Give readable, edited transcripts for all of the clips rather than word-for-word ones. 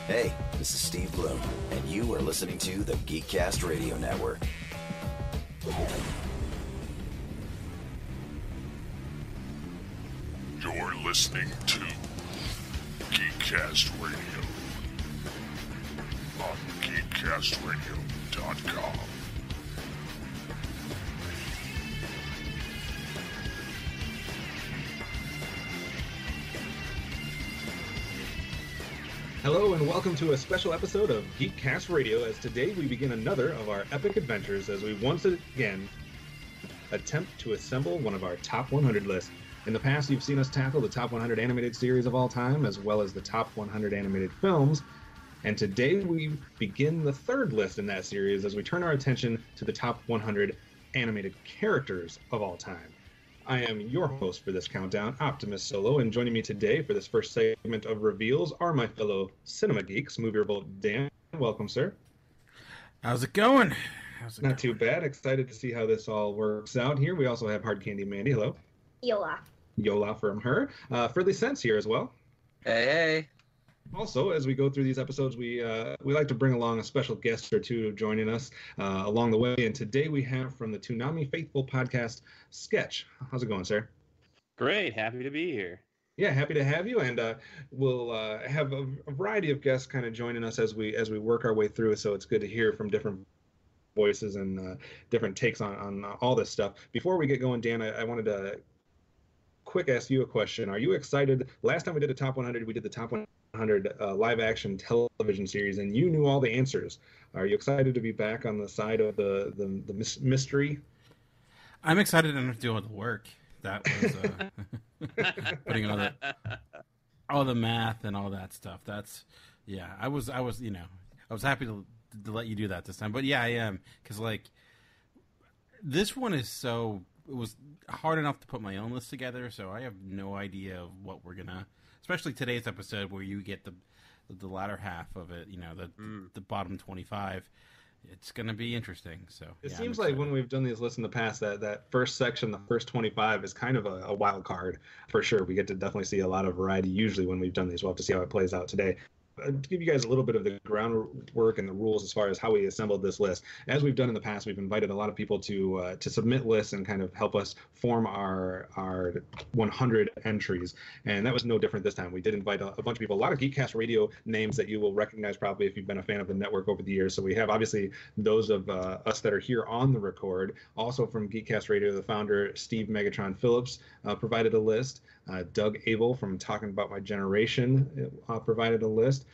Hey, this is Steve Bloom, and you are listening to the GeekCast Radio Network. You're listening to GeekCast Radio on geekcastradio.com. Hello and welcome to a special episode of GeekCast Radio, as today we begin another of our epic adventures as we once again attempt to assemble one of our top 100 lists. In the past, you've seen us tackle the top 100 animated series of all time, as well as the top 100 animated films, and today we begin the third list in that series as we turn our attention to the top 100 animated characters of all time. I am your host for this countdown, OptimusSolo, and joining me today for this first segment of reveals are my fellow cinema geeks, MovieRevolt Dan. Welcome, sir. How's it going? Not too bad. Excited to see how this all works out here. We also have HardCandiMandi. Hello. Yola. Yola from her. FridleyCent's here as well. Hey. Also, as we go through these episodes, we like to bring along a special guest or two joining us along the way. And today we have from the Toonami Faithful podcast, Sketch. How's it going, sir? Great. Happy to be here. Yeah, happy to have you. And we'll have a variety of guests kind of joining us as we work our way through. So it's good to hear from different voices and different takes on all this stuff. Before we get going, Dan, I wanted to quick ask you a question. Are you excited? Last time we did a top 100, we did the top 100 live action television series, and you knew all the answers. Are you excited to be back on the side of the mystery? I'm excited to do all the work. That was putting all the math and all that stuff. That's I was happy to let you do that this time. But yeah, I am, because this one is it was hard enough to put my own list together, so I have no idea of what we're gonna. Especially today's episode, where you get the latter half of it, the bottom 25. It's going to be interesting. So it seems like when we've done these lists in the past, that first section, the first 25, is kind of a wild card for sure. We get to definitely see a lot of variety usually when we've done these. We'll have to see how it plays out today. To give you guys a little bit of the groundwork and the rules as far as how we assembled this list. As we've done in the past, we've invited a lot of people to submit lists and kind of help us form our 100 entries. And that was no different this time. We did invite a bunch of people, a lot of GeekCast Radio names that you will recognize probably if you've been a fan of the network over the years. So we have obviously those of us that are here on the record. Also from GeekCast Radio, the founder, Steve Megatron Phillips, provided a list. Doug Abel from Talking About My Generation provided a list.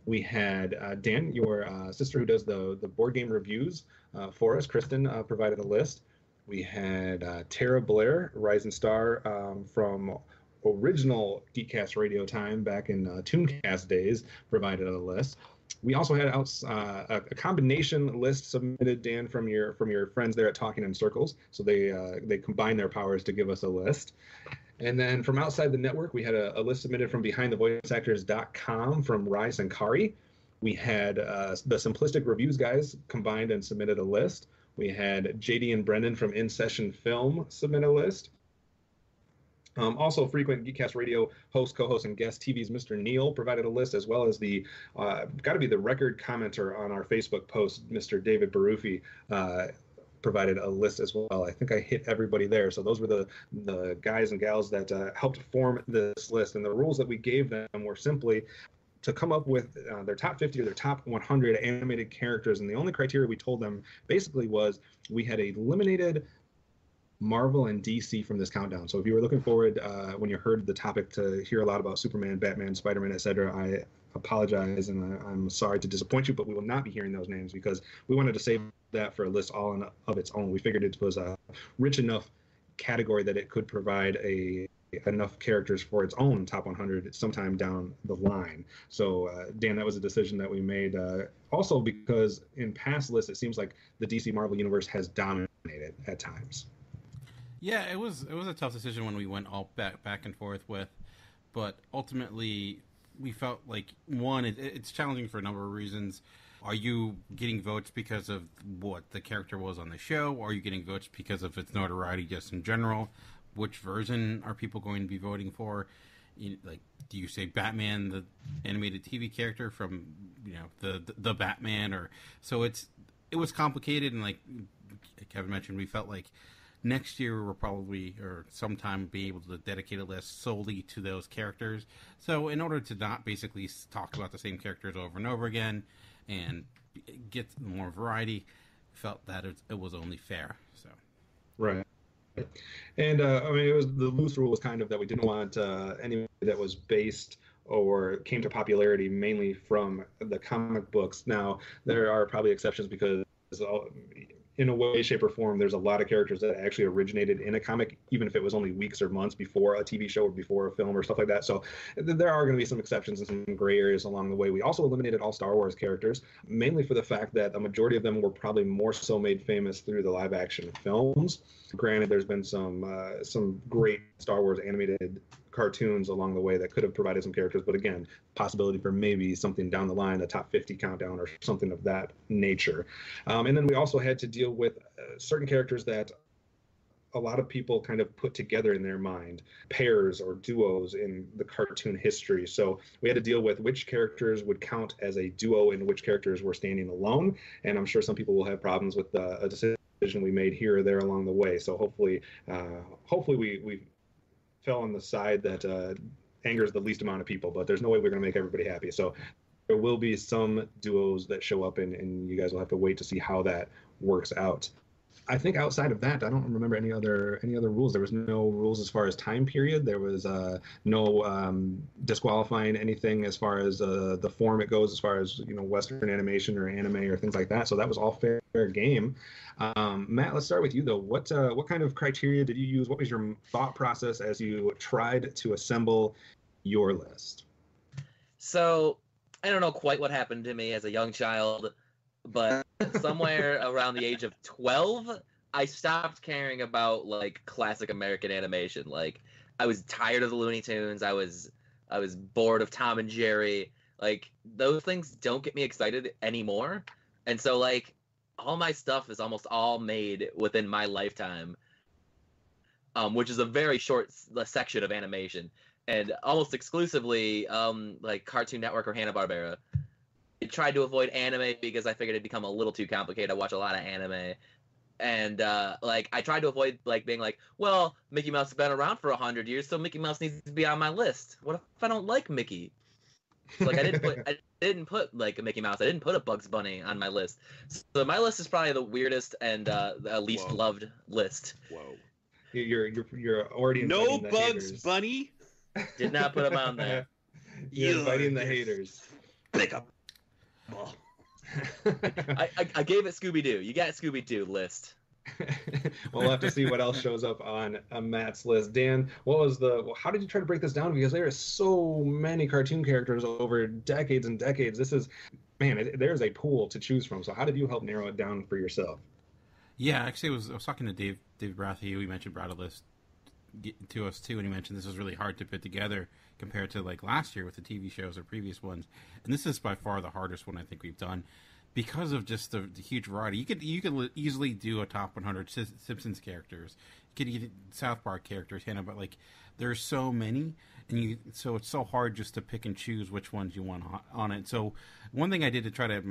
We had Dan, your sister who does the board game reviews for us, Kristen, provided a list. We had Tara Blair, Rising Star from original GeekCast Radio time back in Tooncast days, provided a list. We also had a combination list submitted, Dan, from your friends there at Talking in Circles. So they combined their powers to give us a list. And then from outside the network, we had a list submitted from BehindTheVoiceActors.com from Rai Sankari. We had the Simplistic Reviews guys combined and submitted a list. We had JD and Brendan from In Session Film submit a list. Also, frequent GeekCast Radio host, co-host, and guest TV's Mr. Neil provided a list, as well as the got to be the record commenter on our Facebook post, Mr. David Barufi, provided a list as well. I think I hit everybody there. So those were the guys and gals that helped form this list. And the rules that we gave them were simply to come up with their top 50 or their top 100 animated characters. And the only criteria we told them basically was we had eliminated Marvel and DC from this countdown. So if you were looking forward when you heard the topic to hear a lot about Superman, Batman, Spider-Man, etc., I apologize and I'm sorry to disappoint you, but we will not be hearing those names because we wanted to save that for a list all of its own. We figured it was a rich enough category that it could provide enough characters for its own top 100 sometime down the line. So Dan, that was a decision that we made also because in past lists it seems like the DC Marvel universe has dominated at times. Yeah, it was a tough decision when we went all back and forth with, but ultimately we felt like, one, it's challenging for a number of reasons. Are you getting votes because of what the character was on the show? Or are you getting votes because of its notoriety just in general? Which version are people going to be voting for? like, do you say Batman, the animated TV character from, the Batman, or so it was complicated, and like Kevin mentioned, we felt like next year we'll probably, or sometime, be able to dedicate a list solely to those characters. So in order to not basically talk about the same characters over and over again and get more variety, felt that it was only fair. So right. And it was the loose rule was kind of that we didn't want anything that was based or came to popularity mainly from the comic books. Now, there are probably exceptions because in a way, shape, or form, there's a lot of characters that actually originated in a comic, even if it was only weeks or months before a TV show or before a film or stuff like that. So there are going to be some exceptions and some gray areas along the way. We also eliminated all Star Wars characters, mainly for the fact that a majority of them were probably more so made famous through the live action films. Granted, there's been some great Star Wars animated cartoons along the way that could have provided some characters, but again, possibility for maybe something down the line, the top 50 countdown or something of that nature. And then we also had to deal with certain characters that a lot of people kind of put together in their mind, pairs or duos in the cartoon history. So we had to deal with which characters would count as a duo and which characters were standing alone. And I'm sure some people will have problems with a decision we made here or there along the way. So hopefully we fell on the side that angers the least amount of people, but there's no way we're going to make everybody happy. So there will be some duos that show up, and you guys will have to wait to see how that works out. I think outside of that, I don't remember any other rules. There was no rules as far as time period. There was no disqualifying anything as far as the form it goes, as far as Western animation or anime or things like that. So that was all fair game. Matt, let's start with you though. What kind of criteria did you use? What was your thought process as you tried to assemble your list? So I don't know quite what happened to me as a young child, but somewhere around the age of 12, I stopped caring about like classic American animation. Like I was tired of the Looney Tunes. I was bored of Tom and Jerry. Like those things don't get me excited anymore. And so like all my stuff is almost all made within my lifetime, which is a very short section of animation, and almost exclusively like Cartoon Network or Hanna-Barbera. I tried to avoid anime because I figured it'd become a little too complicated. I watch a lot of anime, and like I tried to avoid like being like, well, Mickey Mouse has been around for 100 years, so Mickey Mouse needs to be on my list. What if I don't like Mickey? So, like I didn't put like a Mickey Mouse. I didn't put a Bugs Bunny on my list. So my list is probably the weirdest and the least loved list. Whoa! You're already no the Bugs haters. Bunny. Did not put him on there. You're inviting the haters. Pick up. I gave it Scooby-Doo. You got Scooby-Doo list. We'll have to see what else shows up on Matt's list. Dan, how did you try to break this down? Because there are so many cartoon characters over decades and decades. There's a pool to choose from. So how did you help narrow it down for yourself? Yeah, actually, I was talking to Dave Brathy, who he mentioned brought a list to us too, and he mentioned this was really hard to put together compared to like last year with the TV shows or previous ones. And this is by far the hardest one I think we've done because of just the huge variety. You could easily do a top 100 Simpsons characters. You could get South Park characters, but like there's so many, and so it's so hard just to pick and choose which ones you want on it. So one thing I did to try to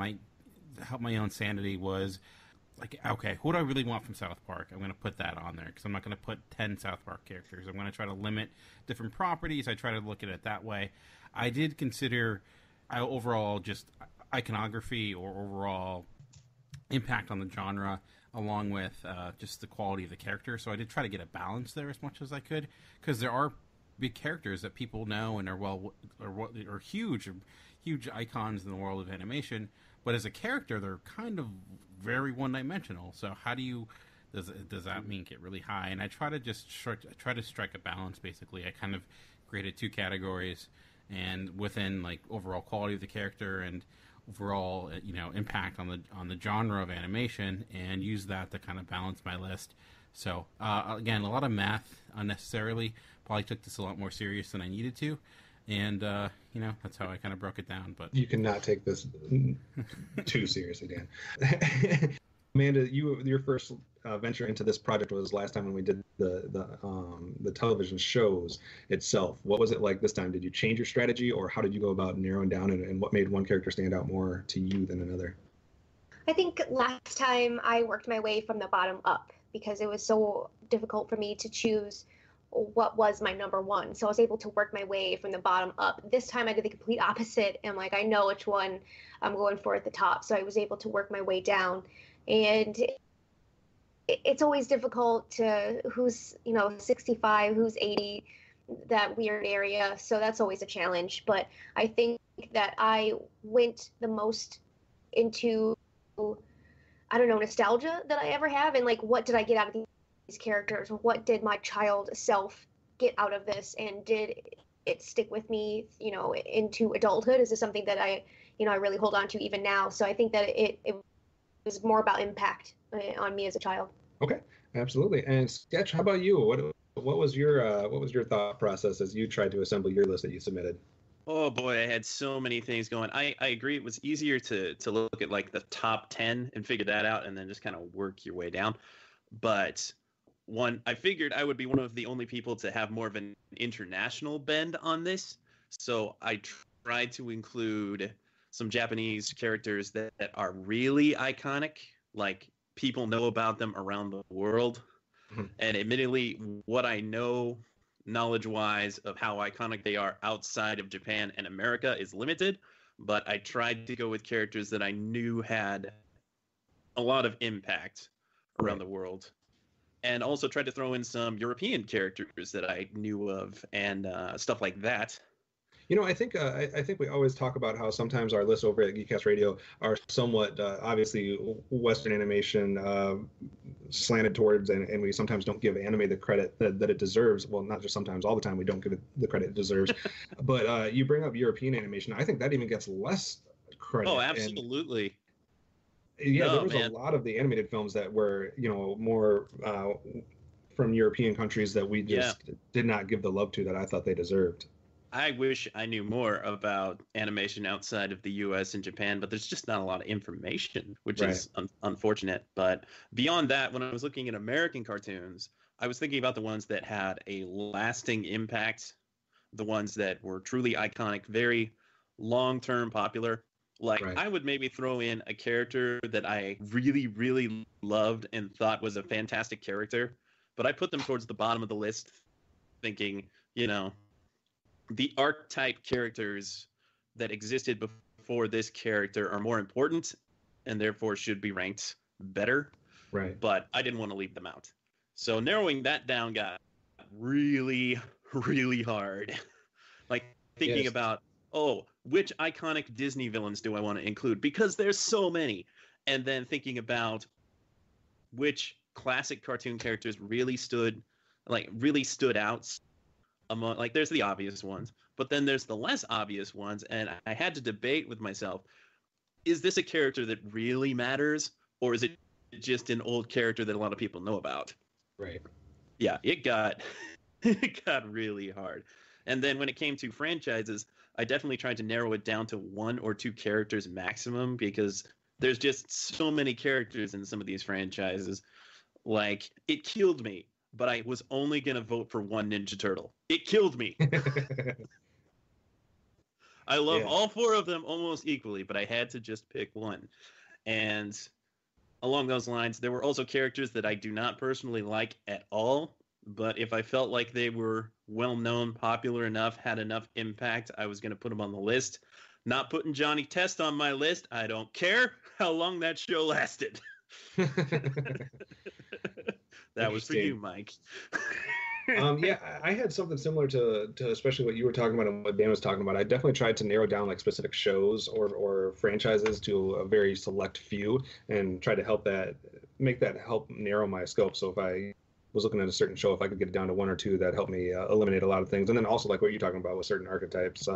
help my own sanity was like, okay, who do I really want from South Park? I'm going to put that on there because I'm not going to put 10 South Park characters. I'm going to try to limit different properties. I try to look at it that way. I did consider overall just iconography or overall impact on the genre along with just the quality of the character. So I did try to get a balance there as much as I could because there are big characters that people know and are huge icons in the world of animation. But as a character, they're kind of very one-dimensional. So how does that mean get really high? And I try to strike a balance. Basically, I kind of created two categories, and within like overall quality of the character and overall impact on the genre of animation, and use that to kind of balance my list. So again, a lot of math unnecessarily. Probably took this a lot more serious than I needed to. And, that's how I kind of broke it down. But you cannot take this too seriously, Dan. Amanda, your first venture into this project was last time when we did the television shows itself. What was it like this time? Did you change your strategy, or how did you go about narrowing down, and what made one character stand out more to you than another? I think last time I worked my way from the bottom up because it was so difficult for me to choose what was my number one. So I was able to work my way from the bottom up. This time I did the complete opposite, and like I know which one I'm going for at the top. So I was able to work my way down. And it's always difficult to who's 65, who's 80, that weird area. So that's always a challenge. But I think that I went the most into, I don't know, nostalgia that I ever have, and like what did I get out of these characters? What did my child self get out of this, and did it stick with me, into adulthood? Is this something that I really hold on to even now? So I think that it was more about impact on me as a child. Okay, absolutely. And Sketch, how about you? What was your thought process as you tried to assemble your list that you submitted? Oh boy, I had so many things going. I agree. It was easier to look at like the top 10 and figure that out, and then just kind of work your way down. But I figured I would be one of the only people to have more of an international bend on this. So I tried to include some Japanese characters that are really iconic, like people know about them around the world. Mm-hmm. And admittedly, what I know knowledge-wise of how iconic they are outside of Japan and America is limited, but I tried to go with characters that I knew had a lot of impact around the world. And also tried to throw in some European characters that I knew of and stuff like that. I think we always talk about how sometimes our lists over at GeekCast Radio are somewhat obviously Western animation slanted towards, and we sometimes don't give anime the credit that it deserves. Well, not just sometimes, all the time we don't give it the credit it deserves. But you bring up European animation. I think that even gets less credit. Oh, absolutely. There was a lot of the animated films that were, more from European countries that we just did not give the love to that I thought they deserved. I wish I knew more about animation outside of the U.S. and Japan, but there's just not a lot of information, which is unfortunate. But beyond that, when I was looking at American cartoons, I was thinking about the ones that had a lasting impact, the ones that were truly iconic, very long-term popular. Like, I would maybe throw in a character that I really, really loved and thought was a fantastic character, but I put them towards the bottom of the list thinking, the archetype characters that existed before this character are more important and therefore should be ranked better. Right. But I didn't want to leave them out. So narrowing that down got really, really hard. Like thinking about, which iconic Disney villains do I want to include? Because there's so many. And then thinking about which classic cartoon characters really stood out among, like, there's the obvious ones, but then there's the less obvious ones. And I had to debate with myself, is this a character that really matters? Or is it just an old character that a lot of people know about? Right. Yeah, it got really hard. And then when it came to franchises, I definitely tried to narrow it down to one or two characters maximum, because there's just so many characters in some of these franchises. Like, it killed me, but I was only going to vote for one Ninja Turtle. It killed me. I love all four of them almost equally, but I had to just pick one. And along those lines, there were also characters that I do not personally like at all, but if I felt like they were well-known, popular enough, had enough impact, I was going to put them on the list. Not putting Johnny Test on my list. I don't care how long that show lasted. That was for you, Mike. I had something similar to especially what you were talking about and what Dan was talking about. I definitely tried to narrow down like specific shows or franchises to a very select few and try to help narrow my scope. So if I was looking at a certain show, if I could get it down to one or two, that helped me eliminate a lot of things. And then also like what you're talking about with certain archetypes,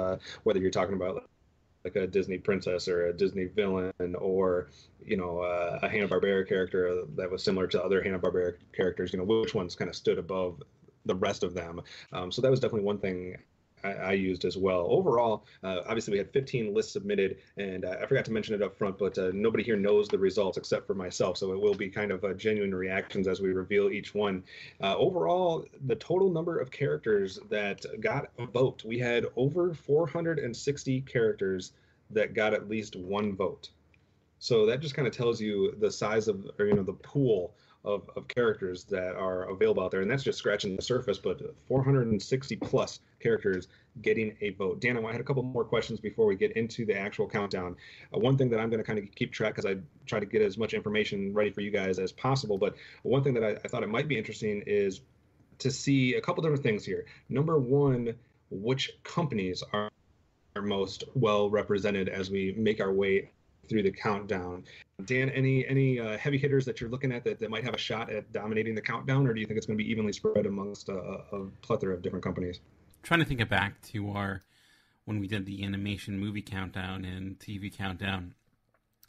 whether you're talking about like a Disney princess or a Disney villain or, a Hanna-Barbera character that was similar to other Hanna-Barbera characters, which ones kind of stood above the rest of them. So that was definitely one thing I used as well. Overall, obviously we had 15 lists submitted, and I forgot to mention it up front, but nobody here knows the results except for myself, so it will be kind of genuine reactions as we reveal each one. Overall, the total number of characters that got a vote, we had over 460 characters that got at least one vote. So that just kind of tells you the size of, or the pool of characters that are available out there, and that's just scratching the surface, but 460 plus characters getting a vote. Dan, I had a couple more questions before we get into the actual countdown. One thing that I'm going to kind of keep track, because I try to get as much information ready for you guys as possible, but one thing that I thought it might be interesting is to see a couple different things here. Number one, which companies are most well represented as we make our way through the countdown. Dan, any heavy hitters that you're looking at that might have a shot at dominating the countdown, or do you think it's going to be evenly spread amongst a plethora of different companies? Trying to think back to when we did the animation movie countdown and TV countdown.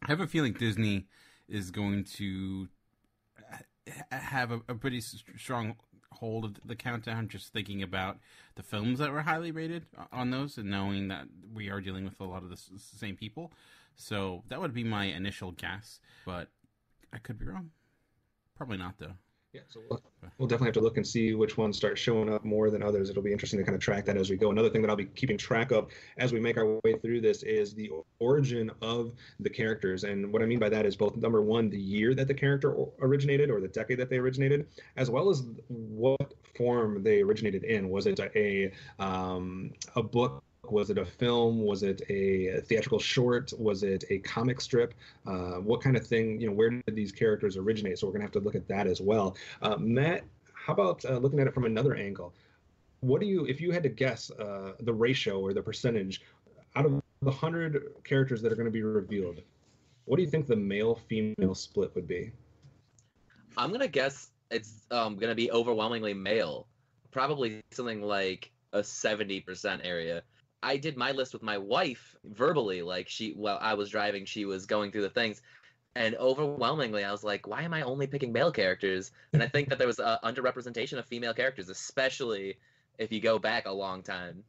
I have a feeling Disney is going to have a pretty strong hold of the countdown, just thinking about the films that were highly rated on those and knowing that we are dealing with a lot of the same people. So that would be my initial guess, but I could be wrong. Probably not, though. Yeah, so we'll definitely have to look and see which ones start showing up more than others. It'll be interesting to kind of track that as we go. Another thing that I'll be keeping track of as we make our way through this is the origin of the characters. And what I mean by that is both, number one, the year that the character originated, or the decade that they originated, as well as what form they originated in. Was it a book? Was it a film? Was it a theatrical short? Was it a comic strip? What kind of thing, where did these characters originate? So we're going to have to look at that as well. Matt, how about looking at it from another angle? If you had to guess the ratio or the percentage out of the 100 characters that are going to be revealed, what do you think the male-female split would be? I'm going to guess it's going to be overwhelmingly male. Probably something like a 70% area. I did my list with my wife verbally, while I was driving, she was going through the things, and overwhelmingly I was like, why am I only picking male characters? And I think that there was an underrepresentation of female characters, especially if you go back a long time.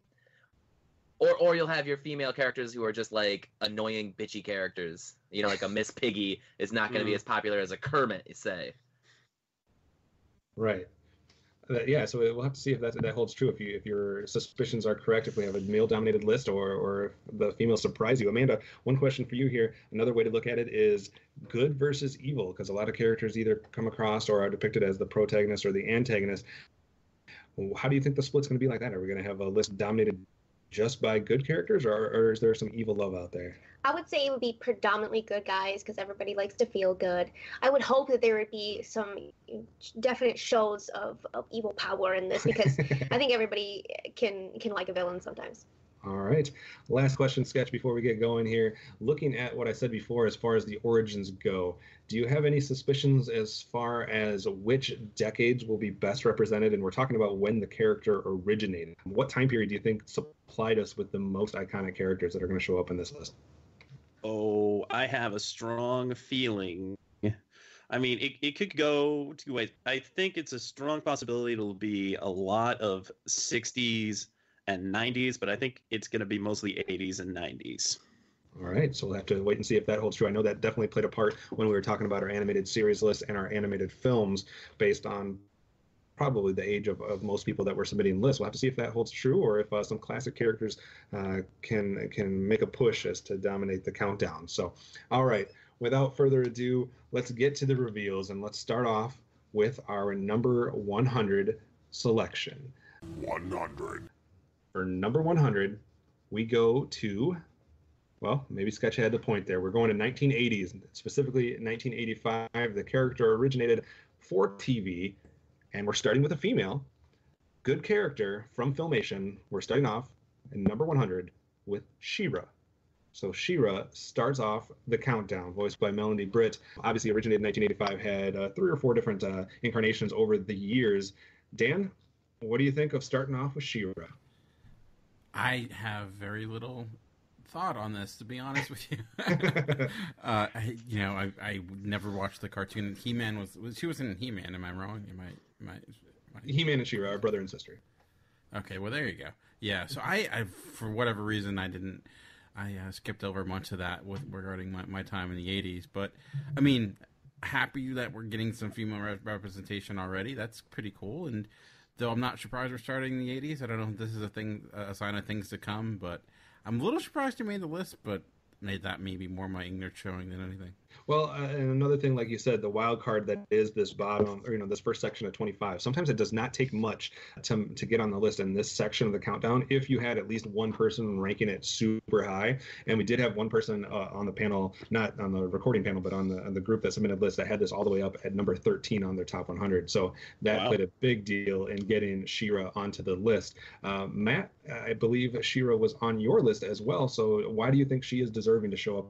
Or you'll have your female characters who are just like annoying bitchy characters. Like a Miss Piggy is not going to be as popular as a Kermit, you say. Right. Yeah, so we'll have to see if that holds true. If your suspicions are correct, if we have a male-dominated list, or if the females surprise you. Amanda, one question for you here. Another way to look at it is good versus evil, because a lot of characters either come across or are depicted as the protagonist or the antagonist. How do you think the split's going to be like that? Are we going to have a list dominated just by good characters, or is there some evil love out there? I would say it would be predominantly good guys, because everybody likes to feel good. I would hope that there would be some definite shows of evil power in this, because I think everybody can like a villain sometimes. All right. Last question, Sketch, before we get going here. Looking at what I said before as far as the origins go, do you have any suspicions as far as which decades will be best represented? And we're talking about when the character originated. What time period do you think supplied us with the most iconic characters that are going to show up in this list? Oh, I have a strong feeling. I mean, it could go two ways. I think it's a strong possibility it'll be a lot of 60s and 90s, but I think it's going to be mostly 80s and 90s. All right, so we'll have to wait and see if that holds true. I know that definitely played a part when we were talking about our animated series list and our animated films based on probably the age of most people that were submitting lists. We'll have to see if that holds true, or if some classic characters can make a push as to dominate the countdown. So, all right, without further ado, let's get to the reveals, and let's start off with our number 100 selection. 100. For number 100, we go to, well, maybe Sketch had the point there. We're going to 1980s, specifically 1985. The character originated for TV, and we're starting with a female. Good character from Filmation. We're starting off in number 100 with She-Ra. So She-Ra starts off the countdown, voiced by Melanie Britt. Obviously originated in 1985, had 3 or 4 different incarnations over the years. Dan, what do you think of starting off with She-Ra? I have very little thought on this, to be honest with you. I never watched the cartoon. He-Man she wasn't in He-Man. Am I wrong? Am I He-Man and She-Ra are brother and sister. Okay, well there you go. Yeah, so I for whatever reason I skipped over much of that regarding my time in the 80s. But I mean, happy that we're getting some female representation already. That's pretty cool. And though I'm not surprised we're starting in the 80s, I don't know if this is a sign of things to come. But I'm a little surprised you made the list, but made that maybe more my ignorance showing than anything. Well, and another thing, like you said, the wild card that is this bottom, or this first section of 25. Sometimes it does not take much to get on the list in this section of the countdown. If you had at least one person ranking it super high, and we did have one person on the panel, not on the recording panel, but on the group that submitted list that had this all the way up at number 13 on their top 100. So that played a big deal in getting She-Ra onto the list. Matt, I believe She-Ra was on your list as well. So why do you think she is deserving to show up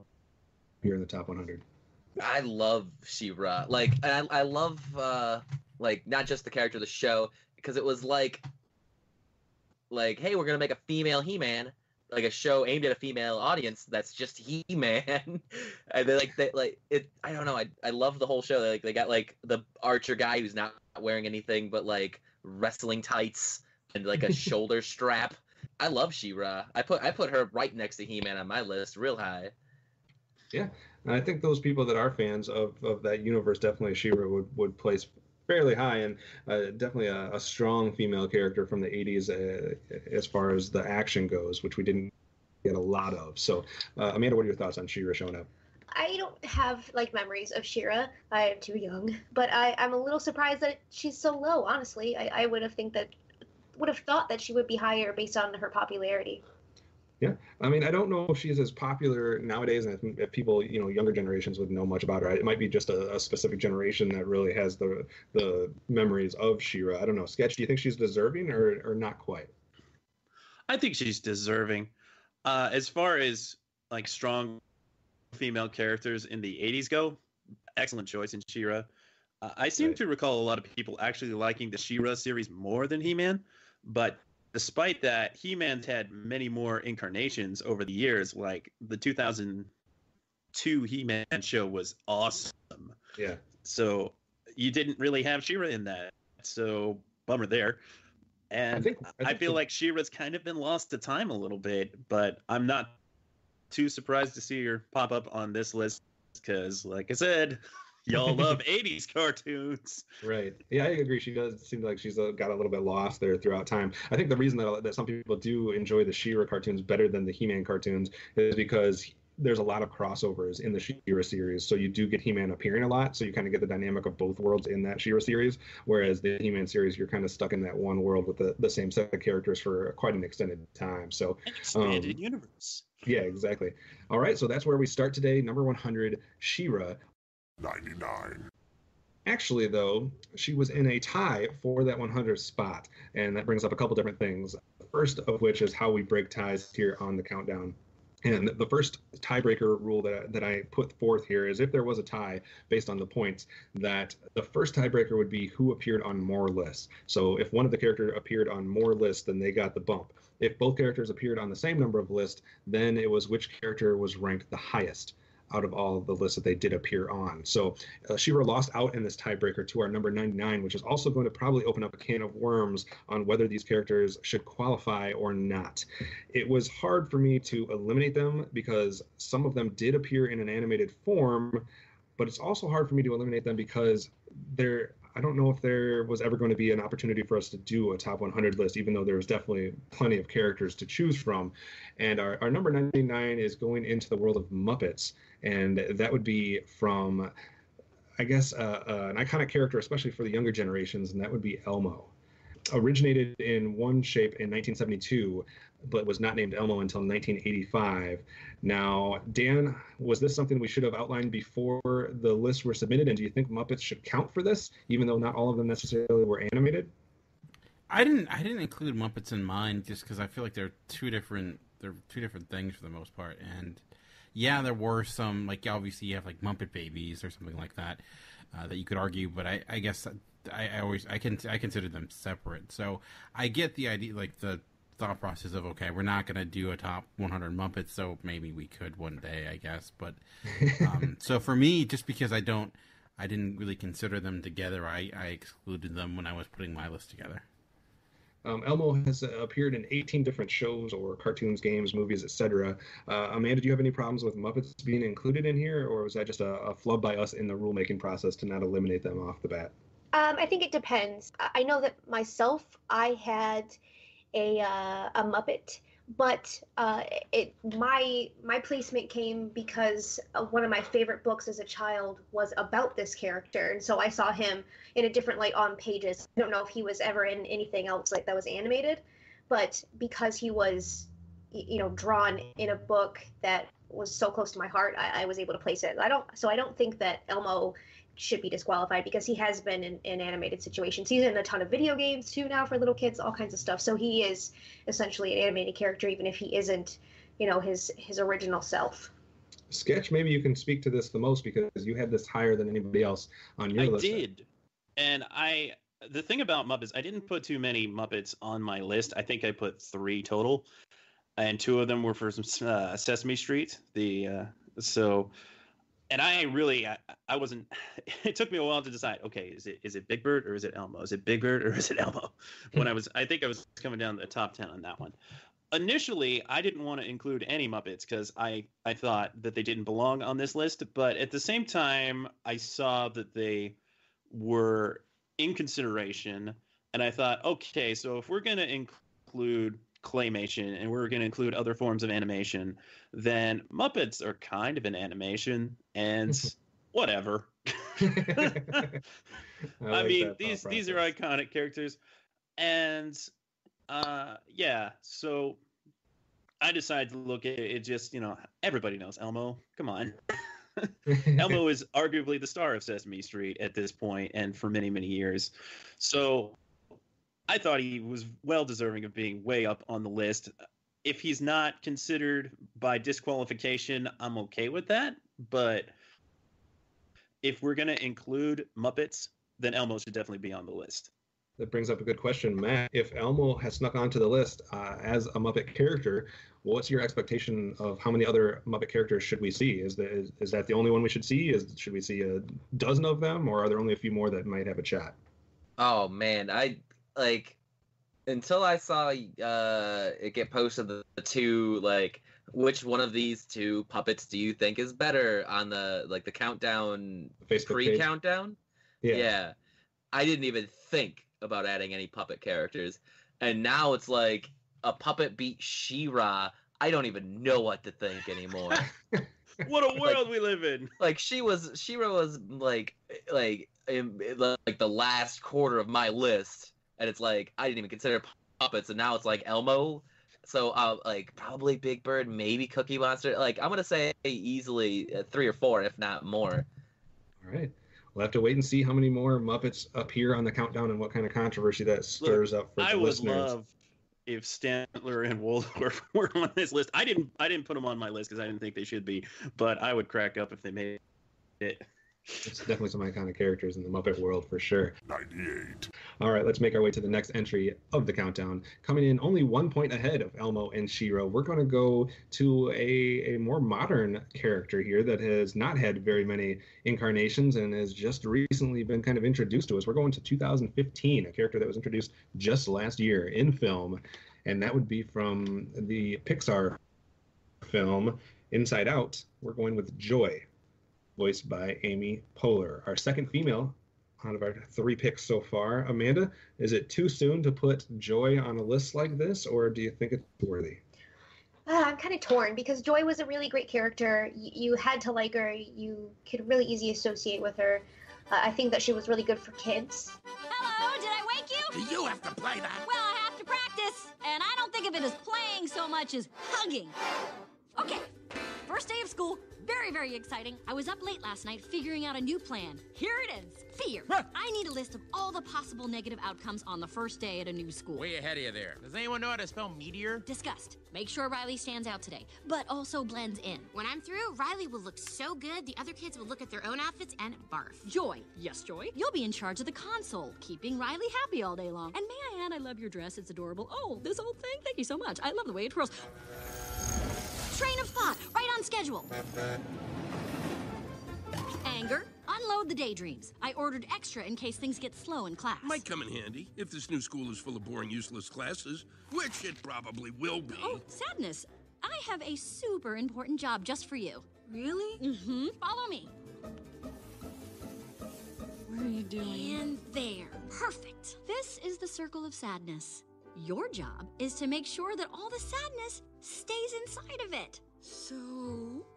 here in the top 100? I love She-Ra. Like, I love like not just the character of the show, because it was like, hey, we're gonna make a female He-Man, like a show aimed at a female audience that's just He-Man, and they like it. I don't know. I love the whole show. They got like the archer guy who's not wearing anything but like wrestling tights and like a shoulder strap. I love She-Ra. I put her right next to He-Man on my list, real high. Yeah, and I think those people that are fans of that universe, definitely She-Ra would place fairly high, and definitely a strong female character from the 80s as far as the action goes, which we didn't get a lot of. So, Amanda, what are your thoughts on She-Ra showing up? I don't have like memories of She-Ra. I am too young, but I'm a little surprised that she's so low. Honestly, I would have thought that she would be higher based on her popularity. Yeah, I mean, I don't know if she's as popular nowadays, and if people, younger generations would know much about her. It might be just a specific generation that really has the memories of She-Ra. I don't know. Sketch, do you think she's deserving or not quite? I think she's deserving. As far as like strong female characters in the 80s go, excellent choice in She-Ra. I seem to recall a lot of people actually liking the She-Ra series more than He-Man, but despite that, He-Man's had many more incarnations over the years. Like the 2002 He-Man show was awesome. Yeah. So you didn't really have She-Ra in that. So bummer there. And I feel like She-Ra's kind of been lost to time a little bit, but I'm not too surprised to see her pop up on this list because, like I said, y'all love 80s cartoons. Right. Yeah, I agree. She does seem like she's got a little bit lost there throughout time. I think the reason that some people do enjoy the She-Ra cartoons better than the He-Man cartoons is because there's a lot of crossovers in the She-Ra series. So you do get He-Man appearing a lot. So you kind of get the dynamic of both worlds in that She-Ra series. Whereas the He-Man series, you're kind of stuck in that one world with the same set of characters for quite an extended time. So an expanded universe. Yeah, exactly. All right. So that's where we start today. Number 100, She-Ra. 99. Actually, though, she was in a tie for that 100th spot, and that brings up a couple different things. The first of which is how we break ties here on the countdown. And the first tiebreaker rule that I put forth here is if there was a tie based on the points, that the first tiebreaker would be who appeared on more lists. So if one of the characters appeared on more lists, then they got the bump. If both characters appeared on the same number of lists, then it was which character was ranked the highest out of all the lists that they did appear on. So She-Ra lost out in this tiebreaker to our number 99, which is also going to probably open up a can of worms on whether these characters should qualify or not. It was hard for me to eliminate them because some of them did appear in an animated form, but it's also hard for me to eliminate them because I don't know if there was ever going to be an opportunity for us to do a top 100 list, even though there was definitely plenty of characters to choose from. And our number 99 is going into the world of Muppets. And that would be from, I guess, an iconic character, especially for the younger generations, and that would be Elmo. Originated in one shape in 1972, but was not named Elmo until 1985. Now, Dan, was this something we should have outlined before the lists were submitted? And do you think Muppets should count for this, even though not all of them necessarily were animated? I didn't include Muppets in mine just because I feel like they're two different things for the most part. And yeah, there were some, like obviously you have like Muppet Babies or something like that that you could argue, but I guess I consider them separate. So I get the idea, like the thought process of, okay, we're not going to do a top 100 Muppets, so maybe we could one day, I guess. But so for me, just because I didn't really consider them together, I excluded them when I was putting my list together. Elmo has appeared in 18 different shows or cartoons, games, movies, etc. Amanda, do you have any problems with Muppets being included in here, or was that just a flub by us in the rulemaking process to not eliminate them off the bat? I think it depends. I know that myself, I had a Muppet, but my placement came because one of my favorite books as a child was about this character, and so I saw him in a different light on pages. I don't know if he was ever in anything else like that was animated, but because he was, drawn in a book that was so close to my heart, I was able to place it. I don't think that Elmo should be disqualified because he has been in animated situations. He's in a ton of video games too now for little kids, all kinds of stuff. So he is essentially an animated character, even if he isn't, his original self. Sketch, maybe you can speak to this the most because you had this higher than anybody else on your list. I did. And the thing about Muppets, I didn't put too many Muppets on my list. I think I put 3 total, and 2 of them were for some Sesame Street. And I wasn't. It took me a while to decide. Okay, is it Big Bird or is it Elmo? Is it Big Bird or is it Elmo? I think I was coming down the top 10 on that one. Initially, I didn't want to include any Muppets because I thought that they didn't belong on this list. But at the same time, I saw that they were in consideration, and I thought, okay, so if we're going to include claymation and we're going to include other forms of animation, then Muppets are kind of an animation, and whatever. I mean, these are iconic characters, and so I decided to look at it. Just everybody knows Elmo. Come on. Elmo is arguably the star of Sesame Street at this point, and for many, many years. So I thought he was well deserving of being way up on the list. If he's not considered by disqualification, I'm okay with that. But if we're going to include Muppets, then Elmo should definitely be on the list. That brings up a good question, Matt. If Elmo has snuck onto the list as a Muppet character, what's your expectation of how many other Muppet characters should we see? Is that the only one we should see? Should we see a dozen of them, or are there only a few more that might have a shot? Oh man, until I saw it get posted, the 2 which one of these 2 puppets do you think is better on the countdown, pre-countdown? Yeah. I didn't even think about adding any puppet characters, and now it's like a puppet beat She-Ra. I don't even know what to think anymore. What a world we live in! She-Ra was in the last quarter of my list, and it's like I didn't even consider puppets, and now it's like Elmo. So probably Big Bird, maybe Cookie Monster. I'm gonna say easily 3 or 4, if not more. All right. We'll have to wait and see how many more Muppets appear on the countdown and what kind of controversy that stirs up for the listeners. I would love if Stantler and Waldorf were on this list. I didn't put them on my list because I didn't think they should be, but I would crack up if they made it. It's definitely some iconic characters in the Muppet world for sure. 98. All right, let's make our way to the next entry of the countdown. Coming in only 1 point ahead of Elmo and She-Ra, we're going to go to a more modern character here that has not had very many incarnations and has just recently been kind of introduced to us. We're going to 2015, a character that was introduced just last year in film, and that would be from the Pixar film Inside Out. We're going with Joy, voiced by Amy Poehler, our second female out of our 3 picks so far. Amanda, is it too soon to put Joy on a list like this, or do you think it's worthy? I'm kind of torn because Joy was a really great character. You had to like her. You could really easily associate with her. I think that she was really good for kids. Hello, did I wake you? Do you have to play that? Well, I have to practice, and I don't think of it as playing so much as hugging. Okay, first day of school. Very, very exciting. I was up late last night figuring out a new plan. Here it is. Fear. I need a list of all the possible negative outcomes on the first day at a new school. Way ahead of you there. Does anyone know how to spell meteor? Disgust. Make sure Riley stands out today, but also blends in. When I'm through, Riley will look so good, the other kids will look at their own outfits and barf. Joy. Yes, Joy? You'll be in charge of the console, keeping Riley happy all day long. And may I add, I love your dress. It's adorable. Oh, this old thing? Thank you so much. I love the way it twirls. Train of thought, right on schedule. Anger, unload the daydreams. I ordered extra in case things get slow in class. Might come in handy if this new school is full of boring, useless classes, which it probably will be. Oh, Sadness. I have a super important job just for you. Really? Mm-hmm. Follow me. What are you doing? And there. Perfect. This is the circle of sadness. Your job is to make sure that all the sadness stays inside of it. So,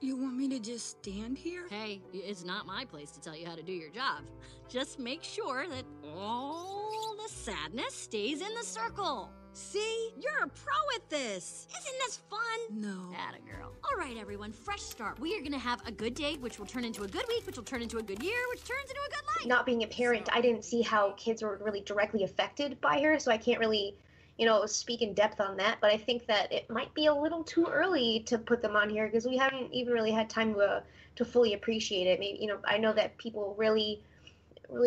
you want me to just stand here? Hey, it's not my place to tell you how to do your job. Just make sure that all the sadness stays in the circle. See? You're a pro at this. Isn't this fun? No. Atta girl. All right, everyone, fresh start. We are going to have a good day, which will turn into a good week, which will turn into a good year, which turns into a good life. Not being a parent, I didn't see how kids were really directly affected by her, so I can't really, speak in depth on that. But I think that it might be a little too early to put them on here because we haven't even really had time to fully appreciate it. Maybe, I know that people really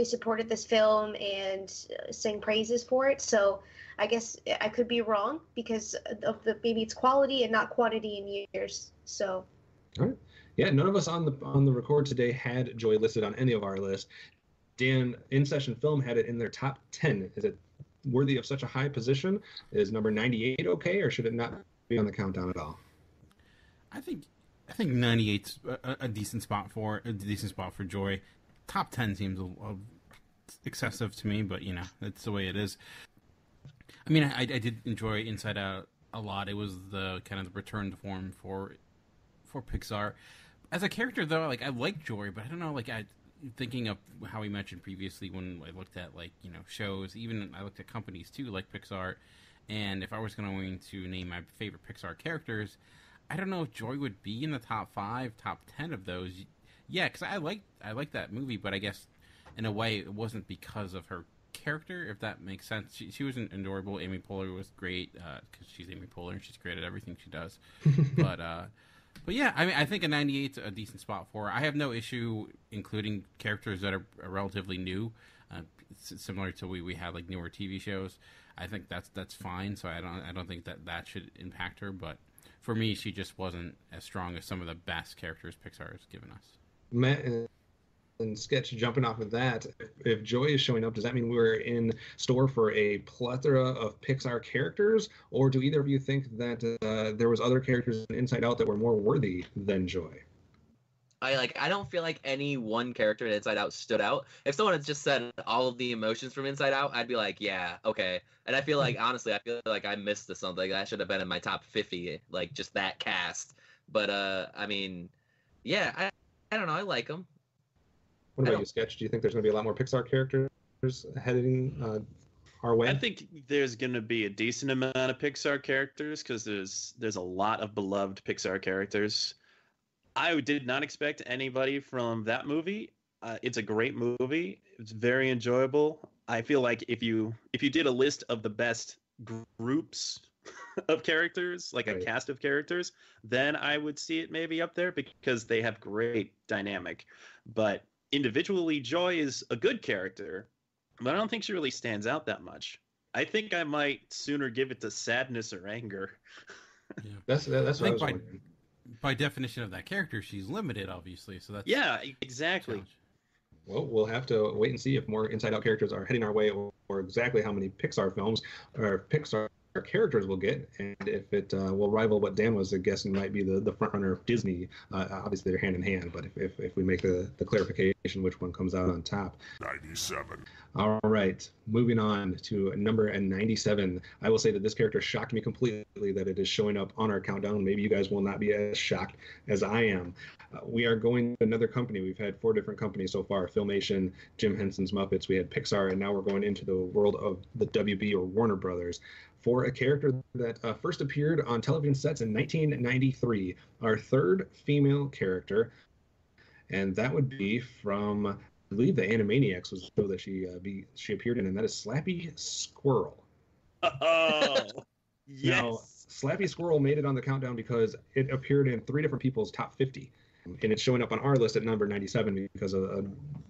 supported this film and sang praises for it. So I guess I could be wrong because of maybe it's quality and not quantity in years. So. All right. Yeah, none of us on the record today had Joy listed on any of our lists. Dan, In Session Film had it in their top 10. Is it worthy of such a high position? Is number 98 okay, or should it not be on the countdown at all? I think 98's a decent spot for Joy. Top 10 seems a excessive to me, but that's the way it is. I mean, I did enjoy Inside Out a lot. It was the kind of the return to form for Pixar. As a character, though, I like Joy, but I don't know, thinking of how we mentioned previously when I looked at, shows, even I looked at companies, too, like Pixar, and if I was going to name my favorite Pixar characters, I don't know if Joy would be in the top 5, top 10 of those. Yeah, because I like that movie, but I guess, in a way, it wasn't because of her character, if that makes sense. She was adorable. Amy Poehler was great, because she's Amy Poehler, and she's great at everything she does. But yeah, I mean, I think a 98's a decent spot for her. I have no issue including characters that are relatively new, similar to we had newer TV shows. I think that's fine. So I don't think that should impact her. But for me, she just wasn't as strong as some of the best characters Pixar has given us. Matt and Sketch, jumping off of that, if Joy is showing up, does that mean we're in store for a plethora of Pixar characters, or do either of you think that there was other characters in Inside Out that were more worthy than Joy? I don't feel like any one character in Inside Out stood out. If someone had just said all of the emotions from Inside Out, I'd be like, yeah, okay. And I feel honestly, I missed something that should have been in my top 50, just that cast. But I mean, yeah, I don't know. I like them. What about you, Sketch? Do you think there's going to be a lot more Pixar characters heading our way? I think there's going to be a decent amount of Pixar characters because there's a lot of beloved Pixar characters. I did not expect anybody from that movie. It's a great movie. It's very enjoyable. I feel like if you did a list of the best groups of characters, a cast of characters, then I would see it maybe up there because they have great dynamic. But individually, Joy is a good character, but I don't think she really stands out that much. I think I might sooner give it to Sadness or Anger. Yeah. That's what I was wondering. By definition of that character, she's limited, obviously. So that's exactly. Well, we'll have to wait and see if more Inside Out characters are heading our way, or exactly how many Pixar films or Pixar characters we'll get, and if it will rival what Dan was guessing might be the front runner of Disney. Obviously, they're hand in hand, but if we make the clarification which one comes out on top. 97. All right, moving on to number 97. I will say that this character shocked me completely that it is showing up on our countdown. Maybe you guys will not be as shocked as I am. We are going to another company. We've had 4 different companies so far: Filmation, Jim Henson's Muppets, we had Pixar, and now we're going into the world of the WB or Warner Brothers for a character that first appeared on television sets in 1993, our third female character, and that would be from, I believe, the Animaniacs was the show that she appeared in, and that is Slappy Squirrel. Oh, yes. Now, Slappy Squirrel made it on the countdown because it appeared in 3 different people's top 50. And it's showing up on our list at number 97 because a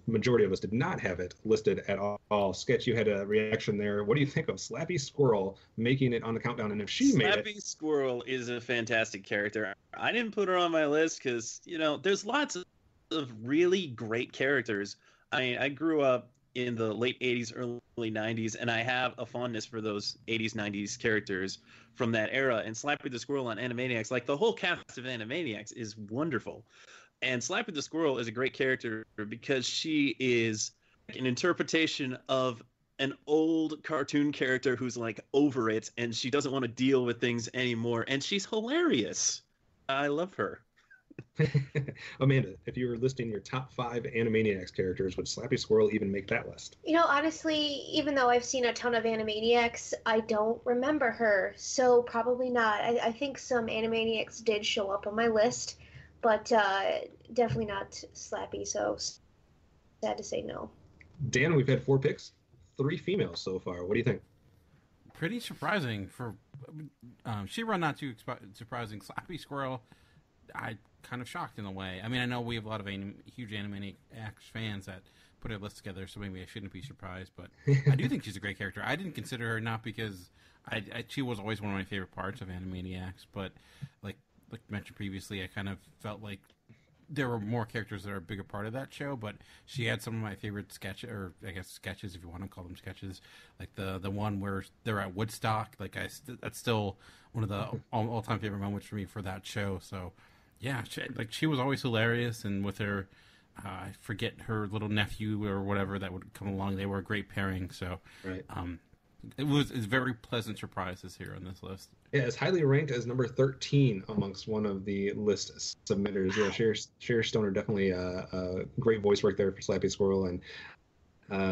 majority of us did not have it listed at all. Sketch, you had a reaction there. What do you think of Slappy Squirrel making it on the countdown? And if she made it... Slappy Squirrel is a fantastic character. I didn't put her on my list because, there's lots of really great characters. I mean, I grew up in the late 80s, early 90s, and I have a fondness for those 80s, 90s characters from that era. And Slappy the Squirrel on Animaniacs, like the whole cast of Animaniacs is wonderful. And Slappy the Squirrel is a great character because she is an interpretation of an old cartoon character who's like over it and she doesn't want to deal with things anymore. And she's hilarious. I love her. Amanda, if you were listing your top 5 Animaniacs characters, would Slappy Squirrel even make that list? You know, honestly, even though I've seen a ton of Animaniacs, I don't remember her, so probably not. I think some Animaniacs did show up on my list, but definitely not Slappy, so sad to say no. Dan, we've had 4 picks, 3 females so far. What do you think? Pretty surprising for She-Ra, not too surprising. Slappy Squirrel, I kind of shocked in a way. I mean, I know we have a lot of huge Animaniacs fans that put a list together, so maybe I shouldn't be surprised, but I do think she's a great character. I didn't consider her, not because she was always one of my favorite parts of Animaniacs, but like mentioned previously, I kind of felt like there were more characters that are a bigger part of that show, but she had some of my favorite sketches, or I guess sketches if you want to call them sketches, like the one where they're at Woodstock. Like that's still one of the all-time favorite moments for me for that show. So yeah, she was always hilarious, and with her, I forget her little nephew or whatever that would come along, they were a great pairing. So right. It's a very pleasant surprise this year on this list. Yeah, it's highly ranked as number 13 amongst one of the list submitters. Yeah, Cher Stoner, definitely a great voice work there for Slappy Squirrel, and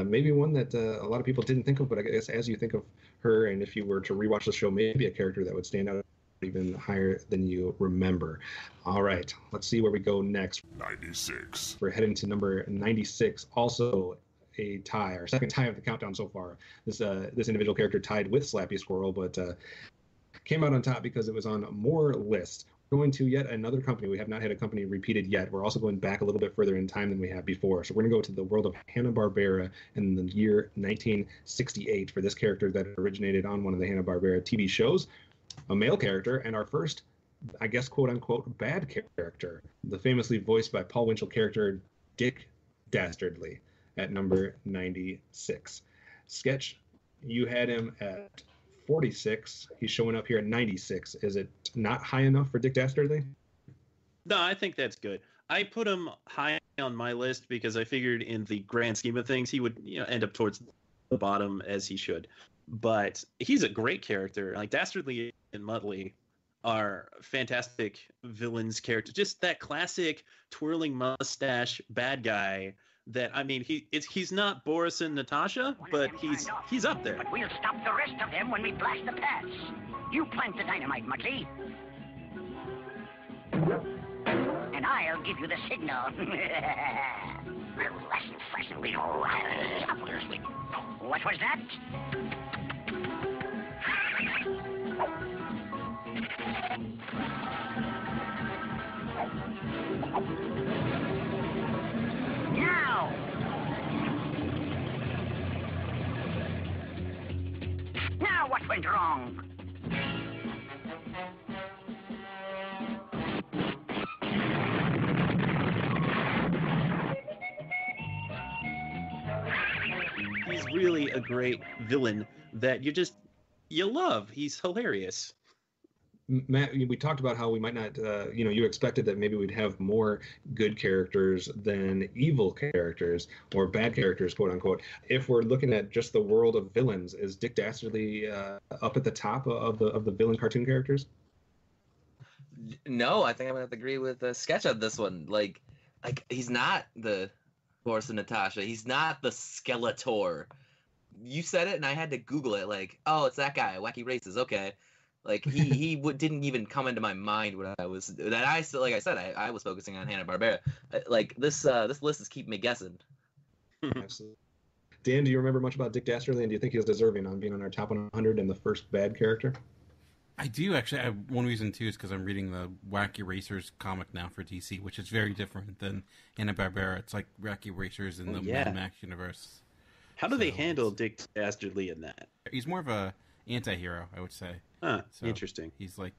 maybe one that a lot of people didn't think of, but I guess as you think of her, and if you were to rewatch the show, maybe a character that would stand out even higher than you remember. All right, let's see where we go next. 96. We're heading to number 96, also a tie, our second tie of the countdown so far. This individual character tied with Slappy Squirrel, but came out on top because it was on more lists. We're going to yet another company. We have not had a company repeated yet. We're also going back a little bit further in time than we have before. So we're going to go to the world of Hanna-Barbera in the year 1968 for this character that originated on one of the Hanna-Barbera TV shows, a male character, and our first, I guess, quote-unquote, bad character, the famously voiced by Paul Winchell character Dick Dastardly at number 96. Sketch, you had him at 46. He's showing up here at 96. Is it not high enough for Dick Dastardly? No, I think that's good. I put him high on my list because I figured in the grand scheme of things he would end up towards the bottom, as he should. But he's a great character. Like Dastardly and Muttley are fantastic villains characters. Just that classic twirling mustache bad guy. That, I mean, he's not Boris and Natasha, but he's up there. But we'll stop the rest of them when we blast the pads. You plant the dynamite, Muttley. And I'll give you the signal. What was that? Now! Now what went wrong? He's really a great villain that you love. He's hilarious. Matt, we talked about how we might not, you expected that maybe we'd have more good characters than evil characters or bad characters, quote unquote. If we're looking at just the world of villains, is Dick Dastardly up at the top of the villain cartoon characters? No, I think I'm gonna have to agree with Sketch on this one. Like he's not the Boris and Natasha. He's not the Skeletor. You said it, and I had to Google it. Like, oh, it's that guy, Wacky Races. Okay. Like he didn't even come into my mind when I was like I said I was focusing on Hanna-Barbera. Like this list is keeping me guessing. Absolutely. Dan, do you remember much about Dick Dastardly, and do you think he was deserving on being on our top 100 and the first bad character? I do actually. One reason too is because I'm reading the Wacky Racers comic now for DC, which is very different than Hanna-Barbera. It's like Wacky Racers in the Mad Max universe. How do they handle Dick Dastardly in that? He's more of a anti-hero, I would say. Huh, interesting. He's like...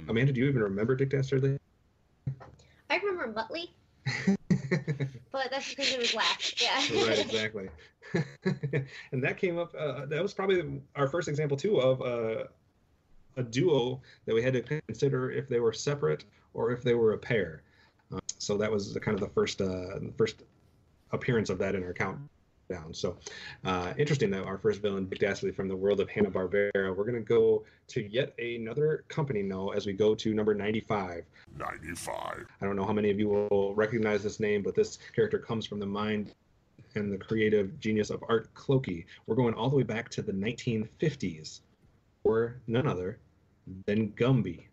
Amanda, do you even remember Dick Dastardly? I remember Muttley. but that's because it was last. Yeah. Right, exactly. And that came up, that was probably our first example, too, of a duo that we had to consider if they were separate or if they were a pair. So that was kind of the first appearance of that in our countdown. So interesting that our first villain, Dick Dastardly from the world of Hanna-Barbera. We're going to go to yet another company now as we go to number 95. 95. I don't know how many of you will recognize this name, but this character comes from the mind and the creative genius of Art Clokey. We're going all the way back to the 1950s, or none other than Gumby.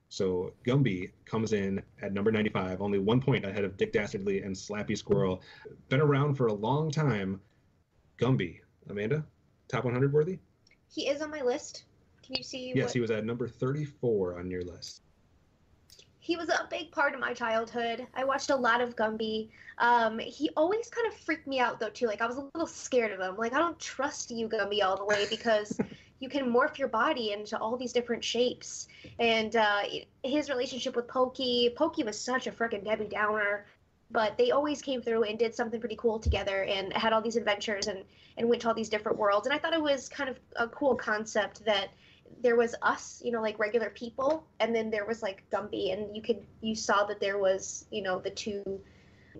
So Gumby comes in at number 95, only 1 point ahead of Dick Dastardly and Slappy Squirrel. Been around for a long time. Gumby. Amanda, top 100 worthy? He is on my list. Can you see? Yes, he was at number 34 on your list. He was a big part of my childhood. I watched a lot of Gumby. He always kind of freaked me out, though, too. Like, I was a little scared of him. Like, I don't trust you, Gumby, all the way, because you can morph your body into all these different shapes. And his relationship with Pokey was such a freaking Debbie Downer. But they always came through and did something pretty cool together and had all these adventures and went to all these different worlds. And I thought it was kind of a cool concept that there was us, like regular people, and then there was like Gumby, and you saw that there was, the two,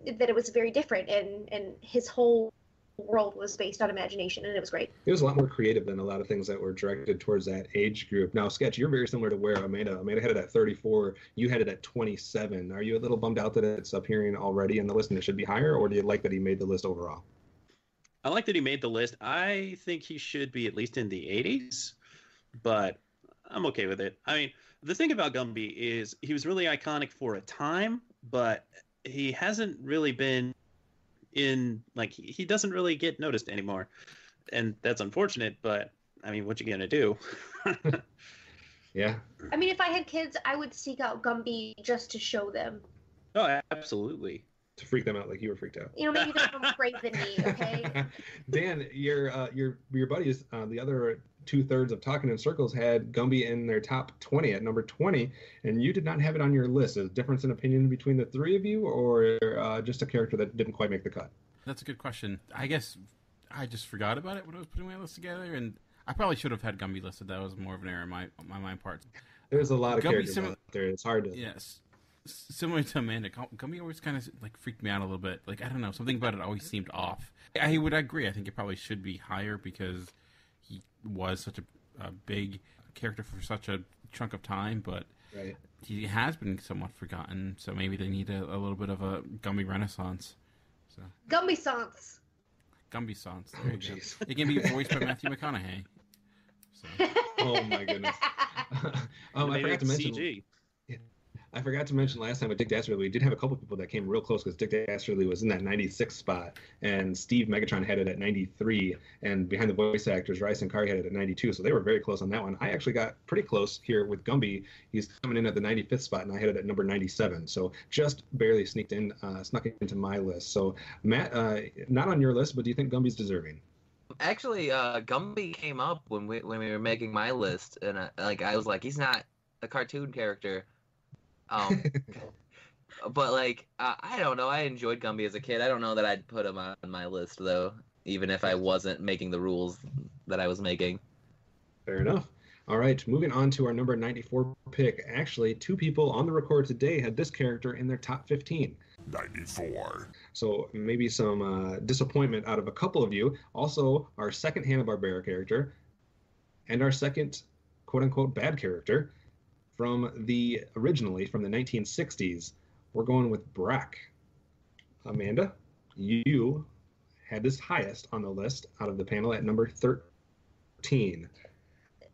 that it was very different, and his whole world was based on imagination, and it was great. It was a lot more creative than a lot of things that were directed towards that age group. Now, Sketch, you're very similar to where Amanda had it at 34. You had it at 27. Are you a little bummed out that it's appearing already in the list and it should be higher, or do you like that he made the list overall? I like that he made the list. I think he should be at least in the 80s, but I'm okay with it. I mean, the thing about Gumby is he was really iconic for a time, but he hasn't really been in, like, he doesn't really get noticed anymore. And that's unfortunate, but I mean, what you gonna do? Yeah. I mean, if I had kids, I would seek out Gumby just to show them. Oh, absolutely. To freak them out like you were freaked out. Maybe they're more brave than me, okay? Dan, your buddies, the other 2/3 of Talking in Circles had Gumby in their top 20 at number 20, and you did not have it on your list. Is a difference in opinion between the three of you, or just a character that didn't quite make the cut? That's a good question. I guess I just forgot about it when I was putting my list together, and I probably should have had Gumby listed. That was more of an error on my part. There's a lot of characters out there. It's hard to... Yes. Similar to Amanda, Gumby always kind of like freaked me out a little bit. Like, I don't know, something about it always seemed off. I would agree. I think it probably should be higher because he was such a big character for such a chunk of time, but right. He has been somewhat forgotten. So maybe they need a little bit of a Gumby renaissance. So Gumby-sance. Gumby-sance. There you go. It can be voiced by Matthew McConaughey. So. Oh my goodness. I forgot to mention. CG. I forgot to mention last time with Dick Dastardly, we did have a couple people that came real close because Dick Dastardly was in that 96 spot, and Steve Megatron had it at 93, and behind the voice actors, Rice and Kari had it at 92, so they were very close on that one. I actually got pretty close here with Gumby. He's coming in at the 95th spot, and I had it at number 97, so just barely snuck into my list. So, Matt, not on your list, but do you think Gumby's deserving? Actually, Gumby came up when we were making my list, and I was like, he's not a cartoon character. But like I don't know, I enjoyed Gumby as a kid. I don't know that I'd put him on my list though, even if I wasn't making the rules that I was making. Fair enough. All right, moving on to our number 94 pick. Actually, two people on the record today had this character in their top 15. 94. So maybe some disappointment out of a couple of you. Also, our second Hanna-Barbera character and our second quote-unquote bad character originally from the 1960s. We're going with Brack. Amanda, you had this highest on the list out of the panel at number 13.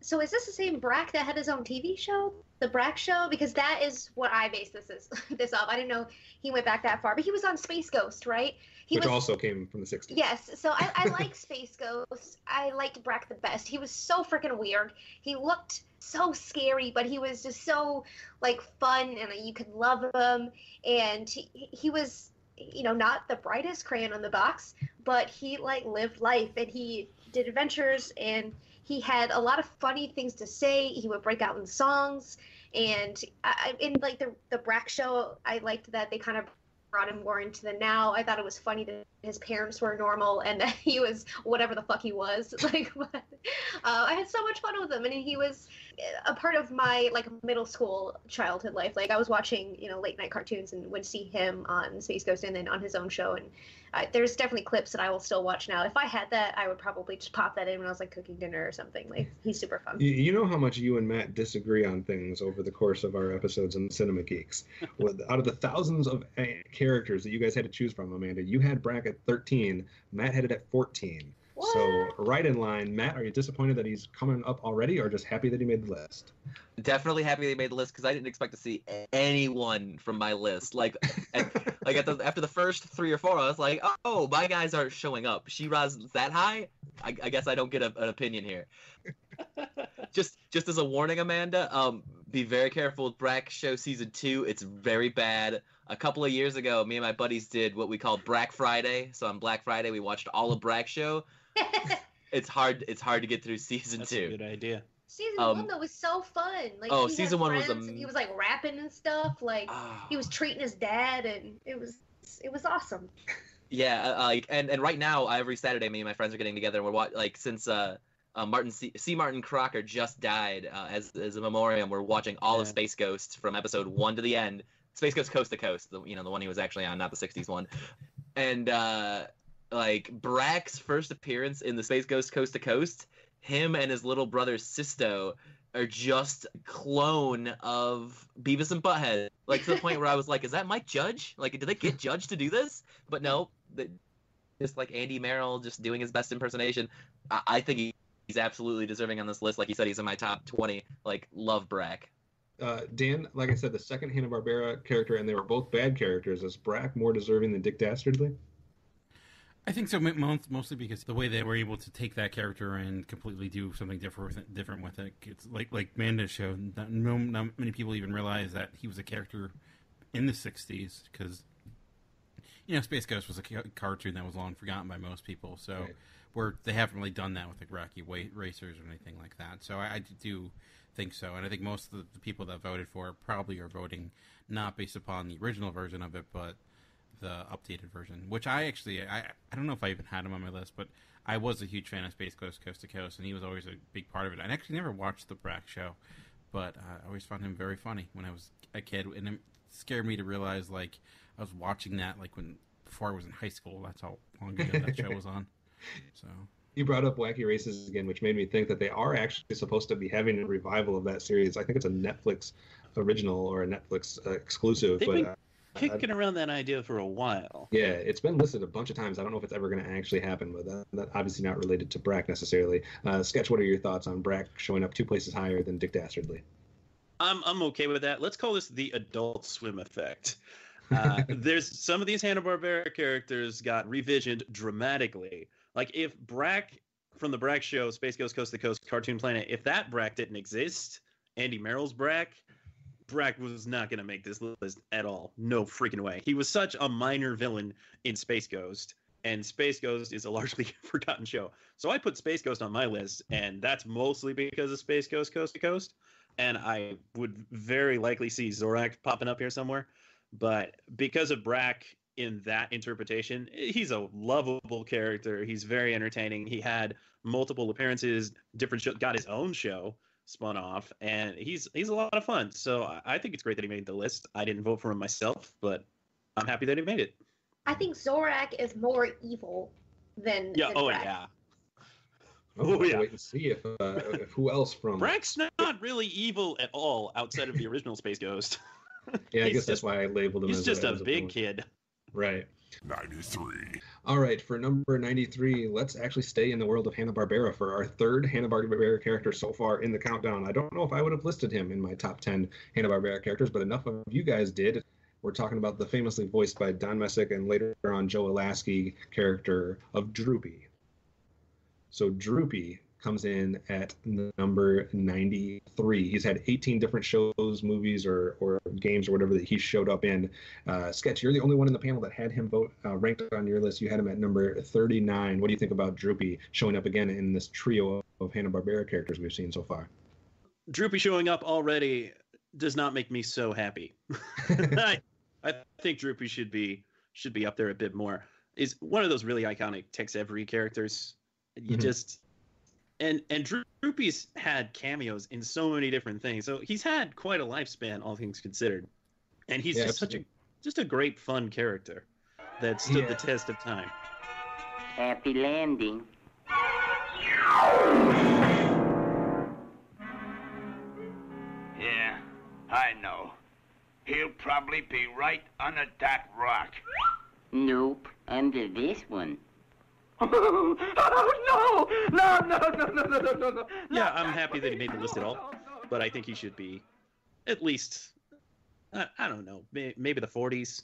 So is this the same Brack that had his own TV show? The Brack Show? Because that is what I based this off. I didn't know he went back that far. But he was on Space Ghost, right? Which also came from the 60s. Yes. So I like Space Ghost. I liked Brack the best. He was so freaking weird. He looked so scary, but he was just so like fun, and you could love him. And he was, not the brightest crayon on the box, but he like lived life, and he did adventures, and he had a lot of funny things to say. He would break out in songs, and in like the Brack Show, I liked that they kind of brought him more into the now. I thought it was funny that his parents were normal and that he was whatever the fuck he was. But, I had so much fun with him, and he was a part of my middle school childhood life. I was watching late night cartoons and would see him on Space Ghost and then on his own show, and there's definitely clips that I will still watch now. If I had that, I would probably just pop that in when I was cooking dinner or something. He's super fun. You know how much you and Matt disagree on things over the course of our episodes in Cinema Geeks. Out of the thousands of characters that you guys had to choose from, Amanda, you had Brack at 13, Matt had it at 14. What? So right in line. Matt, are you disappointed that he's coming up already, or just happy that he made the list? Definitely happy they made the list, because I didn't expect to see anyone from my list. After the first 3 or 4, I was like, oh, my guys aren't showing up. She-Ra's that high? I guess I don't get an opinion here. Just as a warning, Amanda, be very careful with Brack Show Season 2. It's very bad. A couple of years ago, me and my buddies did what we called Brack Friday. So on Black Friday, we watched all of Brack Show. It's hard to get through Season 2. That's a good idea. Season 1 though was so fun. Season 1 was he was rapping and stuff. He was treating his dad, and it was awesome. Yeah, and right now every Saturday, me and my friends are getting together, and we're since Martin Crocker just died, as a memoriam, we're watching all of Space Ghost from episode 1 to the end. Space Ghost Coast to Coast, the one he was actually on, not the 60s one. And Brack's first appearance in the Space Ghost Coast to Coast, him and his little brother Sisto are just a clone of Beavis and Butthead. To the point where I was like, is that Mike Judge? Did they get Judge to do this? But no, just Andy Merrill just doing his best impersonation. I think he's absolutely deserving on this list. Like you said, he's in my top 20. Love Brack. Dan, like I said, the second Hanna-Barbera character, and they were both bad characters. Is Brack more deserving than Dick Dastardly? I think so, mostly because the way they were able to take that character and completely do something different with it. It's like Amanda's show. Not many people even realize that he was a character in the 60s, because Space Ghost was a cartoon that was long forgotten by most people. So right. Where they haven't really done that with Rocky Racers or anything like that. So I do think so, and I think most of the people that voted for it probably are voting not based upon the original version of it, but the updated version, which I don't know if I even had him on my list, but I was a huge fan of Space Ghost Coast to Coast, and he was always a big part of it. I actually never watched the Brack Show, but I always found him very funny when I was a kid, and it scared me to realize I was watching that before I was in high school. That's how long ago that show was on. So you brought up Wacky Races again, which made me think that they are actually supposed to be having a revival of that series. I think it's a Netflix original or a Netflix exclusive. They've been kicking around that idea for a while. Yeah, it's been listed a bunch of times. I don't know if it's ever going to actually happen, but that obviously not related to Brack necessarily. Sketch, what are your thoughts on Brack showing up 2 places higher than Dick Dastardly? I'm okay with that. Let's call this the Adult Swim effect. There's some of these Hanna-Barbera characters got revisioned dramatically. If Brack from the Brack Show, Space Ghost Coast to Coast, Cartoon Planet, if that Brack didn't exist, Andy Merrill's Brack was not going to make this list at all. No freaking way. He was such a minor villain in Space Ghost, and Space Ghost is a largely forgotten show. So I put Space Ghost on my list, and that's mostly because of Space Ghost Coast to Coast. And I would very likely see Zorak popping up here somewhere. But because of Brack in that interpretation, he's a lovable character. He's very entertaining. He had multiple appearances, got his own show spun off, and he's a lot of fun. So I think it's great that he made the list. I didn't vote for him myself, but I'm happy that he made it. I think Zorak is more evil than Brack. Yeah. Wait and see if who else from Brack's not really evil at all outside of the original Space Ghost. Yeah, I guess that's why I labeled him. He's just a big kid. Right. 93. All right, for number 93, let's actually stay in the world of Hanna-Barbera for our third Hanna-Barbera character so far in the countdown. I don't know if I would have listed him in my top 10 Hanna-Barbera characters, but enough of you guys did. We're talking about the famously voiced by Don Messick and later on Joe Lasky character of Droopy. So Droopy comes in at number 93. He's had 18 different shows, movies, or games or whatever that he showed up in. Sketch, you're the only one in the panel that had him ranked on your list. You had him at number 39. What do you think about Droopy showing up again in this trio of Hanna-Barbera characters we've seen so far? Droopy showing up already does not make me so happy. I think Droopy should be up there a bit more. Is one of those really iconic Tex Avery characters. You just and Droopy's had cameos in so many different things. So he's had quite a lifespan, all things considered. And he's just a great fun character that stood the test of time. Happy landing. Yeah, I know. He'll probably be right under that rock. Nope, under this one. Oh, no. Yeah, I'm happy that he made the list at all, but I think he should be at least, I don't know, maybe the 40s.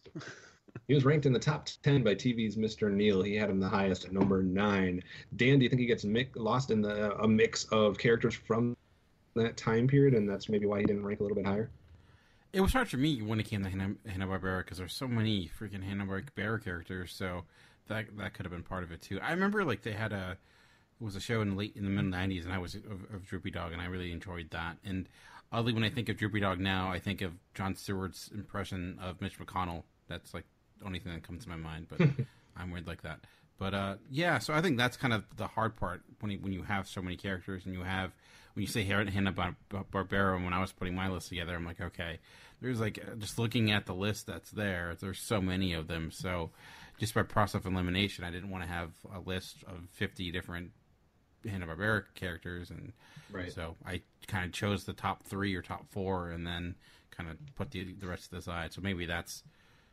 He was ranked in the top 10 by TV's Mr. Neil. He had him the highest at number 9. Dan, do you think he gets lost in a mix of characters from that time period, and that's maybe why he didn't rank a little bit higher? It was hard for me when it came to Hanna-Barbera because there's so many freaking Hanna-Barbera characters, so that could have been part of it too. I remember like they had it was a show in the middle 90s, and I was of Droopy Dog, and I really enjoyed that. And oddly, when I think of Droopy Dog now, I think of Jon Stewart's impression of Mitch McConnell. That's like the only thing that comes to my mind, but I'm weird like that. But yeah, so I think that's kind of the hard part when you have so many characters, and when you say Hanna-Barbera, and when I was putting my list together, I'm like, okay, there's like, just looking at the list that's there's so many of them. So just by process of elimination, I didn't want to have a list of 50 different Hanna-Barbera characters, and so I kind of chose the top 3 or top 4, and then kind of put the rest to the side. So maybe that's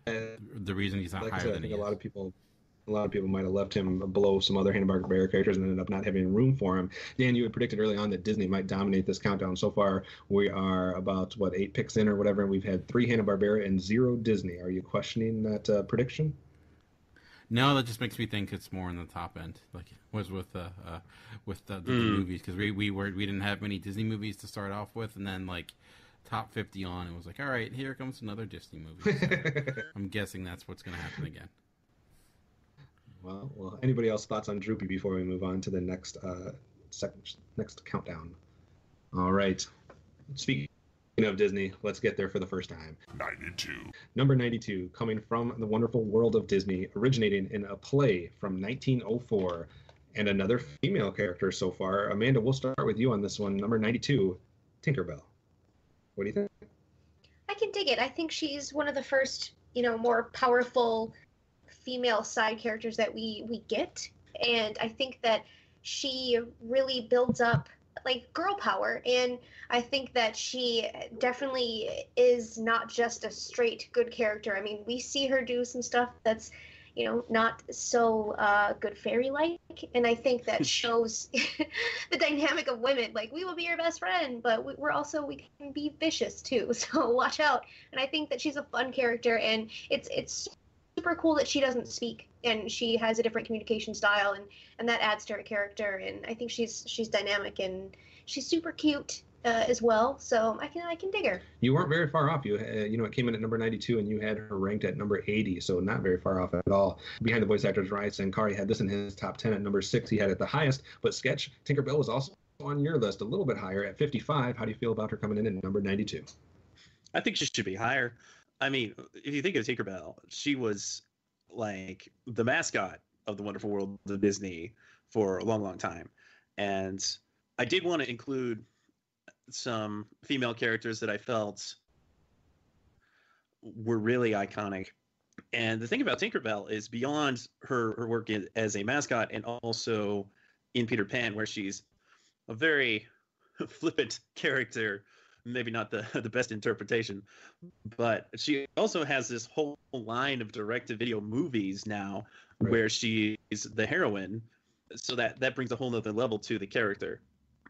the reason he's not higher than he is. A lot of people might have left him below some other Hanna-Barbera characters and ended up not having room for him. Dan, you had predicted early on that Disney might dominate this countdown. So far, we are about, 8 picks in or whatever, and we've had 3 Hanna-Barbera and 0 Disney. Are you questioning that prediction? No, that just makes me think it's more in the top end, like it was with the movies, because we didn't have many Disney movies to start off with, and then like top 50 on, it was like, all right, here comes another Disney movie. So I'm guessing that's what's going to happen again. Well, anybody else thoughts on Droopy before we move on to the next next countdown? All right. Speaking of Disney, let's get there for the first time. 92. Number 92, coming from the wonderful world of Disney, originating in a play from 1904, and another female character so far. Amanda, we'll start with you on this one. Number 92, Tinkerbell. What do you think? I can dig it. I think she's one of the first, more powerful female side characters that we get, and I think that she really builds up like girl power, and I think that she definitely is not just a straight good character. I mean, we see her do some stuff that's not so good fairy-like, and I think that shows the dynamic of women. Like, we will be your best friend, but we can be vicious too, so watch out. And I think that she's a fun character, and it's super cool that she doesn't speak, and she has a different communication style, and that adds to her character. And I think she's dynamic, and she's super cute as well. So I can dig her. You weren't very far off. It came in at number 92, and you had her ranked at number 80, so not very far off at all. Behind the Voice Actors, Ryan Sankari had this in his top 10 at number 6. He had it the highest, but Sketch Tinkerbell was also on your list, a little bit higher at 55. How do you feel about her coming in at number 92? I think she should be higher. I mean, if you think of Tinkerbell, she was like the mascot of the wonderful world of Disney for a long, long time. And I did want to include some female characters that I felt were really iconic. And the thing about Tinkerbell is, beyond her work as a mascot and also in Peter Pan, where she's a very flippant character, maybe not the best interpretation, but she also has this whole line of direct-to-video movies now where she is the heroine, so that brings a whole nother level to the character.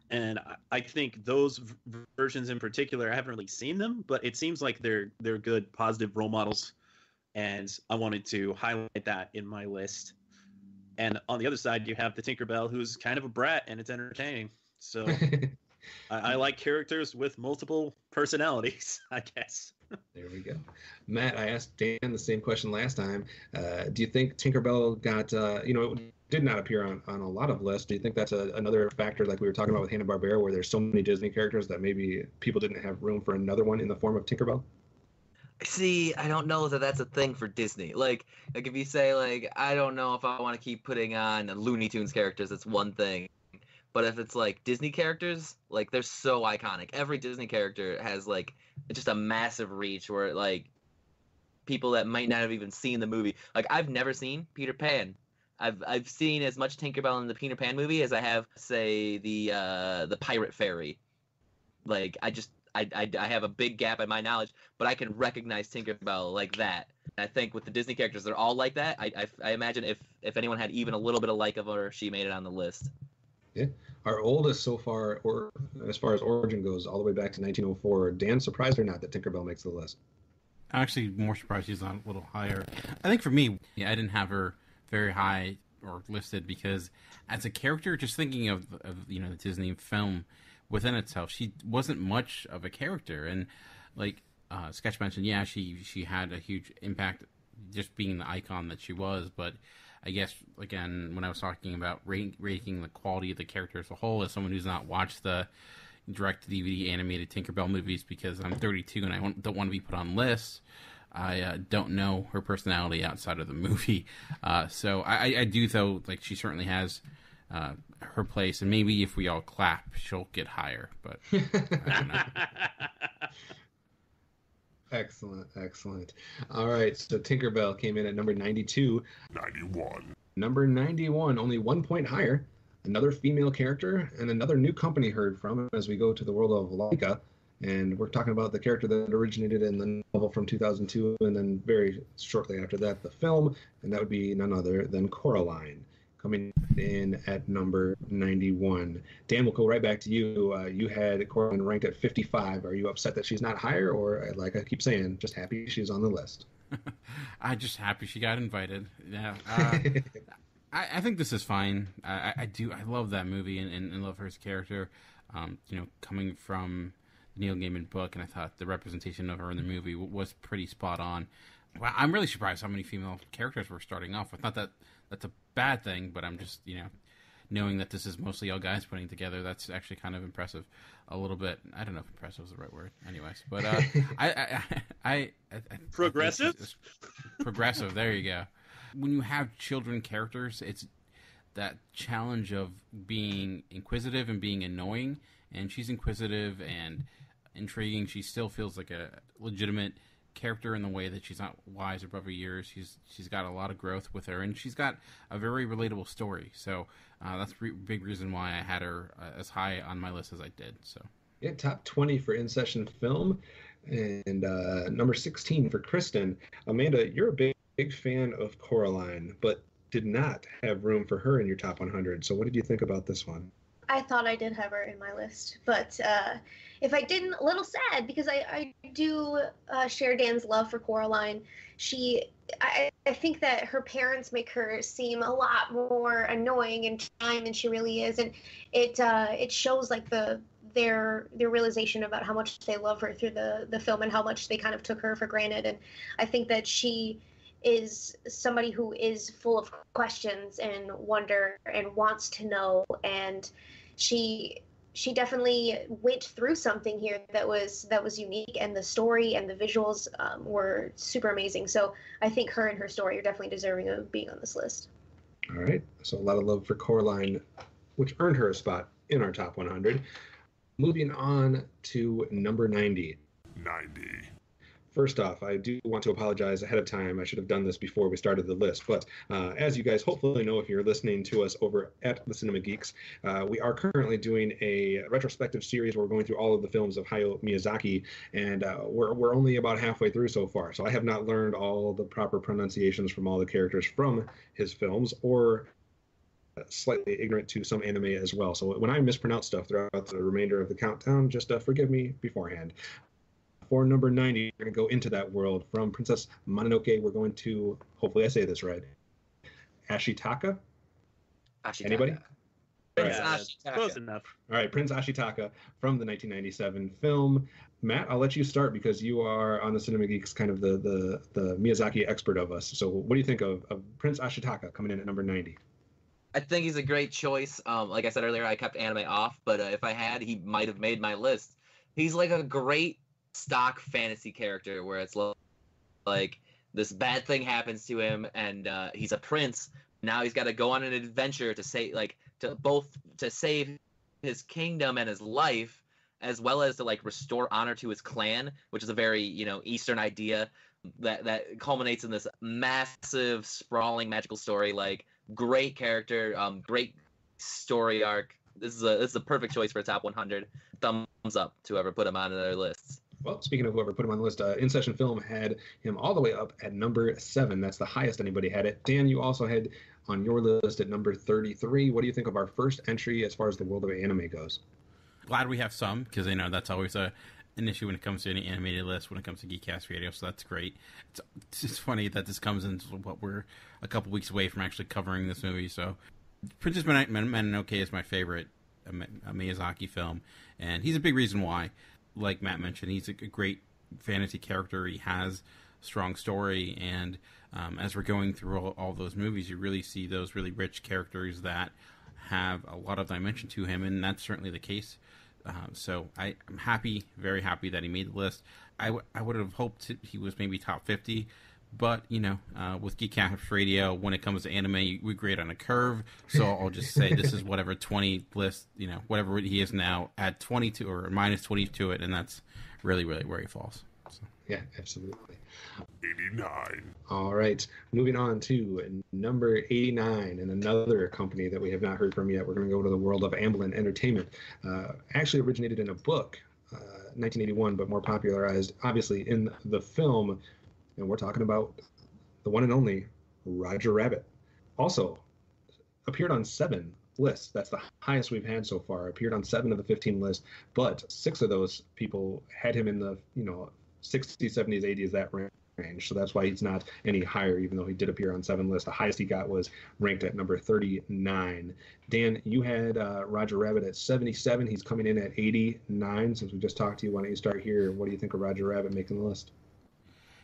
And I think those versions in particular, I haven't really seen them, but it seems like they're good, positive role models, and I wanted to highlight that in my list. And on the other side, you have the Tinkerbell, who's kind of a brat, and it's entertaining. So I like characters with multiple personalities, I guess. There we go. Matt, I asked Dan the same question last time. Do you think Tinkerbell got, it did not appear on a lot of lists. Do you think that's another factor, like we were talking about with Hanna-Barbera, where there's so many Disney characters that maybe people didn't have room for another one in the form of Tinkerbell? See, I don't know that that's a thing for Disney. Like if you say like, I don't know if I want to keep putting on Looney Tunes characters, it's one thing. But if it's like Disney characters, like they're so iconic. Every Disney character has like just a massive reach where like people that might not have even seen the movie. Like I've never seen Peter Pan. I've seen as much Tinkerbell in the Peter Pan movie as I have, say, the Pirate Fairy. Like I have a big gap in my knowledge, but I can recognize Tinkerbell like that. I think with the Disney characters, they're all like that. I imagine if anyone had even a little bit of like of her, she made it on the list. Yeah. Our oldest so far, or as far as origin goes, all the way back to 1904. Dan, surprised or not that Tinkerbell makes the list? I'm actually more surprised she's not a little higher. I think for me, I didn't have her very high or listed because as a character, just thinking of the Disney film within itself, she wasn't much of a character. And like Sketch mentioned, she had a huge impact just being the icon that she was, but I guess, again, when I was talking about ranking the quality of the character as a whole, as someone who's not watched the direct-to-DVD animated Tinkerbell movies because I'm 32 and I don't want to be put on lists, I don't know her personality outside of the movie. So I do, though, like she certainly has her place, and maybe if we all clap, she'll get higher, but I don't know. Excellent. All right, so Tinkerbell came in at number 92. 91. Number 91, only 1 point higher. Another female character and another new company heard from as we go to the world of Laika. And we're talking about the character that originated in the novel from 2002, and then very shortly after that, the film, and that would be none other than Coraline, coming in at number 91. Dan, we'll go right back to you. You had Coraline ranked at 55. Are you upset that she's not higher, or, like I keep saying, just happy she's on the list? I'm just happy she got invited. Yeah. I think this is fine. I love that movie and love her as a character. Coming from the Neil Gaiman book, and I thought the representation of her in the movie was pretty spot on. Wow, I'm really surprised how many female characters we're starting off with. Not that that's a bad thing, but I'm just, knowing that this is mostly all guys putting together, that's actually kind of impressive. A little bit. I don't know if impressive is the right word. Anyways, but I progressive? Progressive, there you go. When you have children characters, it's that challenge of being inquisitive and being annoying, and she's inquisitive and intriguing. She still feels like a legitimate character in the way that she's not wise above her years. She's got a lot of growth with her, and she's got a very relatable story. So that's a big reason why I had her as high on my list as I did. So yeah, top 20 for in-session film, and number 16 for Kristen. Amanda, you're a big fan of Coraline, but did not have room for her in your top 100. So what did you think about this one? I thought I did have her in my list, but if I didn't, a little sad, because I do share Dan's love for Coraline. I think that her parents make her seem a lot more annoying and trying than she really is, and it shows like their realization about how much they love her through the film and how much they kind of took her for granted. And I think that she is somebody who is full of questions and wonder and wants to know, and she definitely went through something here that was unique, and the story and the visuals were super amazing. So I think her and her story are definitely deserving of being on this list. All right, so a lot of love for Coraline, which earned her a spot in our top 100. Moving on to number 90. 90. First off, I do want to apologize ahead of time. I should have done this before we started the list. But as you guys hopefully know, if you're listening to us over at the Cinema Geeks, we are currently doing a retrospective series where we're going through all of the films of Hayao Miyazaki, and we're only about halfway through so far. So I have not learned all the proper pronunciations from all the characters from his films, or slightly ignorant to some anime as well. So when I mispronounce stuff throughout the remainder of the countdown, just forgive me beforehand. For number 90, we're going to go into that world. From Princess Mononoke, we're going to, hopefully I say this right, Ashitaka? Anybody? Prince Ashitaka. Close enough. All right, Prince Ashitaka from the 1997 film. Matt, I'll let you start because you are on the Cinema Geeks, kind of the Miyazaki expert of us. So what do you think of Prince Ashitaka coming in at number 90? I think he's a great choice. Like I said earlier, I kept anime off, but if I had, he might have made my list. He's like a great stock fantasy character where it's like this bad thing happens to him, and he's a prince. Now he's got to go on an adventure to save his kingdom and his life, as well as to like restore honor to his clan, which is a very Eastern idea that culminates in this massive, sprawling, magical story. Like, great character, great story arc. This is a perfect choice for a top 100. Thumbs up to whoever put him on their lists. Well, speaking of whoever put him on the list, In Session Film had him all the way up at number 7. That's the highest anybody had it. Dan, you also had on your list at number 33. What do you think of our first entry as far as the world of anime goes? Glad we have some, because I know that's always an issue when it comes to any animated list, when it comes to GeekCast Radio, so that's great. It's just funny that this comes into what we're a couple weeks away from actually covering this movie. So Princess Mononoke is my favorite Miyazaki film, and he's a big reason why. Like Matt mentioned, he's a great fantasy character. He has a strong story, and as we're going through all those movies, you really see those really rich characters that have a lot of dimension to him, and that's certainly the case. So I'm happy, very happy that he made the list. I would have hoped he was maybe top 50, but, with GeekCast Radio, when it comes to anime, we grade on a curve, so I'll just say this is whatever 20 list, whatever he is now, add 22 or minus 20 to it, and that's really, really where he falls. So. Yeah, absolutely. 89. All right, moving on to number 89, and another company that we have not heard from yet. We're going to go to the world of Amblin Entertainment. Actually originated in a book, 1981, but more popularized, obviously, in the film. And we're talking about the one and only Roger Rabbit. Also appeared on 7 lists. That's the highest we've had so far. Appeared on 7 of the 15 lists, but 6 of those people had him in the 60s, 70s, 80s, that range. So that's why he's not any higher, even though he did appear on 7 lists. The highest he got was ranked at number 39. Dan, you had Roger Rabbit at 77. He's coming in at 89. Since we just talked to you, why don't you start here? What do you think of Roger Rabbit making the list?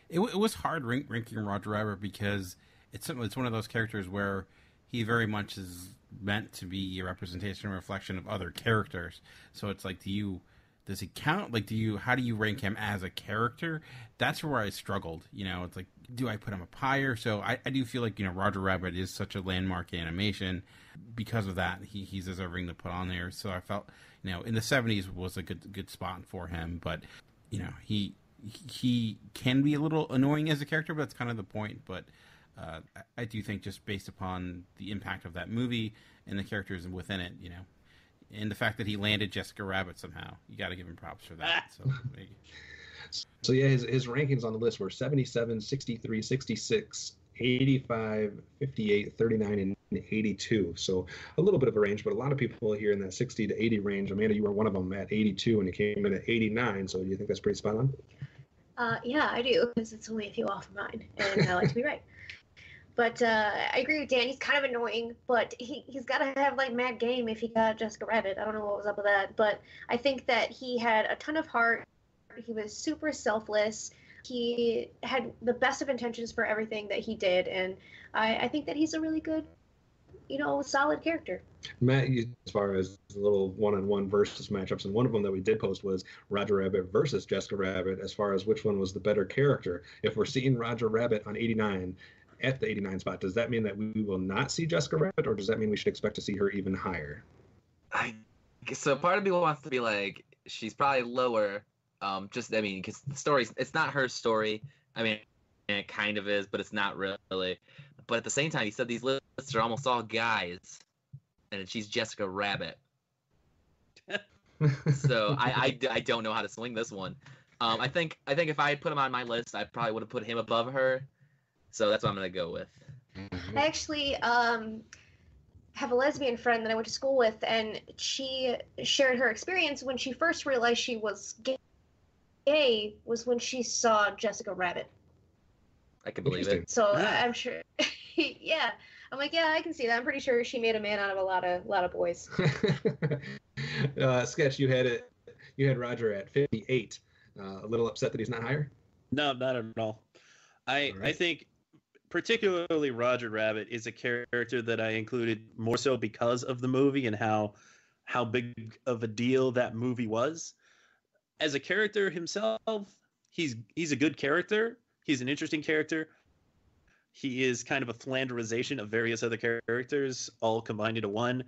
It was hard ranking Roger Rabbit because it's one of those characters where he very much is meant to be a representation and reflection of other characters. So it's like, does he count? Like, how do you rank him as a character? That's where I struggled. It's like, do I put him up higher? So I do feel like, Roger Rabbit is such a landmark animation. Because of that, he's deserving to put on there. So I felt, in the 70s was a good spot for him. But, he can be a little annoying as a character, but that's kind of the point. But I do think just based upon the impact of that movie and the characters within it, and the fact that he landed Jessica Rabbit somehow, you got to give him props for that. So yeah, his rankings on the list were 77, 63, 66, 85, 58, 39, and 82. So a little bit of a range, but a lot of people here in that 60 to 80 range. Amanda, you were one of them at 82, and it came in at 89. So do you think that's pretty spot on? Yeah, I do, because it's only a few off of mine, and I like to be right. But I agree with Dan. He's kind of annoying, but he's got to have, like, mad game if he got Jessica Rabbit. I don't know what was up with that, but I think that he had a ton of heart. He was super selfless. He had the best of intentions for everything that he did, and I think that he's a really good, solid character. Matt, as far as the little one-on-one versus matchups, and one of them that we did post was Roger Rabbit versus Jessica Rabbit, as far as which one was the better character. If we're seeing Roger Rabbit on 89 at the 89 spot, does that mean that we will not see Jessica Rabbit, or does that mean we should expect to see her even higher? So part of me wants to be like, she's probably lower. Because the story, it's not her story. It kind of is, but it's not really. But at the same time, he said these lists are almost all guys, and she's Jessica Rabbit. So I don't know how to swing this one. I think if I had put him on my list, I probably would have put him above her. So that's what I'm gonna go with. I actually have a lesbian friend that I went to school with, and she shared her experience when she first realized she was gay was when she saw Jessica Rabbit. I can believe it. So I'm sure. Yeah, I'm like, yeah, I can see that. I'm pretty sure she made a man out of a lot of boys. Sketch, you had Roger at 58. A little upset that he's not higher? No, not at all. I think particularly Roger Rabbit is a character that I included more so because of the movie and how big of a deal that movie was. As a character himself, he's a good character. he's an interesting character. He is kind of a flanderization of various other characters, all combined into one.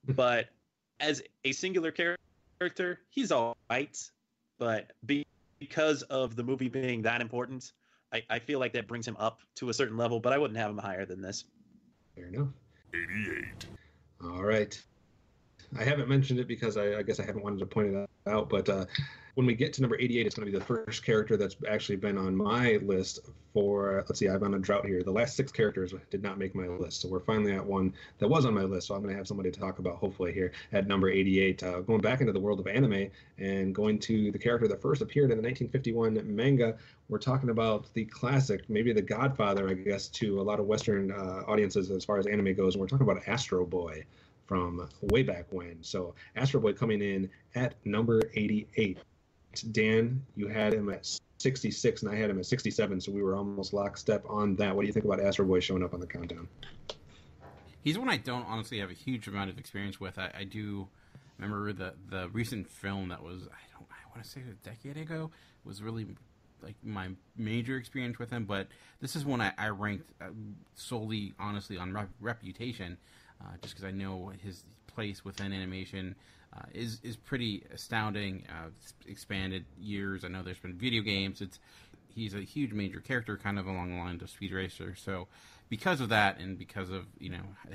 But as a singular character, he's all right. But because of the movie being that important, I feel like that brings him up to a certain level, but I wouldn't have him higher than this. Fair enough. 88. All right. I haven't mentioned it because I guess I haven't wanted to point it out, but when we get to number 88, it's going to be the first character that's actually been on my list for, let's see, I'm on a drought here. The last 6 characters did not make my list, so we're finally at one that was on my list, so I'm going to have somebody to talk about, hopefully, here at number 88. Going back into the world of anime and going to the character that first appeared in the 1951 manga, we're talking about the classic, maybe the godfather, I guess, to a lot of Western audiences as far as anime goes, and we're talking about Astro Boy from way back when. So Astro Boy coming in at number 88. Dan, you had him at 66 and I had him at 67, so we were almost lockstep on that. What do you think about Astro Boy showing up on the countdown? He's one I don't honestly have a huge amount of experience with. I do remember the recent film that was, I want to say a decade ago, was really like my major experience with him, but this is one I ranked solely, honestly, on reputation, just because I know his place within animation is pretty astounding. Expanded years. I know there's been video games. He's a huge major character, kind of along the lines of Speed Racer. So because of that, and because of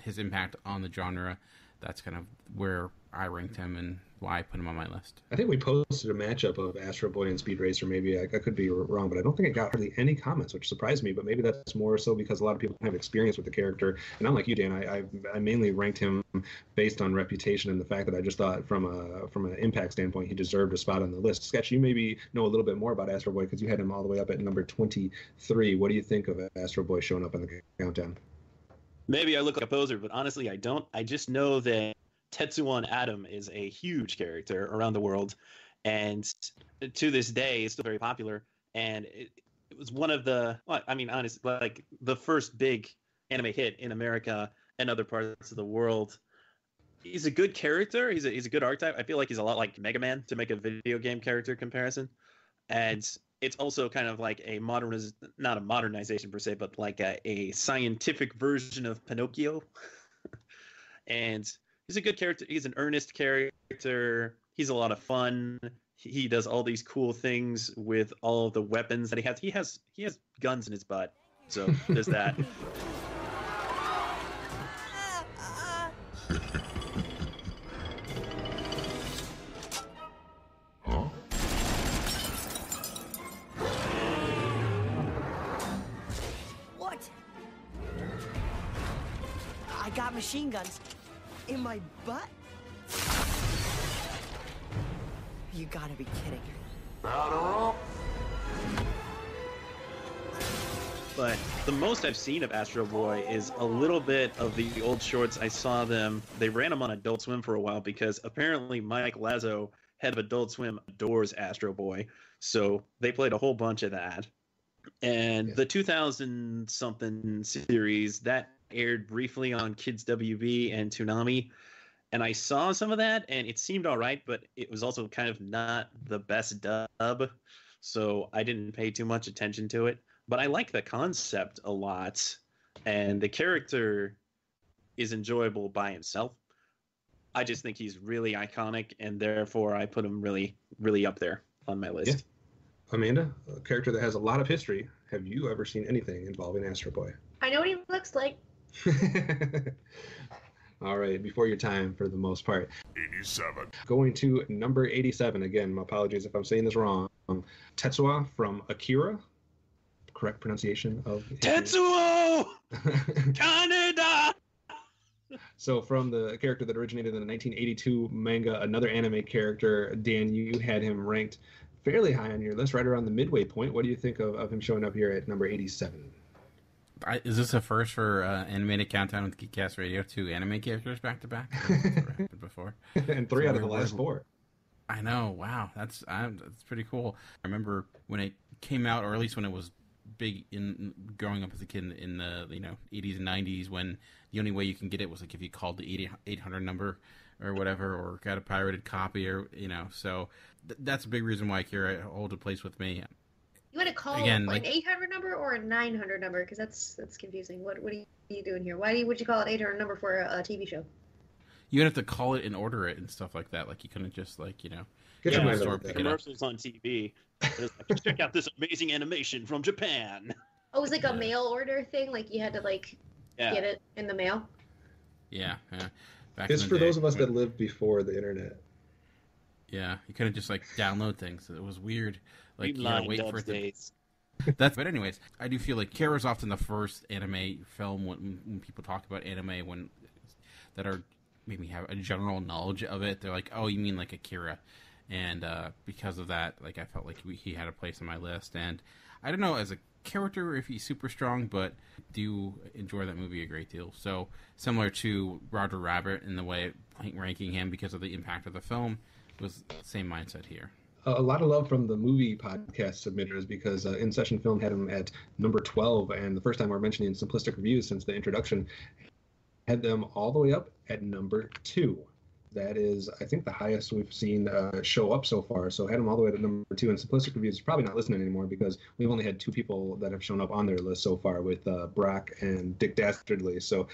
his impact on the genre, that's kind of where I ranked him and why I put him on my list. I think we posted a matchup of Astro Boy and Speed Racer. Maybe I could be wrong, but I don't think it got hardly any comments, which surprised me. But maybe that's more so because a lot of people have experience with the character. And I'm like you, Dan. I mainly ranked him based on reputation and the fact that I just thought from an impact standpoint he deserved a spot on the list. Sketch, you maybe know a little bit more about Astro Boy because you had him all the way up at number 23. What do you think of Astro Boy showing up on the countdown? Maybe I look like a poser, but honestly, I don't. I just know that Tetsuwan Atom is a huge character around the world, and to this day, it's still very popular. And it was one of the, well, I mean, honestly, like the first big anime hit in America and other parts of the world. He's a good character. He's a good archetype. I feel like he's a lot like Mega Man, to make a video game character comparison. And it's also kind of like not a modernization per se, but like a scientific version of Pinocchio. And he's a good character. He's an earnest character. He's a lot of fun. He does all these cool things with all of the weapons that he has. He has guns in his butt. So there's that. What? I got machine guns in my butt? You gotta be kidding. But the most I've seen of Astro Boy is a little bit of the old shorts. I saw them. They ran them on Adult Swim for a while because apparently Mike Lazo, head of Adult Swim, adores Astro Boy. So they played a whole bunch of that. And the 2000-something series, that aired briefly on Kids WB and Toonami. And I saw some of that, and it seemed all right, but it was also kind of not the best dub. So I didn't pay too much attention to it. But I like the concept a lot, and the character is enjoyable by himself. I just think he's really iconic, and therefore I put him really, really up there on my list. Yeah. Amanda, a character that has a lot of history. Have you ever seen anything involving Astro Boy? I know what he looks like. All right, before your time for the most part. 87. Going to number 87. Again, my apologies if I'm saying this wrong. Tetsuo from Akira. Correct pronunciation of Tetsuo! Canada! So from the character that originated in the 1982 manga, another anime character, Dan, you had him ranked fairly high on your list, right around the midway point. What do you think of him showing up here at number 87? Is this a first for Animated Countdown with GeekCast Radio? 2 anime characters back to back? Before. And 3 out of the last 4. I know. Wow, that's pretty cool. I remember when it came out, or at least when it was big in growing up as a kid in the 80s and 90s, when the only way you can get it was like if you called the 800 number or whatever, or got a pirated copy, or so that's a big reason why Akira holds a place with me. You want to call Again, an like- 800 number or a 900 number? Because that's confusing. What are you doing here? Why would you call it 800 number for a TV show? You would have to call it and order it and stuff like that. Like you couldn't just Get your go to mind the store, over pick there. it up. Commercials on TV. It's like, check out this amazing animation from Japan. Oh, it was like a mail order thing. Like you had to get it in the mail. Yeah. Back It's in the for day, those of us when- that lived before the internet. Yeah, you couldn't just download things. It was weird. Like you had to wait for it to. days. But anyways, I do feel like Kira's often the first anime film when people talk about anime that are maybe have a general knowledge of it. They're like, oh, you mean like Akira, and because of that, I felt like he had a place on my list. And I don't know as a character if he's super strong, but do enjoy that movie a great deal. So similar to Roger Rabbit in the way ranking him because of the impact of the film was the same mindset here. A lot of love from the movie podcast submitters because In Session Film had him at number 12, and the first time we're mentioning simplistic reviews since the introduction had them all the way up at number 2. That is, I think, the highest we've seen show up so far. So had them all the way to number 2, and simplistic reviews is probably not listening anymore because we've only had 2 people that have shown up on their list so far with Brock and Dick Dastardly. So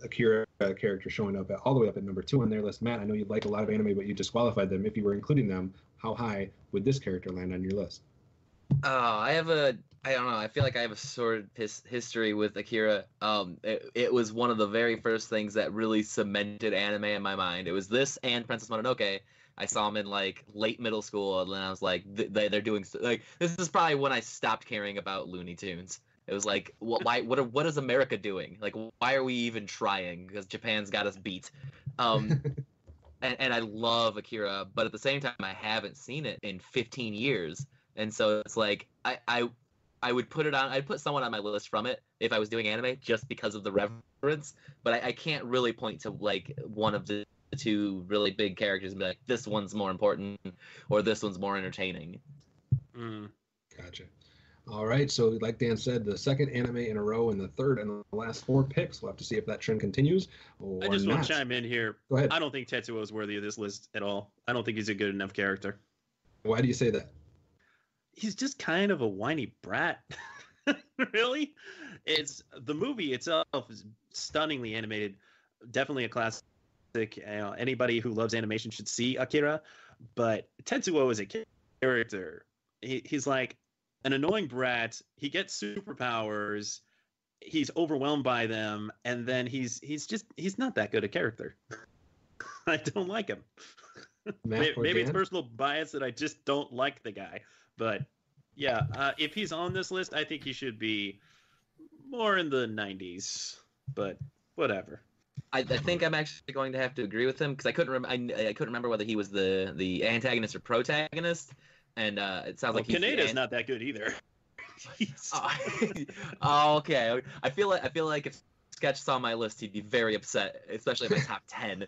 Akira character showing up all the way up at number 2 on their list. Matt, I know you like a lot of anime, but you disqualified them. If you were including them, how high would this character land on your list? I don't know. I feel like I have a sort of history with Akira. It was one of the very first things that really cemented anime in my mind. It was this and Princess Mononoke. I saw them in late middle school, and then I was like, they're doing this is probably when I stopped caring about Looney Tunes. It was like, what is America doing? Like, why are we even trying? Because Japan's got us beat. And I love Akira, but at the same time, I haven't seen it in 15 years. And so it's like, I would put it on, I'd put someone on my list from it if I was doing anime just because of the reference, but I can't really point to one of the 2 really big characters and be like, this one's more important or this one's more entertaining. Gotcha. All right, so like Dan said, the second anime in a row and the third and the last 4 picks. We'll have to see if that trend continues or I just not. want to chime in here. Go ahead. I don't think Tetsuo is worthy of this list at all. I don't think he's a good enough character. Why do you say that? He's just kind of a whiny brat. Really? The movie itself is stunningly animated. Definitely a classic. Anybody who loves animation should see Akira. But Tetsuo is a character. He's like an annoying brat. He gets superpowers. He's overwhelmed by them, and then he's not that good a character. I don't like him. Maybe it's personal bias that I just don't like the guy. But yeah, if he's on this list, I think he should be more in the 90s. But whatever. I think I'm actually going to have to agree with him because I couldn't remember whether he was the antagonist or protagonist, and it sounds like Kaneda's not that good either. Oh, okay. I feel like if Sketch saw my list, he'd be very upset, especially in my top 10.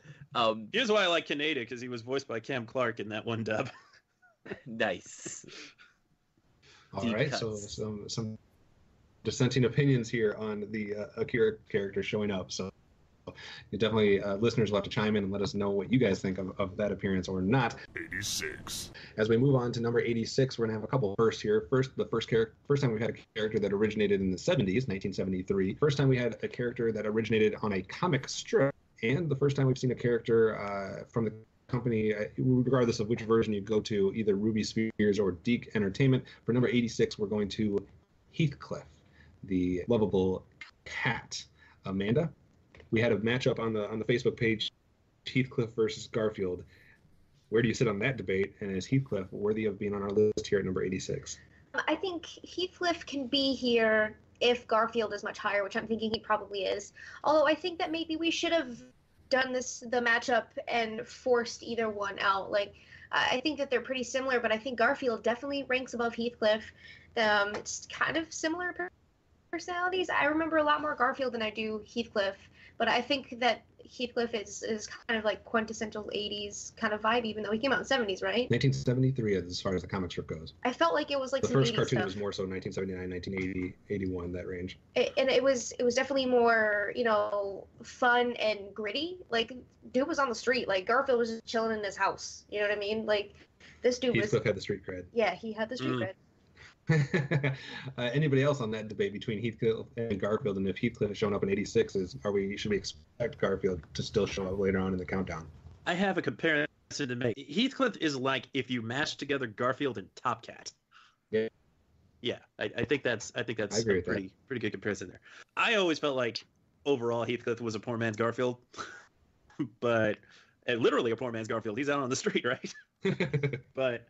Here's why I like Kaneda, because he was voiced by Cam Clark in that one dub. Nice. All right, so some dissenting opinions here on the Akira character showing up. So you definitely, listeners will have to chime in and let us know what you guys think of that appearance or not. 86. As we move on to number 86, we're going to have a couple firsts here. First time we had a character that originated in the 70s, 1973. First time we had a character that originated on a comic strip. And the first time we've seen a character from the company, regardless of which version you go to, either Ruby Spears or GEEK Entertainment. For number 86, we're going to Heathcliff, the lovable cat. Amanda, we had a matchup on the Facebook page, Heathcliff versus Garfield. Where do you sit on that debate? And is Heathcliff worthy of being on our list here at number 86? I think Heathcliff can be here if Garfield is much higher, which I'm thinking he probably is. Although I think that maybe we should have done the matchup and forced either one out. I think that they're pretty similar, but I think Garfield definitely ranks above Heathcliff. It's kind of similar personalities. I remember a lot more Garfield than I do Heathcliff, but I think that Heathcliff is kind of like quintessential 80s kind of vibe, even though he came out in the 70s, right? 1973 as far as the comic strip goes. I felt like it was like the some first 80s cartoon stuff. was more so 1979, 1980, 81, that range. And it was definitely more, fun and gritty. Dude was on the street. Garfield was just chilling in his house. You know what I mean? This dude Heathcliff had the street cred. Yeah, he had the street cred. Anybody else on that debate between Heathcliff and Garfield, and if Heathcliff has shown up in '86, should we expect Garfield to still show up later on in the countdown? I have a comparison to make. Heathcliff is like if you mashed together Garfield and Top Cat. Yeah. Yeah, I think that's a pretty good comparison there. I always felt like overall Heathcliff was a poor man's Garfield, but literally a poor man's Garfield. He's out on the street, right? But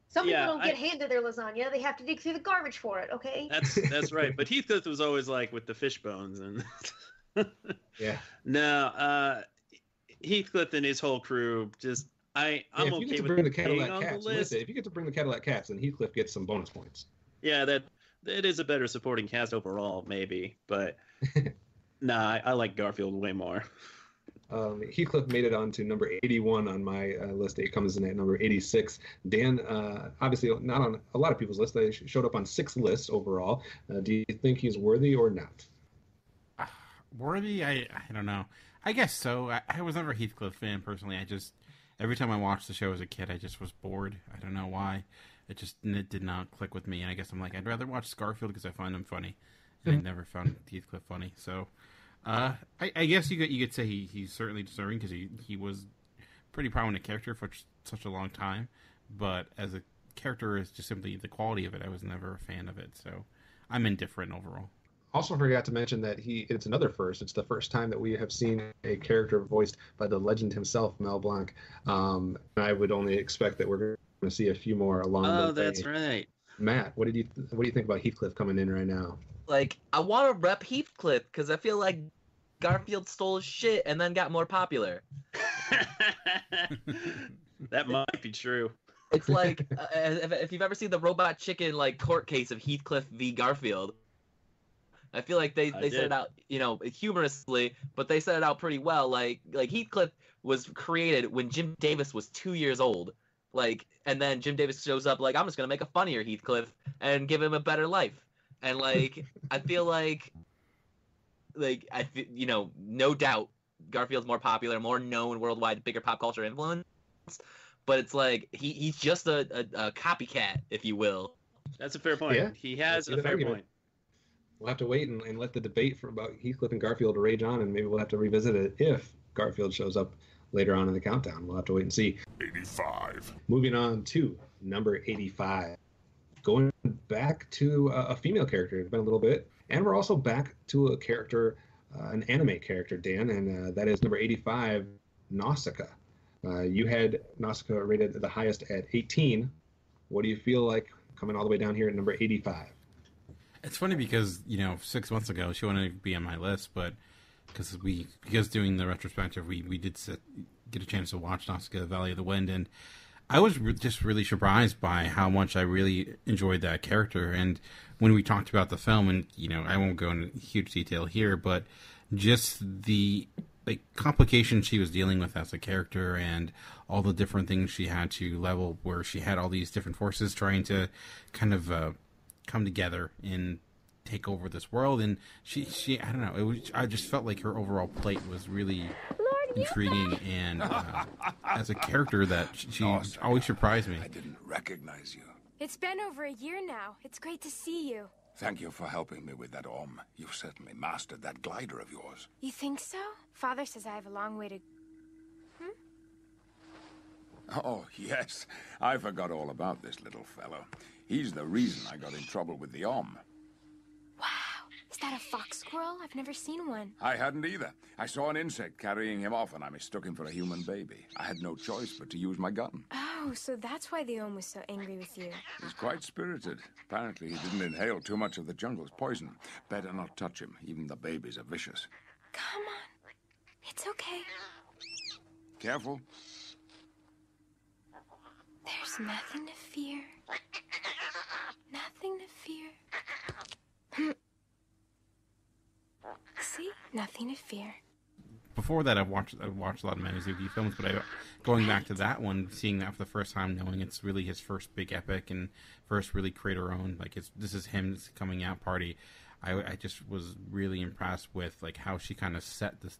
some people don't get handed their lasagna; they have to dig through the garbage for it. Okay. That's right. But Heathcliff was always like with the fish bones and. Yeah. No, Heathcliff and his whole crew just I'm okay with bring the Cadillac Cats with it. If you get to bring the Cadillac Cats, then Heathcliff gets some bonus points. Yeah, that is a better supporting cast overall, maybe. But nah, I like Garfield way more. Heathcliff made it on to number 81 on my list. It comes in at number 86. Dan, obviously not on a lot of people's list. They showed up on 6 lists overall. Do you think he's worthy or not? Worthy? I don't know. I guess so. I was never a Heathcliff fan personally. Every time I watched the show as a kid, I just was bored. I don't know why. It did not click with me. And I guess I'm like, I'd rather watch Garfield because I find him funny. And I never found Heathcliff funny. So I guess you could say he's certainly deserving because he was pretty prominent character for such a long time. But as a character, is just simply the quality of it. I was never a fan of it. So I'm indifferent overall. Also forgot to mention that it's another first. It's the first time that we have seen a character voiced by the legend himself, Mel Blanc. I would only expect that we're going to see a few more along the way. Oh, that's right. Matt, what do you think about Heathcliff coming in right now? Like, I want to rep Heathcliff because I feel like Garfield stole his shit and then got more popular. That might be true. It's like if you've ever seen the Robot Chicken court case of Heathcliff v. Garfield. I feel like they set it out, humorously, but they set it out pretty well. Like Heathcliff was created when Jim Davis was 2 years old. And then Jim Davis shows up I'm just gonna make a funnier Heathcliff and give him a better life. And I feel no doubt Garfield's more popular, more known worldwide, bigger pop culture influence. But it's he's just a copycat, if you will. That's a fair point. Yeah, he has a fair point. We'll have to wait and let the debate about Heathcliff and Garfield rage on, and maybe we'll have to revisit it if Garfield shows up later on in the countdown. We'll have to wait and see. 85. Moving on to number 85. Going back to a female character. It's been a little bit. And we're also back to a character, an anime character, Dan, and that is number 85, Nausicaa. You had Nausicaa rated the highest at 18. What do you feel like coming all the way down here at number 85? It's funny because 6 months ago she wanted to be on my list, but because doing the retrospective, we did get a chance to watch Nausicaa: Valley of the Wind, and I was just really surprised by how much I really enjoyed that character. And when we talked about the film, and I won't go into huge detail here, but just the complications she was dealing with as a character and all the different things she had to level, where she had all these different forces trying to kind of come together and take over this world, and she I don't know, I just felt like her overall plate was really intriguing, and as a character that she always surprised me. I didn't recognize you. It's been over a year now. It's great to see you. Thank you for helping me with that Om. You've certainly mastered that glider of yours. You think so? Father says I have a long way to... Oh, yes. I forgot all about this little fellow. He's the reason I got in trouble with the Om. Wow. Is that a fox squirrel? I've never seen one. I hadn't either. I saw an insect carrying him off, and I mistook him for a human baby. I had no choice but to use my gun. Oh, so that's why the Om was so angry with you. He's quite spirited. Apparently, he didn't inhale too much of the jungle's poison. Better not touch him. Even the babies are vicious. Come on. It's okay. Careful. There's nothing to fear. Nothing to fear. See? Nothing to fear. Before that, I've watched a lot of Mamizuki films, but going back to that one, seeing that for the first time, knowing it's really his first big epic and first really creator-owned, this is him coming out party. I just was really impressed with how she kind of set the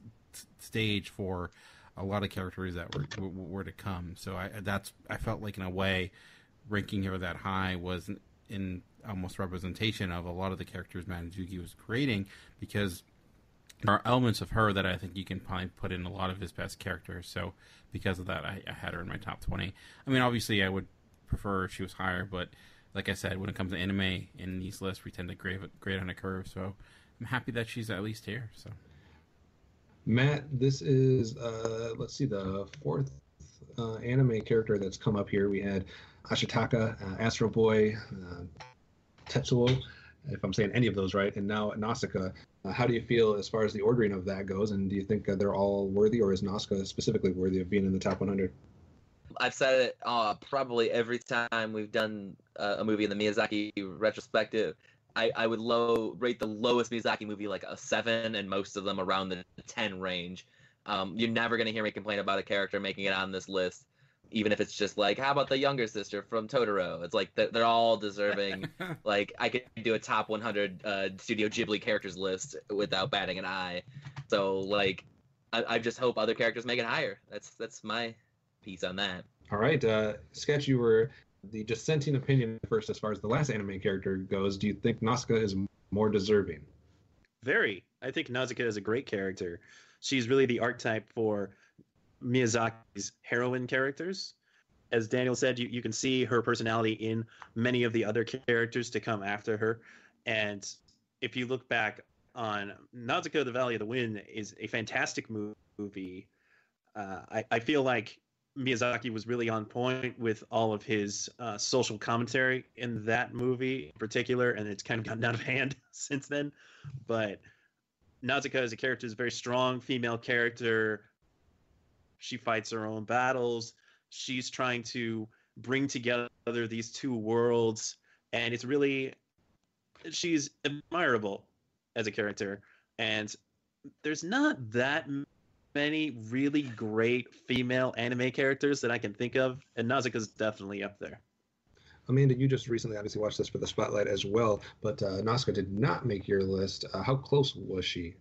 stage for a lot of characters that were to come. So I felt like, in a way, ranking her that high was in almost representation of a lot of the characters Manzuki was creating, because there are elements of her that I think you can probably put in a lot of his best characters. So because of that, I had her in my top 20. I mean, obviously, I would prefer if she was higher, but like I said, when it comes to anime in these lists, we tend to grade on a curve. So I'm happy that she's at least here. So, Matt, this is let's see, the fourth anime character that's come up here. We had Ashitaka, Astro Boy, Tetsuo, if I'm saying any of those right, and now Nausicaa. How do you feel as far as the ordering of that goes, and do you think they're all worthy, or is Nausicaa specifically worthy of being in the top 100? I've said it probably every time we've done a movie in the Miyazaki retrospective. I would rate the lowest Miyazaki movie like a 7, and most of them around the 10 range. You're never going to hear me complain about a character making it on this list, even if it's just like, how about the younger sister from Totoro? It's like they're all deserving. Like, I could do a top 100 Studio Ghibli characters list without batting an eye. So, like, I just hope other characters make it higher. That's my piece on that. All right, Sketch, you were the dissenting opinion first as far as the last anime character goes. Do you think Nausicaa is more deserving? Very. I think Nausicaa is a great character. She's really the archetype for Miyazaki's heroine characters. As Daniel said, you can see her personality in many of the other characters to come after her. And if you look back on Nausicaa, The Valley of the Wind is a fantastic movie. I feel like Miyazaki was really on point with all of his social commentary in that movie in particular, and it's kind of gotten out of hand since then. But Nausicaa as a character is a very strong female character. She fights her own battles. She's trying to bring together these two worlds, and she's admirable as a character. And there's not that many really great female anime characters that I can think of, and Nausicaa's definitely up there. Amanda, you just recently obviously watched this for the Spotlight as well, but Nausicaa did not make your list. How close was she?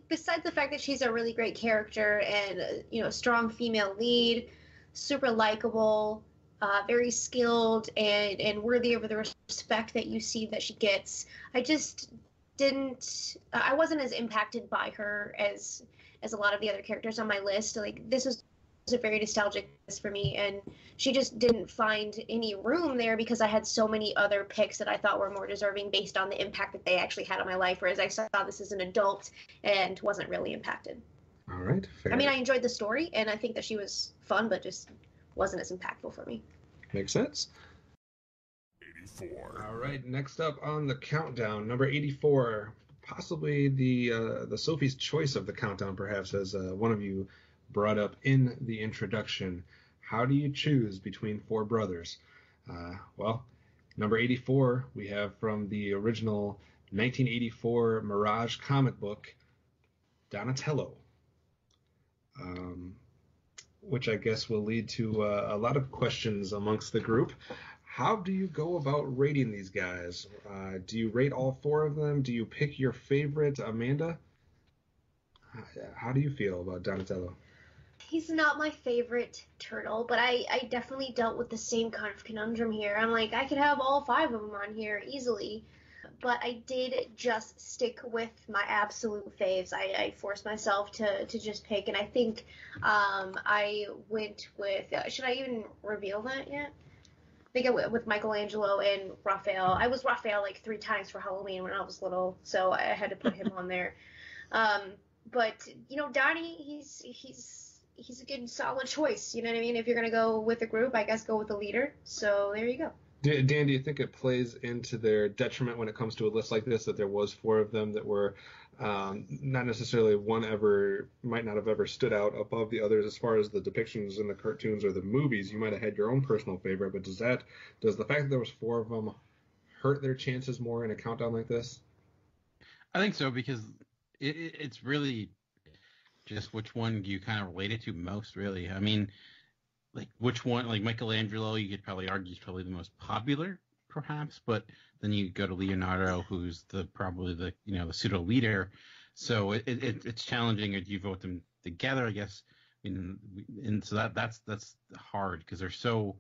Besides the fact that she's a really great character and strong female lead, super likable, very skilled, and worthy of the respect that you see that she gets, I wasn't as impacted by her as a lot of the other characters on my list. Like, this was a very nostalgic list for me, and she just didn't find any room there because I had so many other picks that I thought were more deserving based on the impact that they actually had on my life, whereas I saw this as an adult and wasn't really impacted. All right, fair. I mean, I enjoyed the story, and I think that she was fun, but just wasn't as impactful for me. Makes sense. 84. All right, next up on the countdown, number 84, possibly the Sophie's choice of the countdown, perhaps, as one of you brought up in the introduction. How do you choose between four brothers? Well, number 84, we have from the original 1984 Mirage comic book, Donatello, which I guess will lead to a lot of questions amongst the group. How do you go about rating these guys? Do you rate all four of them? Do you pick your favorite? Amanda, how do you feel about Donatello? He's not my favorite turtle, but I definitely dealt with the same kind of conundrum here. I'm like, I could have all 5 of them on here easily, but I did just stick with my absolute faves. I forced myself to just pick, and I think I went with, should I even reveal that yet? I think I went with Michelangelo and Raphael. I was Raphael like 3 times for Halloween when I was little, so I had to put him on there. But, Donnie, he's a good, solid choice. You know what I mean? If you're going to go with a group, I guess go with the leader. So there you go. Dan, do you think it plays into their detriment when it comes to a list like this, that there was 4 of them that were not necessarily might not have ever stood out above the others as far as the depictions in the cartoons or the movies? You might have had your own personal favorite, but does the fact that there was 4 of them hurt their chances more in a countdown like this? I think so, because it's really just which one do you kind of relate it to most, really. I mean, like, which one, like Michelangelo, you could probably argue is probably the most popular, perhaps, but then you go to Leonardo, who's probably the pseudo leader. So it's challenging if you vote them together, I guess. I mean, and so that's hard because they're so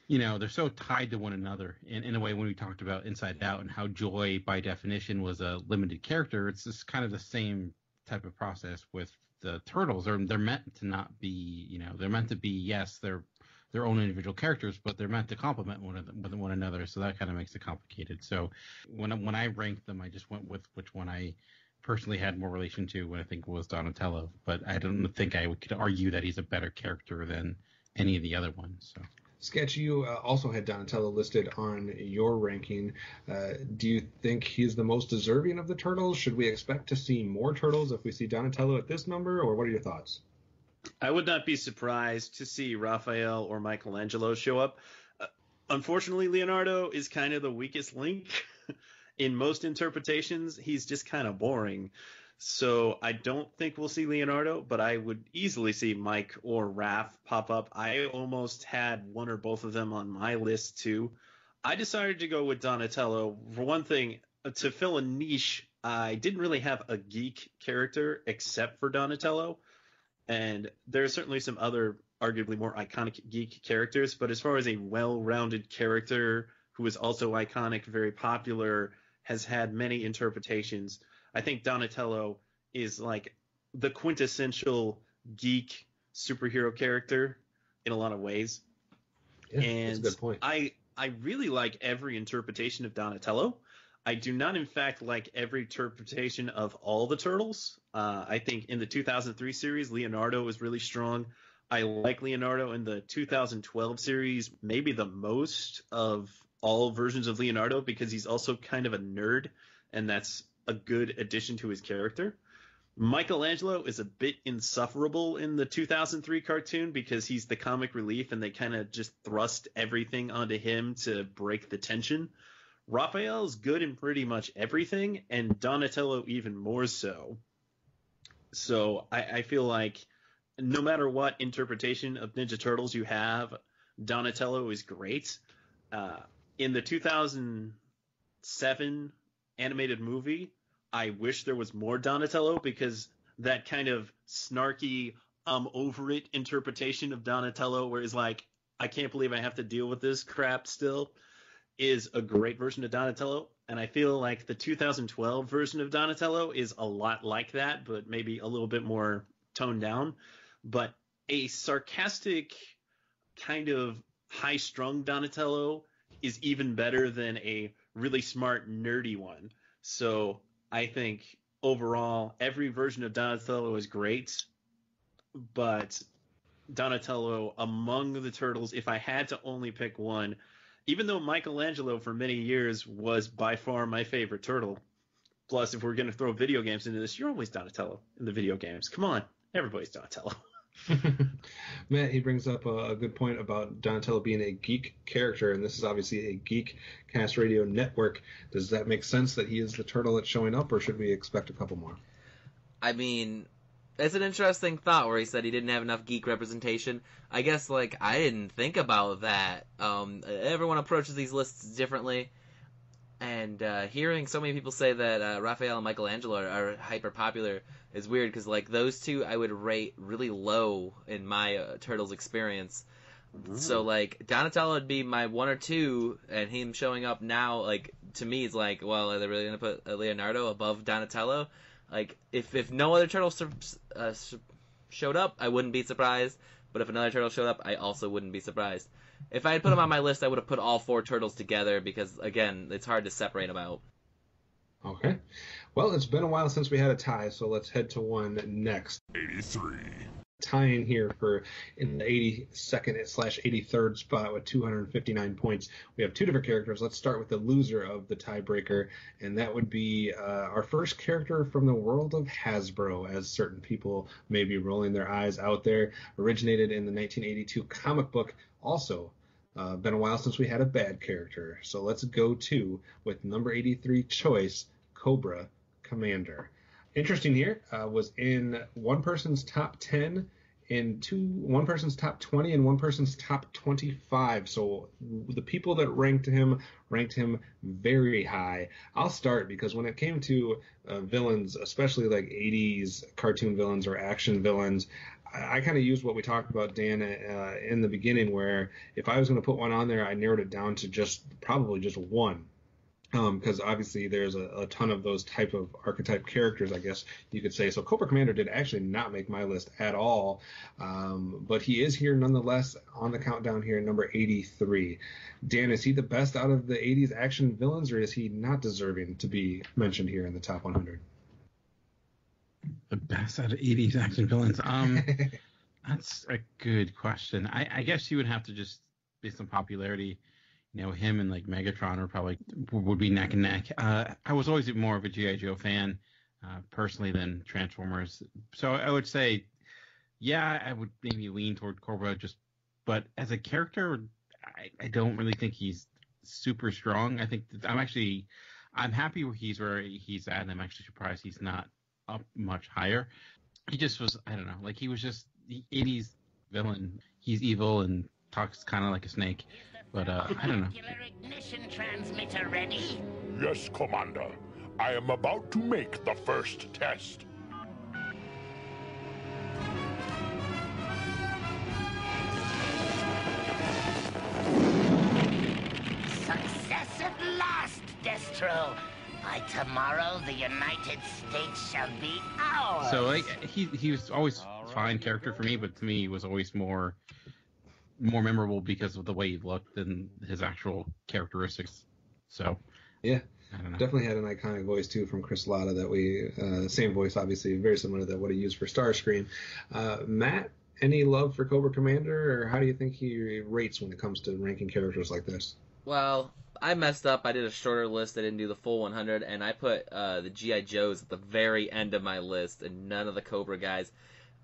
they're so tied to one another in a way. When we talked about Inside Out and how Joy by definition was a limited character, it's just kind of the same type of process with the turtles. They're meant to not be, they're meant to be, yes, they're their own individual characters, but they're meant to complement one another, so that kind of makes it complicated. So when I ranked them, I just went with which one I personally had more relation to, when I think was Donatello, but I don't think I could argue that he's a better character than any of the other ones. So. Sketch, you also had Donatello listed on your ranking. Do you think he's the most deserving of the turtles? Should we expect to see more turtles if we see Donatello at this number, or what are your thoughts? I would not be surprised to see Raphael or Michelangelo show up. Unfortunately, Leonardo is kind of the weakest link. In most interpretations, he's just kind of boring. So I don't think we'll see Leonardo, but I would easily see Mike or Raph pop up. I almost had one or both of them on my list too. I decided to go with Donatello. For one thing, to fill a niche, I didn't really have a geek character except for Donatello. And there are certainly some other arguably more iconic geek characters, but as far as a well-rounded character who is also iconic, very popular, has had many interpretations, I think Donatello is like the quintessential geek superhero character in a lot of ways. Yeah, and that's a good point. I really like every interpretation of Donatello. I do not, in fact, like every interpretation of all the turtles. I think in the 2003 series, Leonardo was really strong. I like Leonardo in the 2012 series, maybe the most of all versions of Leonardo, because he's also kind of a nerd, and that's a good addition to his character. Michelangelo is a bit insufferable in the 2003 cartoon because he's the comic relief, and they kind of just thrust everything onto him to break the tension. Raphael's good in pretty much everything, and Donatello even more so. So I feel like no matter what interpretation of Ninja Turtles you have, Donatello is great. In the 2007 animated movie, I wish there was more Donatello, because that kind of snarky, over it interpretation of Donatello, where it's like, I can't believe I have to deal with this crap still, is a great version of Donatello. And I feel like the 2012 version of Donatello is a lot like that, but maybe a little bit more toned down. But a sarcastic, kind of high-strung Donatello is even better than a really smart, nerdy one. So I think overall, every version of Donatello is great, but Donatello among the turtles, if I had to only pick one, even though Michelangelo for many years was by far my favorite turtle. Plus, if we're going to throw video games into this, you're always Donatello in the video games. Come on, everybody's Donatello. Matt, he brings up a good point about Donatello being a geek character, and this is obviously a GeekCast radio network. Does that make sense that he is the turtle that's showing up, or should we expect a couple more? I mean, it's an interesting thought where he said he didn't have enough geek representation. I guess, I didn't think about that. Everyone approaches these lists differently, and hearing so many people say that Raphael and Michelangelo are hyper popular is weird, because those two I would rate really low in my Turtles experience. So Donatello would be my 1 or 2, and him showing up now, to me, is well, are they really gonna put Leonardo above Donatello? If no other turtles showed up, I wouldn't be surprised. But if another turtle showed up, I also wouldn't be surprised. If I had put them on my list, I would have put all 4 turtles together, because again, it's hard to separate them out. Okay. Well, it's been a while since we had a tie, so let's head to one next. 83. Tying here for in the 82nd/83rd spot with 259 points. We have 2 different characters. Let's start with the loser of the tiebreaker, and that would be our first character from the world of Hasbro, as certain people may be rolling their eyes out there. Originated in the 1982 comic book. Also, been a while since we had a bad character. So let's go to, with number 83 choice, Cobra Commander. Interesting here, was in one person's top 10, one person's top 20, and one person's top 25. So the people that ranked him very high. I'll start, because when it came to villains, especially 80s cartoon villains or action villains, I kind of used what we talked about, Dan, in the beginning, where if I was going to put one on there, I narrowed it down to probably just one. Because obviously there's a ton of those type of archetype characters, I guess you could say. So Cobra Commander did actually not make my list at all, but he is here nonetheless on the countdown here, number 83. Dan, is he the best out of the 80s action villains, or is he not deserving to be mentioned here in the top 100? The best out of 80s action villains? That's a good question. I guess you would have to just, based on popularity, him and like Megatron would be neck and neck. I was always more of a G.I. Joe fan, personally, than Transformers. So I would say, yeah, I would maybe lean toward Cobra, but as a character, I don't really think he's super strong. I think I'm happy where he's at, and I'm actually surprised he's not up much higher. He just was, I don't know, like he was just the 80s villain. He's evil and talks kind of like a snake. But I don't know. Ignition transmitter ready? Yes, Commander. I am about to make the first test. Success at last, Destro. By tomorrow, the United States shall be ours. So like he was always a fine character for me, but to me he was always more memorable because of the way he looked than his actual characteristics. So yeah, I don't know. Definitely had an iconic voice too from Chris Latta that we same voice, obviously very similar to what he used for Starscream. Matt, any love for Cobra Commander, or how do you think he rates when it comes to ranking characters like this? Well, I messed up. I did a shorter list. I didn't do the full 100, and I put the G.I. Joes at the very end of my list and none of the Cobra guys.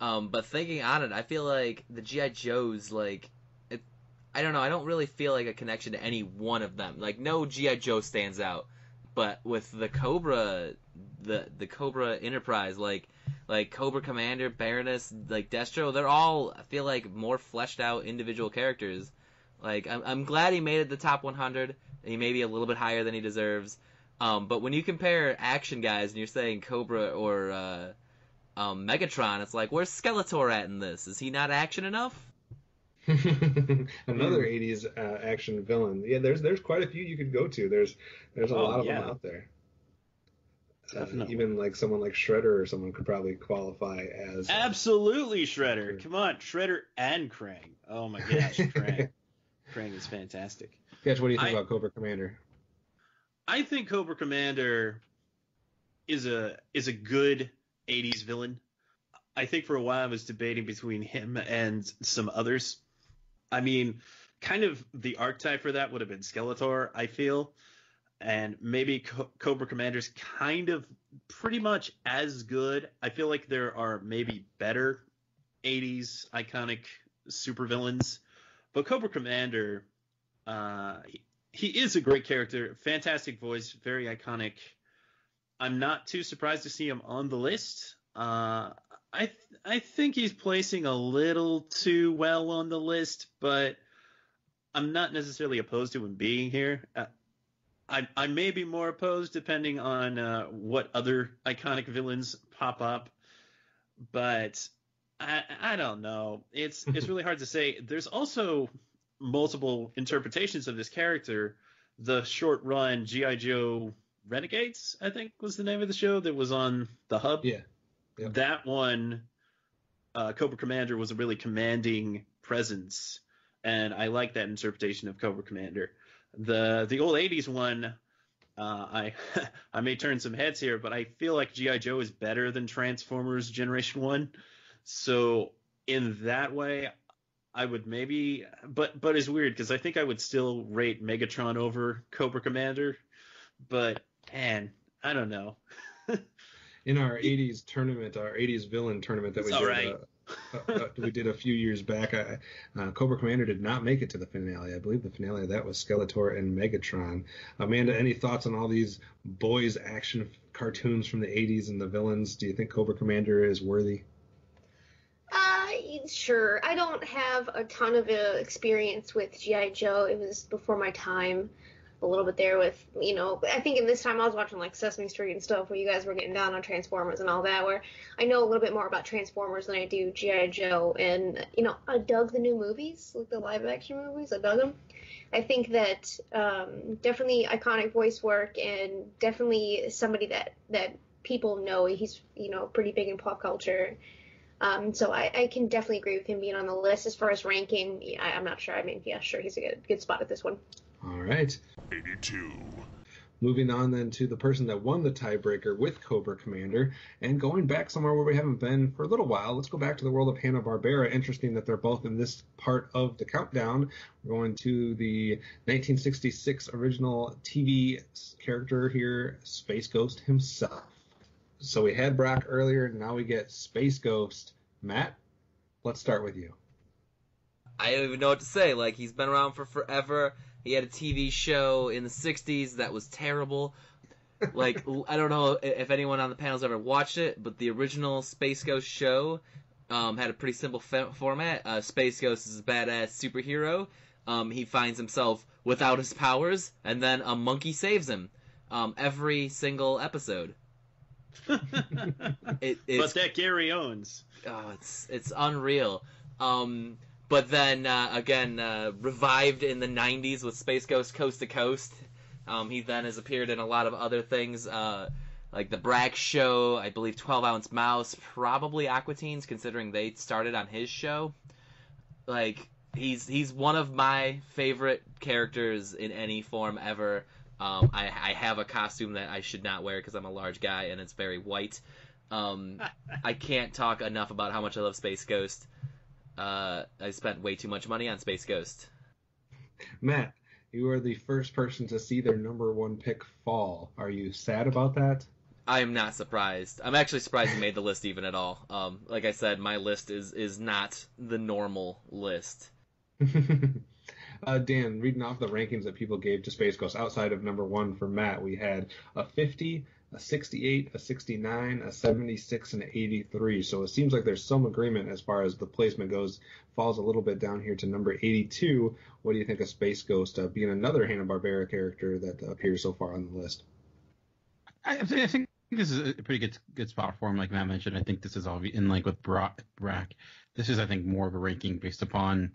But thinking on it, I feel like the G.I. Joes, like, I don't know, I don't really feel like a connection to any one of them. Like, no G.I. Joe stands out. But with the Cobra, the Cobra Enterprise, like Cobra Commander, Baroness, like Destro, they're all, I feel like, more fleshed out individual characters. Like, I'm glad he made it the top 100. He may be a little bit higher than he deserves. But when you compare action guys and you're saying Cobra or Megatron, it's like, where's Skeletor at in this? Is he not action enough? Another 80s action villain. Yeah, there's quite a few you could go to. There's a lot of them out there. Even like someone like Shredder or someone could probably qualify as absolutely Shredder. Come on, Shredder and Krang. Oh my gosh, Krang. Krang is fantastic. Gosh, what do you think about Cobra Commander? I think Cobra Commander is a good 80s villain. I think for a while I was debating between him and some others. I mean, kind of the archetype for that would have been Skeletor, I feel. And maybe Cobra Commander's kind of pretty much as good. I feel like there are maybe better 80s iconic supervillains. But Cobra Commander, he is a great character. Fantastic voice, very iconic. I'm not too surprised to see him on the list. I think he's placing a little too well on the list, but I'm not necessarily opposed to him being here. I may be more opposed depending on what other iconic villains pop up, but I don't know. It's really hard to say. There's also multiple interpretations of this character. The short run G.I. Joe Renegades, I think was the name of the show that was on the Hub. Yeah. Yep. That one, Cobra Commander was a really commanding presence, and I like that interpretation of Cobra Commander. The old 80s one, I may turn some heads here, but I feel like G.I. Joe is better than Transformers Generation 1. So in that way, I would maybe, but it's weird because I think I would still rate Megatron over Cobra Commander, but man, I don't know. In our 80s tournament, our 80s villain tournament that we did a few years back, Cobra Commander did not make it to the finale. I believe the finale of that was Skeletor and Megatron. Amanda, any thoughts on all these boys action cartoons from the 80s and the villains? Do you think Cobra Commander is worthy? Sure. I don't have a ton of experience with G.I. Joe. It was before my time. a little bit there with, I think in this time I was watching like Sesame Street and stuff where you guys were getting down on Transformers and all that, where I know a little bit more about Transformers than I do G.I. Joe. And, I dug the new movies, like the live action movies. I dug them. I think that definitely iconic voice work and definitely somebody that people know. He's, pretty big in pop culture. So I can definitely agree with him being on the list. As far as ranking, I'm not sure. I mean, yeah, sure, he's a good spot at this one. All right. 82. Moving on then to the person that won the tiebreaker with Cobra Commander, and going back somewhere where we haven't been for a little while. Let's go back to the world of Hanna-Barbera. Interesting that they're both in this part of the countdown. We're going to the 1966 original TV character here, Space Ghost himself. So we had Brock earlier, now we get Space Ghost. Matt, let's start with you. I don't even know what to say. Like, he's been around for forever. He had a TV show in the 60s that was terrible. Like, I don't know if anyone on the panel's ever watched it, but the original Space Ghost show had a pretty simple format. Space Ghost is a badass superhero. He finds himself without his powers, and then a monkey saves him every single episode. But that Gary owns. Oh, it's unreal. But then again, revived in the 90s with Space Ghost Coast to Coast. He then has appeared in a lot of other things, like the Bragg Show, I believe 12 Ounce Mouse, probably Aqua Teens, considering they started on his show. Like, he's one of my favorite characters in any form ever. I have a costume that I should not wear because I'm a large guy and it's very white. I can't talk enough about how much I love Space Ghost. I spent way too much money on Space Ghost. Matt, you are the first person to see their number one pick fall. Are you sad about that? I am not surprised. I'm actually surprised he made the list even at all. Like I said, my list is not the normal list. Dan, reading off the rankings that people gave to Space Ghost, outside of number one for Matt, we had a 50, a 68, a 69, a 76, and an 83. So it seems like there's some agreement as far as the placement goes. Falls a little bit down here to number 82. What do you think of Space Ghost being another Hanna-Barbera character that appears so far on the list? I think this is a pretty good spot for him, like Matt mentioned. I think this is all in like with Brack. This is, I think, more of a ranking based upon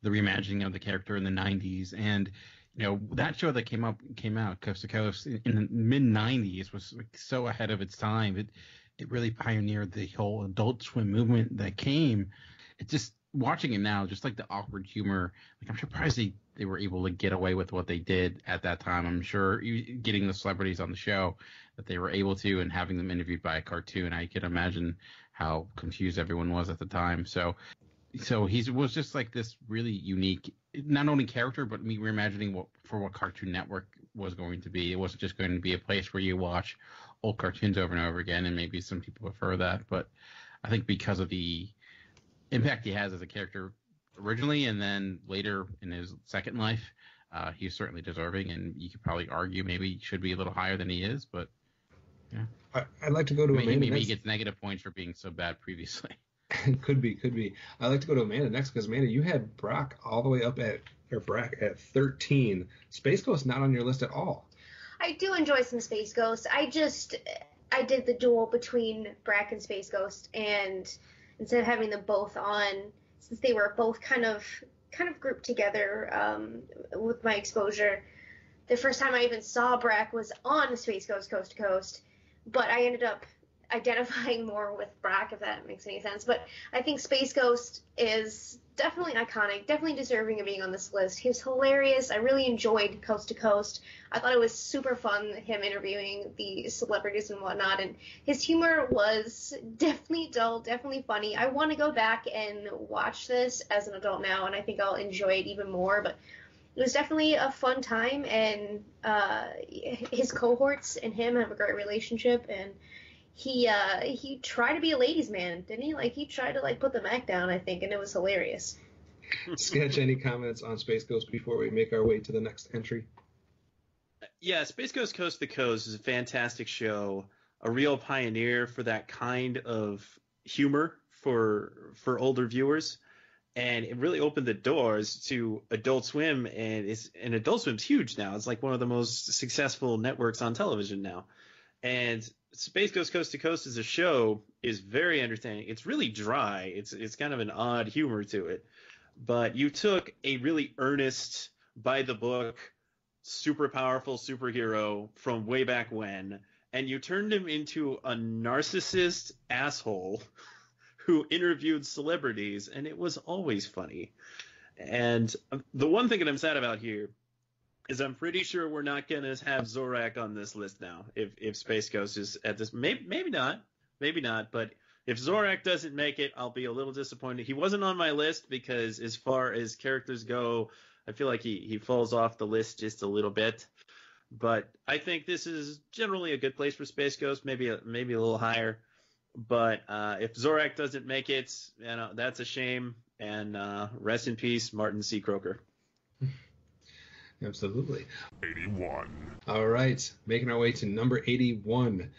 the reimagining of the character in the 90s. And, that show that came out, Coast to Coast, in the mid-90s was like so ahead of its time. It really pioneered the whole Adult Swim movement that came. It just, watching it now, just like the awkward humor, like I'm surprised they were able to get away with what they did at that time. I'm sure getting the celebrities on the show that they were able to, and having them interviewed by a cartoon, I could imagine how confused everyone was at the time. So he was just like this really unique, not only character, but me reimagining what Cartoon Network was going to be. It wasn't just going to be a place where you watch old cartoons over and over again, and maybe some people prefer that. But I think because of the impact he has as a character originally, and then later in his second life, he's certainly deserving, and you could probably argue maybe he should be a little higher than he is. But yeah, I'd like to go to maybe he gets negative points for being so bad previously. Could be. I'd like to go to Amanda next, because Amanda, you had Brack all the way up Brack at 13. Space Ghost not on your list at all. I do enjoy some Space Ghost. I did the duel between Brack and Space Ghost, and instead of having them both on, since they were both kind of grouped together with my exposure, the first time I even saw Brack was on Space Ghost Coast to Coast, but I ended up identifying more with Brack, if that makes any sense. But I think Space Ghost is definitely iconic, definitely deserving of being on this list. He was hilarious. I really enjoyed Coast to Coast. I thought it was super fun, him interviewing the celebrities and whatnot, and his humor was definitely dull, definitely funny. I want to go back and watch this as an adult now, and I think I'll enjoy it even more, but it was definitely a fun time, and his cohorts and him have a great relationship, and he tried to be a ladies' man, didn't he? Like, he tried to, put the Mac down, I think, and it was hilarious. Sketch, any comments on Space Ghost before we make our way to the next entry? Yeah, Space Ghost Coast to Coast is a fantastic show, a real pioneer for that kind of humor for older viewers. And it really opened the doors to Adult Swim, and Adult Swim's huge now. It's like one of the most successful networks on television now. And Space Ghost Coast to Coast as a show is very entertaining. It's really dry. It's kind of an odd humor to it. But you took a really earnest, by the book, super powerful superhero from way back when, and you turned him into a narcissist asshole who interviewed celebrities, and it was always funny. And the one thing that I'm sad about here is I'm pretty sure we're not going to have Zorak on this list now if Space Ghost is at this. Maybe not, but if Zorak doesn't make it, I'll be a little disappointed. He wasn't on my list because as far as characters go, I feel like he falls off the list just a little bit. But I think this is generally a good place for Space Ghost, maybe a little higher. But if Zorak doesn't make it, that's a shame. And rest in peace, Martin C. Croker. Absolutely. 81. All right, making our way to number 81.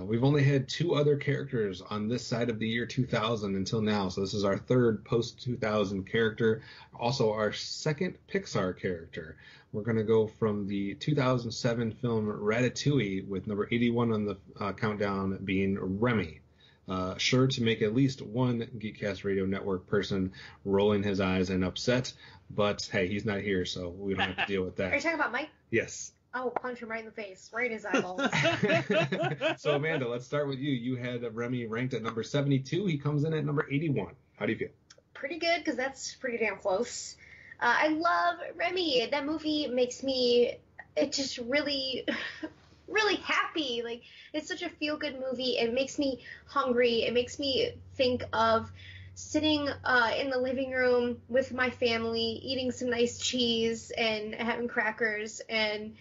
We've only had 2 other characters on this side of the year 2000 until now, so this is our third post-2000 character, also our second Pixar character. We're going to go from the 2007 film Ratatouille with number 81 on the countdown being Remy. Sure to make at least one GeekCast Radio Network person rolling his eyes and upset, but hey, he's not here, so we don't have to deal with that. Are you talking about Mike? Yes. Oh, punch him right in the face, right in his eyeballs. So, Amanda, let's start with you. You had Remy ranked at number 72. He comes in at number 81. How do you feel? Pretty good, because that's pretty damn close. I love Remy. That movie makes me just really, really happy. Like, it's such a feel-good movie. It makes me hungry. It makes me think of sitting in the living room with my family, eating some nice cheese and having crackers and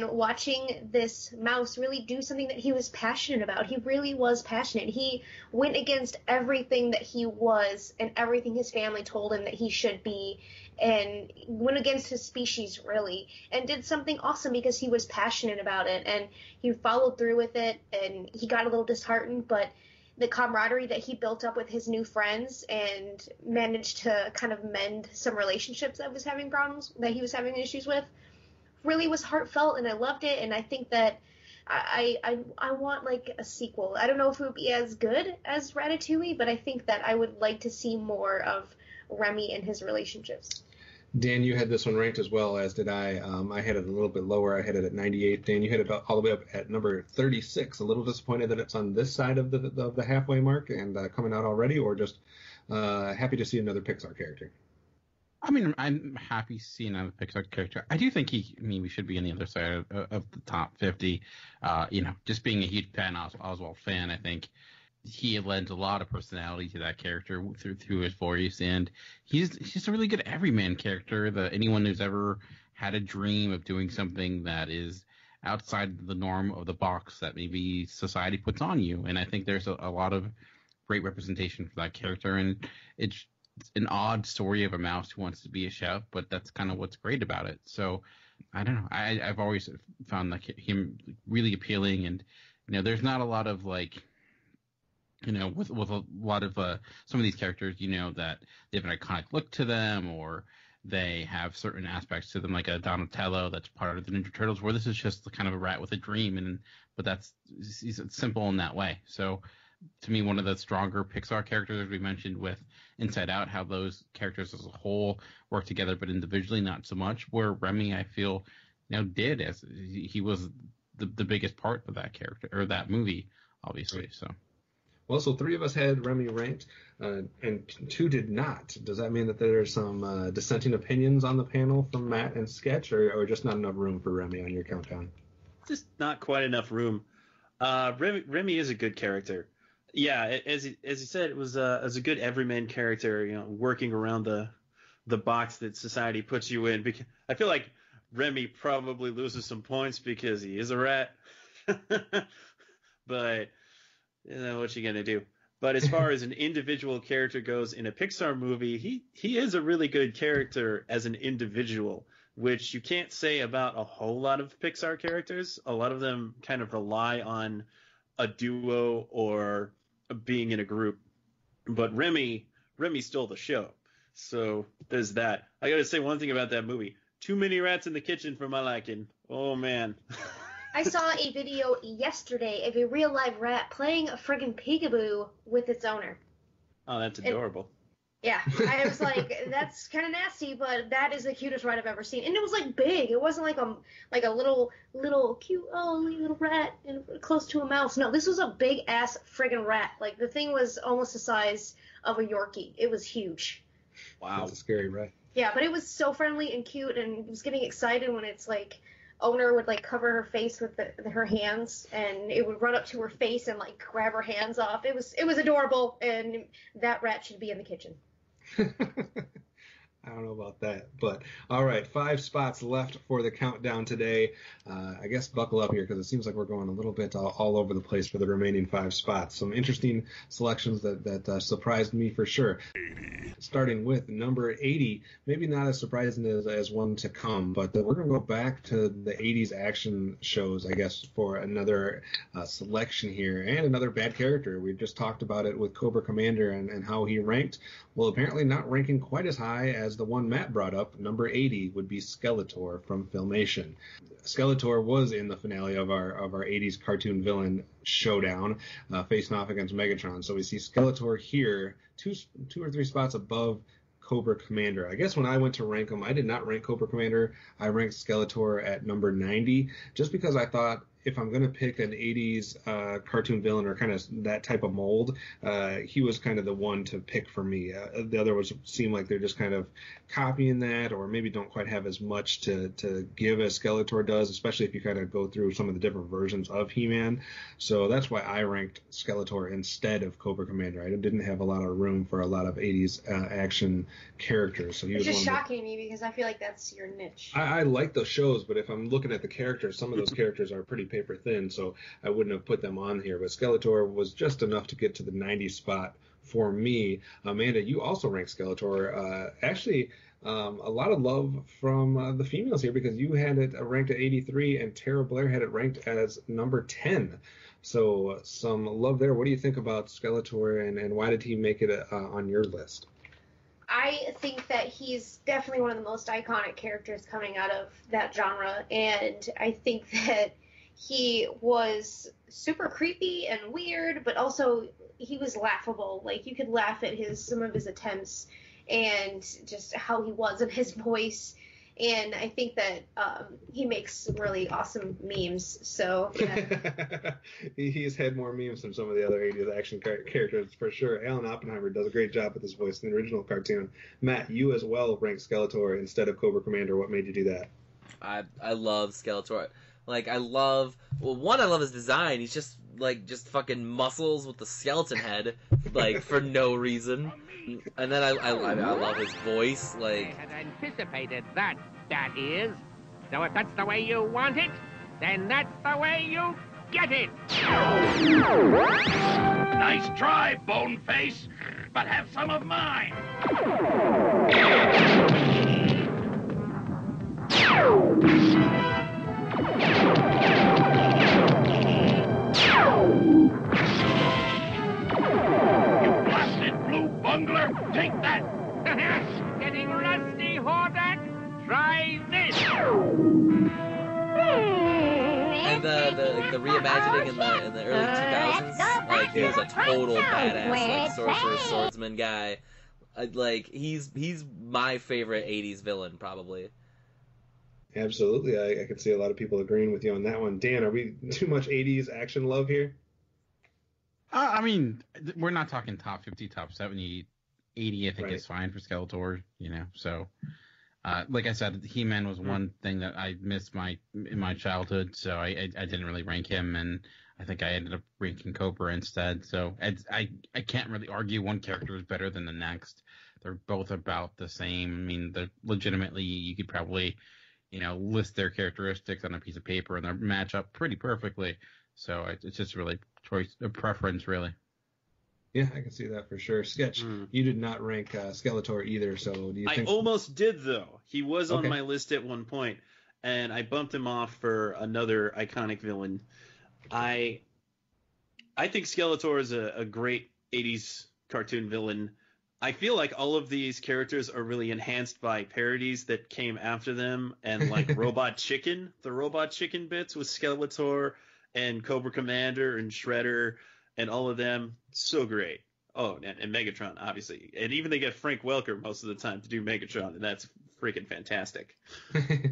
watching this mouse really do something that he was passionate about. He really was passionate. He went against everything that he was and everything his family told him that he should be, and went against his species, really, and did something awesome because he was passionate about it, and he followed through with it, and he got a little disheartened, but the camaraderie that he built up with his new friends and managed to kind of mend some relationships that he was having issues with really was heartfelt, and I loved it. And I think that I want like a sequel. I don't know if it would be as good as Ratatouille, but I think that I would like to see more of Remy and his relationships. Dan, you had this one ranked as well, as did I. I had it a little bit lower. I had it at 98. Dan, you had it all the way up at number 36. A little disappointed that it's on this side of the halfway mark and coming out already, or just happy to see another Pixar character? I mean, I'm happy seeing another Pixar character. I do think we should be on the other side of the top 50. Just being a huge Patton Oswalt fan, I think he lends a lot of personality to that character through his voice, and he's just a really good everyman character that anyone who's ever had a dream of doing something that is outside the norm of the box that maybe society puts on you. And I think there's a lot of great representation for that character, and it's an odd story of a mouse who wants to be a chef, but that's kind of what's great about it. So I don't know. I've always found him really appealing, and there's not a lot of with a lot of some of these characters, that they have an iconic look to them, or they have certain aspects to them, like a Donatello that's part of the Ninja Turtles, where this is just kind of a rat with a dream, but he's simple in that way. So to me, one of the stronger Pixar characters, as we mentioned with Inside Out, how those characters as a whole work together, but individually not so much, where Remy, I feel, did, as he was the biggest part of that character, or that movie, obviously. So. Well, so 3 of us had Remy ranked, and 2 did not. Does that mean that there are some dissenting opinions on the panel from Matt and Sketch, or just not enough room for Remy on your countdown? Just not quite enough room. Remy is a good character. Yeah, as you said, it was a good everyman character, working around the box that society puts you in. Because I feel like Remy probably loses some points because he is a rat. But what you gonna do? But as far as an individual character goes in a Pixar movie, he is a really good character as an individual, which you can't say about a whole lot of Pixar characters. A lot of them kind of rely on a duo or being in a group. But Remy stole the show. So there's that. I gotta say one thing about that movie. Too many rats in the kitchen for my liking. Oh, man. I saw a video yesterday of a real live rat playing a friggin' peekaboo with its owner. Oh, that's adorable. Yeah, I was like, that's kind of nasty, but that is the cutest rat I've ever seen. And it was like big. It wasn't like a little cute little rat and close to a mouse. No, this was a big ass friggin' rat. Like the thing was almost the size of a Yorkie. It was huge. Wow, that's a scary rat. Yeah, but it was so friendly and cute, and was getting excited when its like owner would like cover her face with her hands, and it would run up to her face and like grab her hands off. It was adorable, and that rat should be in the kitchen. I don't know about that, but all right, 5 spots left for the countdown today. I guess buckle up here because it seems like we're going a little bit all over the place for the remaining 5 spots. Some interesting selections that surprised me for sure. Starting with number 80, maybe not as surprising as one to come, but we're going to go back to the 80s action shows, I guess, for another selection here, and another bad character. We just talked about it with Cobra Commander and how he ranked. Well, apparently not ranking quite as high as the one Matt brought up. Number 80 would be Skeletor from Filmation. Skeletor was in the finale of our 80s cartoon villain showdown, facing off against Megatron. So we see Skeletor here, two or three spots above Cobra Commander. I guess when I went to rank them, I did not rank Cobra Commander. I ranked Skeletor at number 90, just because I thought if I'm going to pick an 80s cartoon villain or kind of that type of mold, he was kind of the one to pick for me. The other ones seem like they're just kind of copying that, or maybe don't quite have as much to give as Skeletor does, especially if you kind of go through some of the different versions of He-Man. So that's why I ranked Skeletor instead of Cobra Commander. I didn't have a lot of room for a lot of 80s action characters. So he was just shocking me because I feel like that's your niche. I like those shows, but if I'm looking at the characters, some of those characters are pretty paper thin, so I wouldn't have put them on here. But Skeletor was just enough to get to the 90 spot for me. Amanda, you also ranked Skeletor. Actually, a lot of love from the females here, because you had it ranked at 83 and Tara Blair had it ranked as number 10. So some love there. What do you think about Skeletor, and why did he make it on your list? I think that he's definitely one of the most iconic characters coming out of that genre, and I think that he was super creepy and weird, but also he was laughable. Like, you could laugh at some of his attempts and just how he was and his voice. And I think that he makes really awesome memes. So yeah. He's had more memes than some of the other 80s action characters for sure. Alan Oppenheimer does a great job with his voice in the original cartoon. Matt, you as well ranked Skeletor instead of Cobra Commander. What made you do that? I love Skeletor. Like, I love his design. He's just fucking muscles with the skeleton head, like, for no reason. And then I love his voice, like. I had anticipated that is. So if that's the way you want it, then that's the way you get it. Nice try, Boneface, but have some of mine. You blasted blue bungler! Take that! Getting rusty, Hordak? Try this! And the reimagining in the early 2000s, like, he was a total badass, like, sorcerer, swordsman guy. Like, he's my favorite 80s villain, probably. Absolutely. I could see a lot of people agreeing with you on that one. Dan, are we too much 80s action love here? I mean, we're not talking top 50, top 70, 80. I think Right. is fine for Skeletor, you know. So, like I said, He-Man was one thing that I missed in my childhood, so I didn't really rank him, and I think I ended up ranking Cobra instead. So I can't really argue one character is better than the next. They're both about the same. I mean, they're legitimately, you could probably, you know, list their characteristics on a piece of paper, and they match up pretty perfectly. So it's just really a preference, really. Yeah, I can see that for sure. Sketch, you did not rank Skeletor either, so do you think... I almost did, though. He was on Okay. my list at one point, and I bumped him off for another iconic villain. I think Skeletor is a great 80s cartoon villain. I feel like all of these characters are really enhanced by parodies that came after them, and like Robot Chicken, the Robot Chicken bits with Skeletor and Cobra Commander and Shredder and all of them, so great. Oh, and Megatron, obviously. And even they get Frank Welker most of the time to do Megatron, and that's freaking fantastic.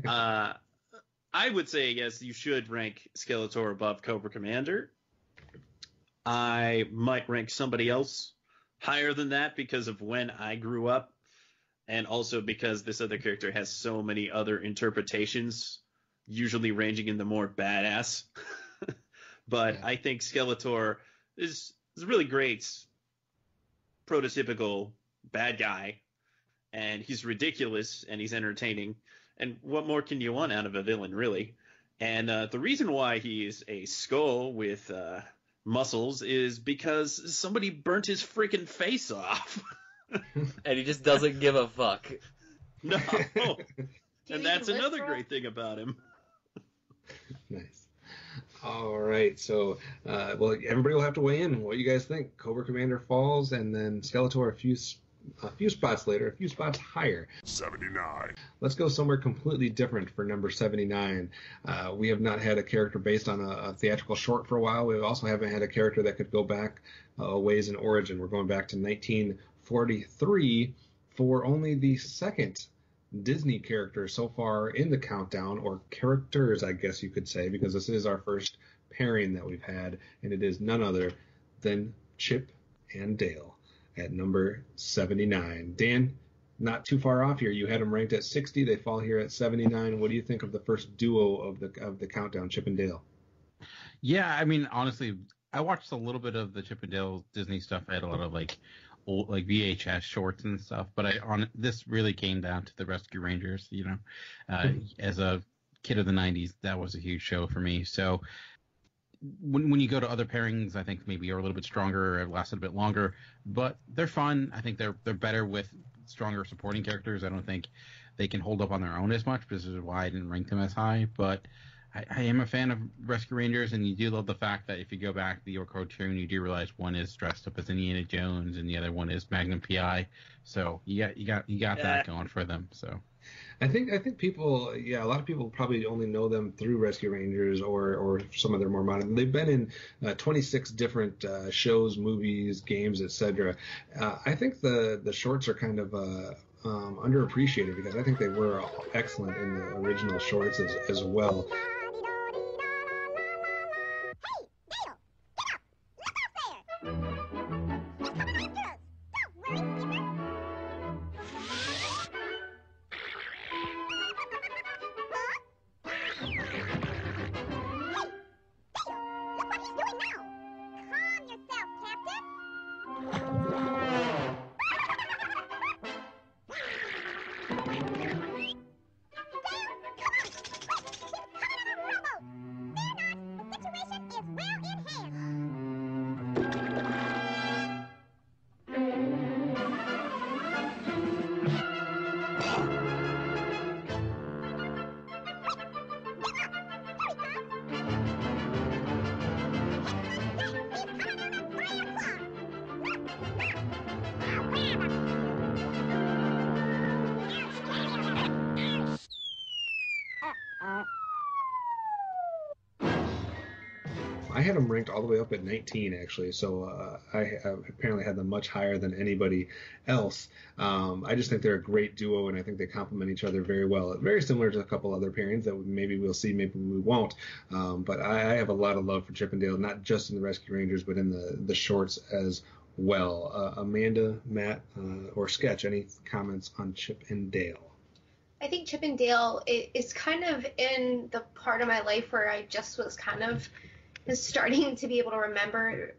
I would say, yes, you should rank Skeletor above Cobra Commander. I might rank somebody else higher than that because of when I grew up, and also because this other character has so many other interpretations, usually ranging in the more badass. But I think Skeletor is a really great prototypical bad guy, and he's ridiculous and he's entertaining. And what more can you want out of a villain, really? And the reason why he's a skull with muscles is because somebody burnt his freaking face off. And he just doesn't give a fuck. No. And that's another great thing about him. Nice. All right, so well, everybody will have to weigh in. What you guys think? Cobra Commander falls, and then Skeletor a few spots later, a few spots higher. 79. Let's go somewhere completely different for number 79. We have not had a character based on a theatrical short for a while. We also haven't had a character that could go back a ways in origin. We're going back to 1943 for only the second Disney character so far in the countdown, or characters, I guess you could say, because this is our first pairing that we've had, and it is none other than Chip and Dale at number 79. Dan, not too far off here. You had them ranked at 60. They fall here at 79. What do you think of the first duo of the countdown, Chip and Dale? Yeah, I mean, honestly, I watched a little bit of the Chip and Dale Disney stuff. I had a lot of like VHS shorts and stuff, but this really came down to the Rescue Rangers. You know, as a kid of the 90s, that was a huge show for me. So when you go to other pairings, I think maybe you're a little bit stronger, or lasted a bit longer, but they're fun. I think they're better with stronger supporting characters. I don't think they can hold up on their own as much. This is why I didn't rank them as high, but I am a fan of Rescue Rangers, and you do love the fact that if you go back to the old cartoon, you do realize one is dressed up as Indiana Jones and the other one is Magnum PI. So you got that going for them. So I think people, a lot of people probably only know them through Rescue Rangers or some of their more modern. They've been in 26 different shows, movies, games, etc. I think the shorts are kind of underappreciated because I think they were excellent in the original shorts as well. I had them ranked all the way up at 19, actually, so I apparently had them much higher than anybody else. I just think they're a great duo, and I think they complement each other very well. Very similar to a couple other pairings that maybe we'll see, maybe we won't. But I have a lot of love for Chip and Dale, not just in the Rescue Rangers, but in the shorts as well. Amanda, Matt, or Sketch, any comments on Chip and Dale? I think Chip and Dale is kind of in the part of my life where I just was kind of starting to be able to remember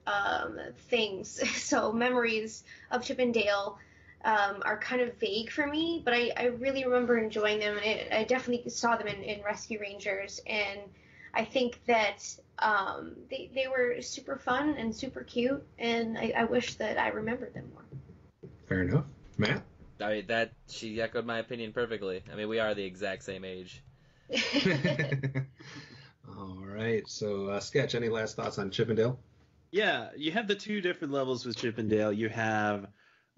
things. So memories of Chip and Dale are kind of vague for me, but I really remember enjoying them. And I definitely saw them in Rescue Rangers, and I think that they were super fun and super cute, and I wish that I remembered them more. Fair enough. Matt? I mean, she echoed my opinion perfectly. I mean, we are the exact same age. All right. So, Sketch, any last thoughts on Chip and Dale? Yeah, you have the two different levels with Chip and Dale. You have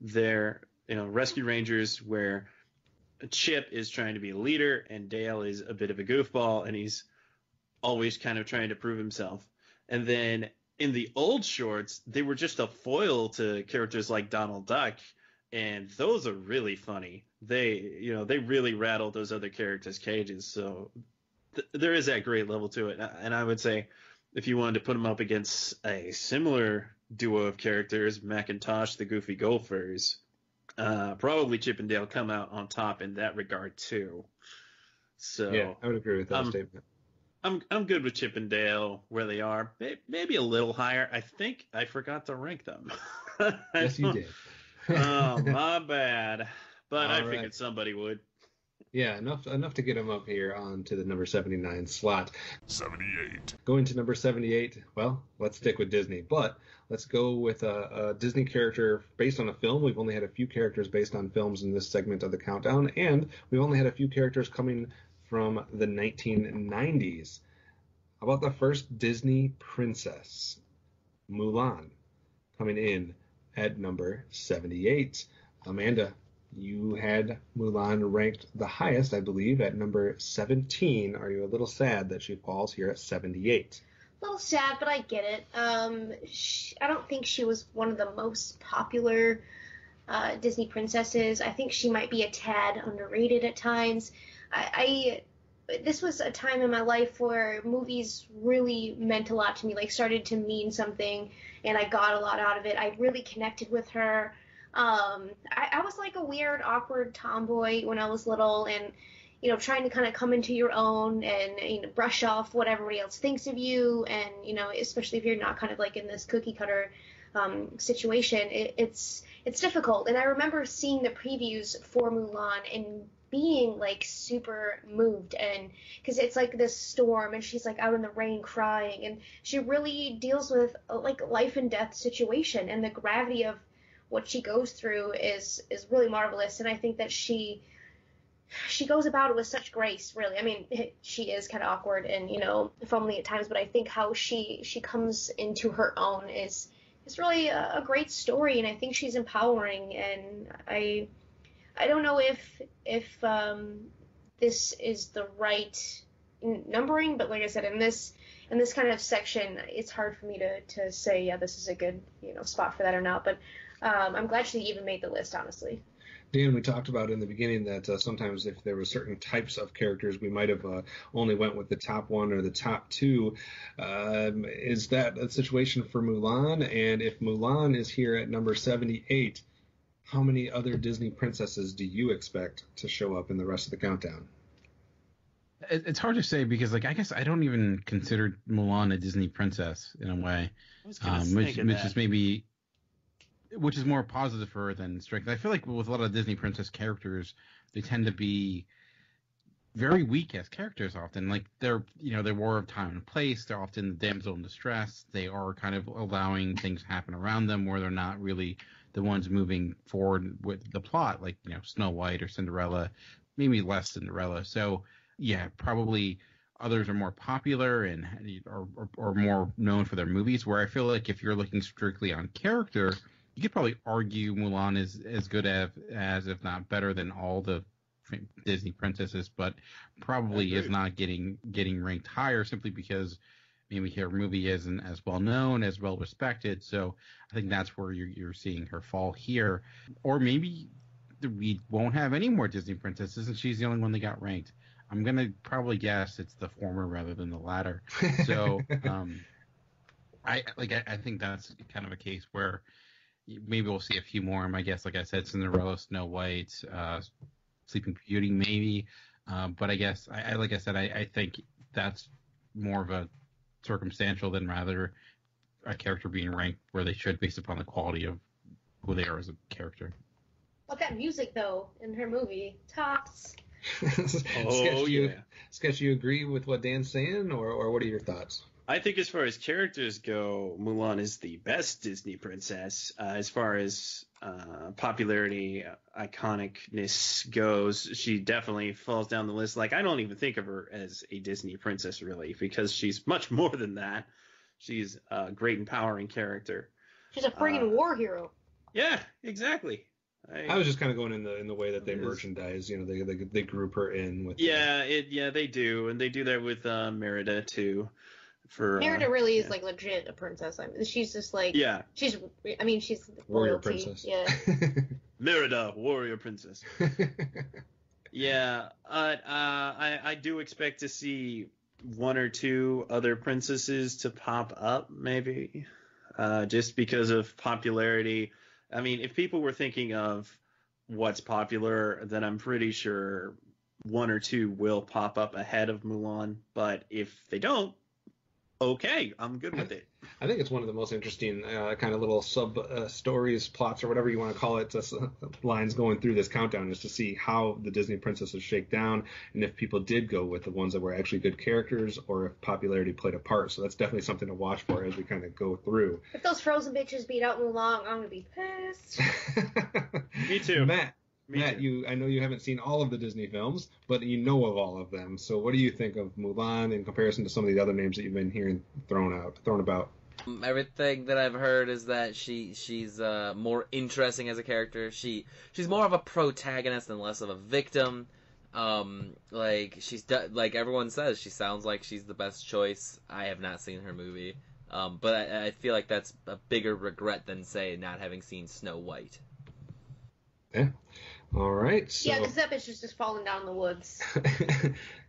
they're rescue rangers where Chip is trying to be a leader and Dale is a bit of a goofball and he's always kind of trying to prove himself. And then in the old shorts, they were just a foil to characters like Donald Duck, and those are really funny. They really rattled those other characters' cages. So there is that great level to it. And I would say if you wanted to put them up against a similar duo of characters, Macintosh, the Goofy Gophers, probably Chip and Dale come out on top in that regard too. So yeah, I would agree with that statement. I'm good with Chip and Dale where they are. Maybe a little higher. I think I forgot to rank them. Yes, you did. Oh, my bad. But I All figured right. somebody would. Yeah, enough to get him up here onto the number 79 slot. 78. Going to number 78, well, let's stick with Disney, but let's go with a Disney character based on a film. We've only had a few characters based on films in this segment of the countdown, and we've only had a few characters coming from the 1990s. How about the first Disney princess, Mulan, coming in at number 78. Amanda, you had Mulan ranked the highest, I believe, at number 17. Are you a little sad that she falls here at 78? A little sad, but I get it. I don't think she was one of the most popular Disney princesses. I think she might be a tad underrated at times. This was a time in my life where movies really meant a lot to me, like started to mean something, and I got a lot out of it. I really connected with her. I was like a weird, awkward tomboy when I was little, and trying to kind of come into your own and brush off what everybody else thinks of you, and especially if you're not kind of like in this cookie cutter situation, it's difficult. And I remember seeing the previews for Mulan and being like super moved, and because it's like this storm and she's like out in the rain crying, and she really deals with like life and death situation, and the gravity of what she goes through is really marvelous. And I think that she goes about it with such grace, really. I mean, she is kind of awkward and fumbling at times, but I think how she comes into her own is really a great story, and I think she's empowering. And I don't know if this is the right numbering, but like I said, in this kind of section, it's hard for me to say, yeah, this is a good spot for that or not. But I'm glad she even made the list, honestly. Dan, we talked about in the beginning that sometimes if there were certain types of characters, we might have only went with the top one or the top two. Is that a situation for Mulan? And if Mulan is here at number 78, how many other Disney princesses do you expect to show up in the rest of the countdown? It's hard to say because, I guess I don't even consider Mulan a Disney princess in a way, which is more positive for her than strength. I feel like with a lot of Disney princess characters, they tend to be very weak as characters often. Like they're war of time and place. They're often the damsel in distress. They are kind of allowing things to happen around them where they're not really the ones moving forward with the plot, like Snow White or Cinderella, maybe less Cinderella. So yeah, probably others are more popular and or more known for their movies. Where I feel like if you're looking strictly on character, you could probably argue Mulan is as good as if not better than all the Disney princesses, but probably is not getting ranked higher simply because maybe her movie isn't as well known, as well respected. So I think that's where you're seeing her fall here. Or maybe we won't have any more Disney princesses and she's the only one that got ranked. I'm going to probably guess it's the former rather than the latter. So I think that's kind of a case where maybe we'll see a few more. My guess, like I said, Cinderella, Snow White, Sleeping Beauty, maybe. But I guess, I think that's more of a circumstantial than rather a character being ranked where they should based upon the quality of who they are as a character. But that music, though, in her movie, tops. Sketch, you agree with what Dan's saying, or what are your thoughts? I think as far as characters go, Mulan is the best Disney princess. As far as popularity, iconicness goes, she definitely falls down the list. Like, I don't even think of her as a Disney princess, really, because she's much more than that. She's a great, empowering character. She's a friggin' war hero. Yeah, exactly. I was just kind of going in the way that they merchandise. You know, they group her in with. Yeah, they do, and they do that with Merida too. Merida really is like legit a princess. I mean, she's just like she's warrior royalty. princess. Yeah. Merida, warrior princess. Yeah, I do expect to see one or two other princesses to pop up, maybe, just because of popularity. I mean, if people were thinking of what's popular, then I'm pretty sure one or two will pop up ahead of Mulan. But if they don't, okay, I'm good with it. I think it's one of the most interesting kind of little sub stories, plots, or whatever you want to call it, lines going through this countdown, is to see how the Disney princesses shake down, and if people did go with the ones that were actually good characters, or if popularity played a part. So that's definitely something to watch for as we kind of go through. If those Frozen bitches beat out Mulan, I'm gonna be pissed. Me too. Matt, I know you haven't seen all of the Disney films, but you know of all of them. So what do you think of Mulan in comparison to some of the other names that you've been hearing thrown about? Everything that I've heard is that she's more interesting as a character. She's more of a protagonist and less of a victim. Like everyone says, she sounds like she's the best choice. I have not seen her movie, but I feel like that's a bigger regret than, say, not having seen Snow White. Yeah. All right. So... Yeah, because that bitch is just falling down in the woods.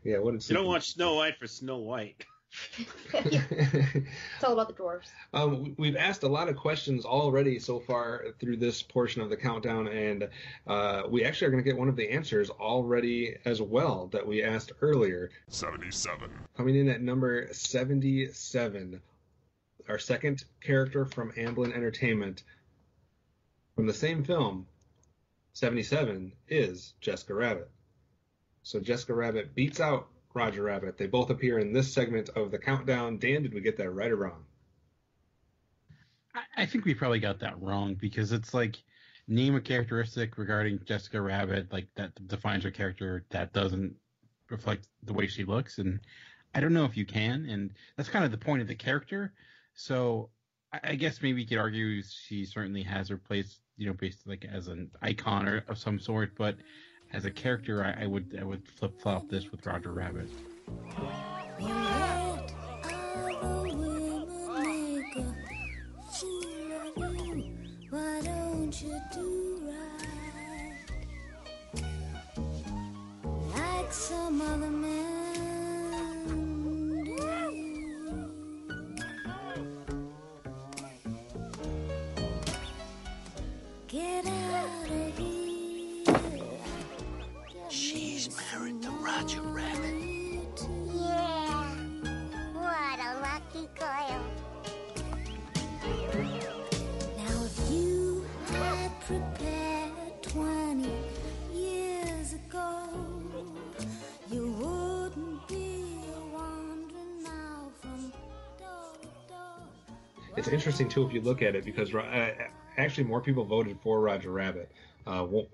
Yeah, what did you don't watch Snow White for Snow White. It's all about the dwarves. We've asked a lot of questions already so far through this portion of the countdown, and we actually are going to get one of the answers already as well that we asked earlier. 77. Coming in at number 77, our second character from Amblin Entertainment from the same film, 77, is Jessica Rabbit. So Jessica Rabbit beats out Roger Rabbit. They both appear in this segment of the countdown. Dan, did we get that right or wrong? I think we probably got that wrong, because it's like, name a characteristic regarding Jessica Rabbit like that defines her character that doesn't reflect the way she looks, and I don't know if you can, and that's kind of the point of the character. So I guess maybe you could argue she certainly has her place, based like as an icon or of some sort, but as a character, I would flip-flop this with Roger Rabbit. Why don't you do right like some other man do? Get out of here. She's married to Roger Rabbit. Yeah. What a lucky girl. Now if you had prepared 20 years ago, you wouldn't be wandering now from door to door. It's interesting, too, if you look at it, because actually more people voted for Roger Rabbit.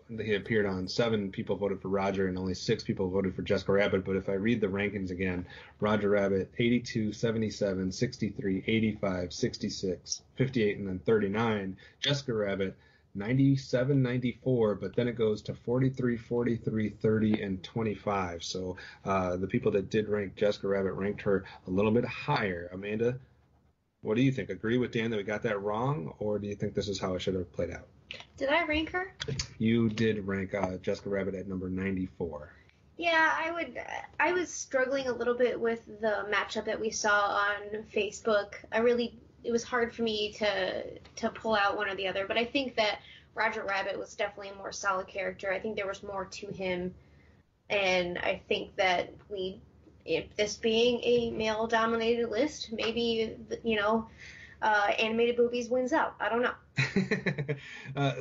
He appeared on 7 people voted for Roger, and only 6 people voted for Jessica Rabbit. But if I read the rankings again, Roger Rabbit 82, 77, 63, 85, 66, 58, and then 39. Jessica Rabbit 97, 94, but then it goes to 43, 43, 30, and 25. So the people that did rank Jessica Rabbit ranked her a little bit higher. Amanda, what do you think? Agree with Dan that we got that wrong, or do you think this is how it should have played out? Did I rank her? You did rank Jessica Rabbit at number 94. Yeah, I was struggling a little bit with the matchup that we saw on Facebook. It was hard for me to pull out one or the other, but I think that Roger Rabbit was definitely a more solid character. I think there was more to him, and I think that if this being a male-dominated list, maybe, animated boobies wins out. I don't know.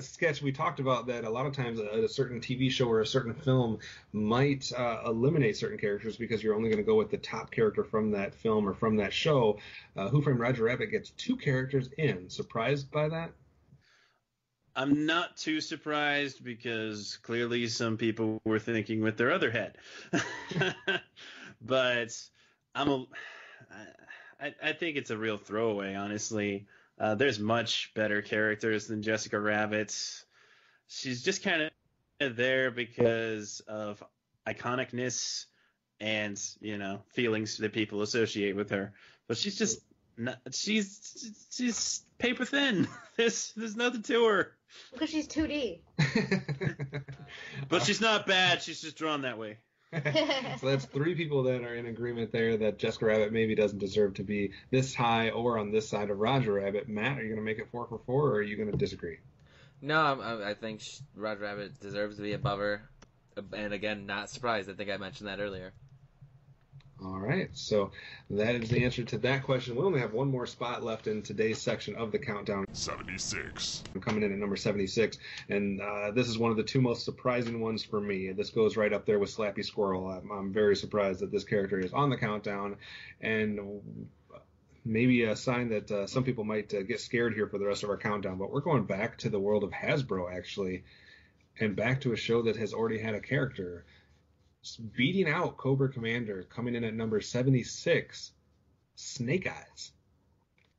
Sketch, we talked about that a lot of times a certain TV show or a certain film might eliminate certain characters because you're only going to go with the top character from that film or from that show. Who Framed Roger Rabbit gets 2 characters in. Surprised by that? I'm not too surprised, because clearly some people were thinking with their other head. But I think it's a real throwaway, honestly. There's much better characters than Jessica Rabbit. She's just kind of there because of iconicness and, feelings that people associate with her. But she's just not, she's paper thin. There's nothing to her. Because she's 2D. But she's not bad. She's just drawn that way. So that's 3 people that are in agreement there that Jessica Rabbit maybe doesn't deserve to be this high or on this side of Roger Rabbit. Matt, are you going to make it 4 for 4, or are you going to disagree? No, I think Roger Rabbit deserves to be above her. And again, not surprised. I think I mentioned that earlier. All right, so that is the answer to that question. We only have one more spot left in today's section of the countdown. 76. I'm coming in at number 76, and this is one of the 2 most surprising ones for me. This goes right up there with Slappy Squirrel. I'm very surprised that this character is on the countdown, and maybe a sign that some people might get scared here for the rest of our countdown, but we're going back to the world of Hasbro, actually, and back to a show that has already had a character. Beating out Cobra Commander, coming in at number 76, Snake Eyes.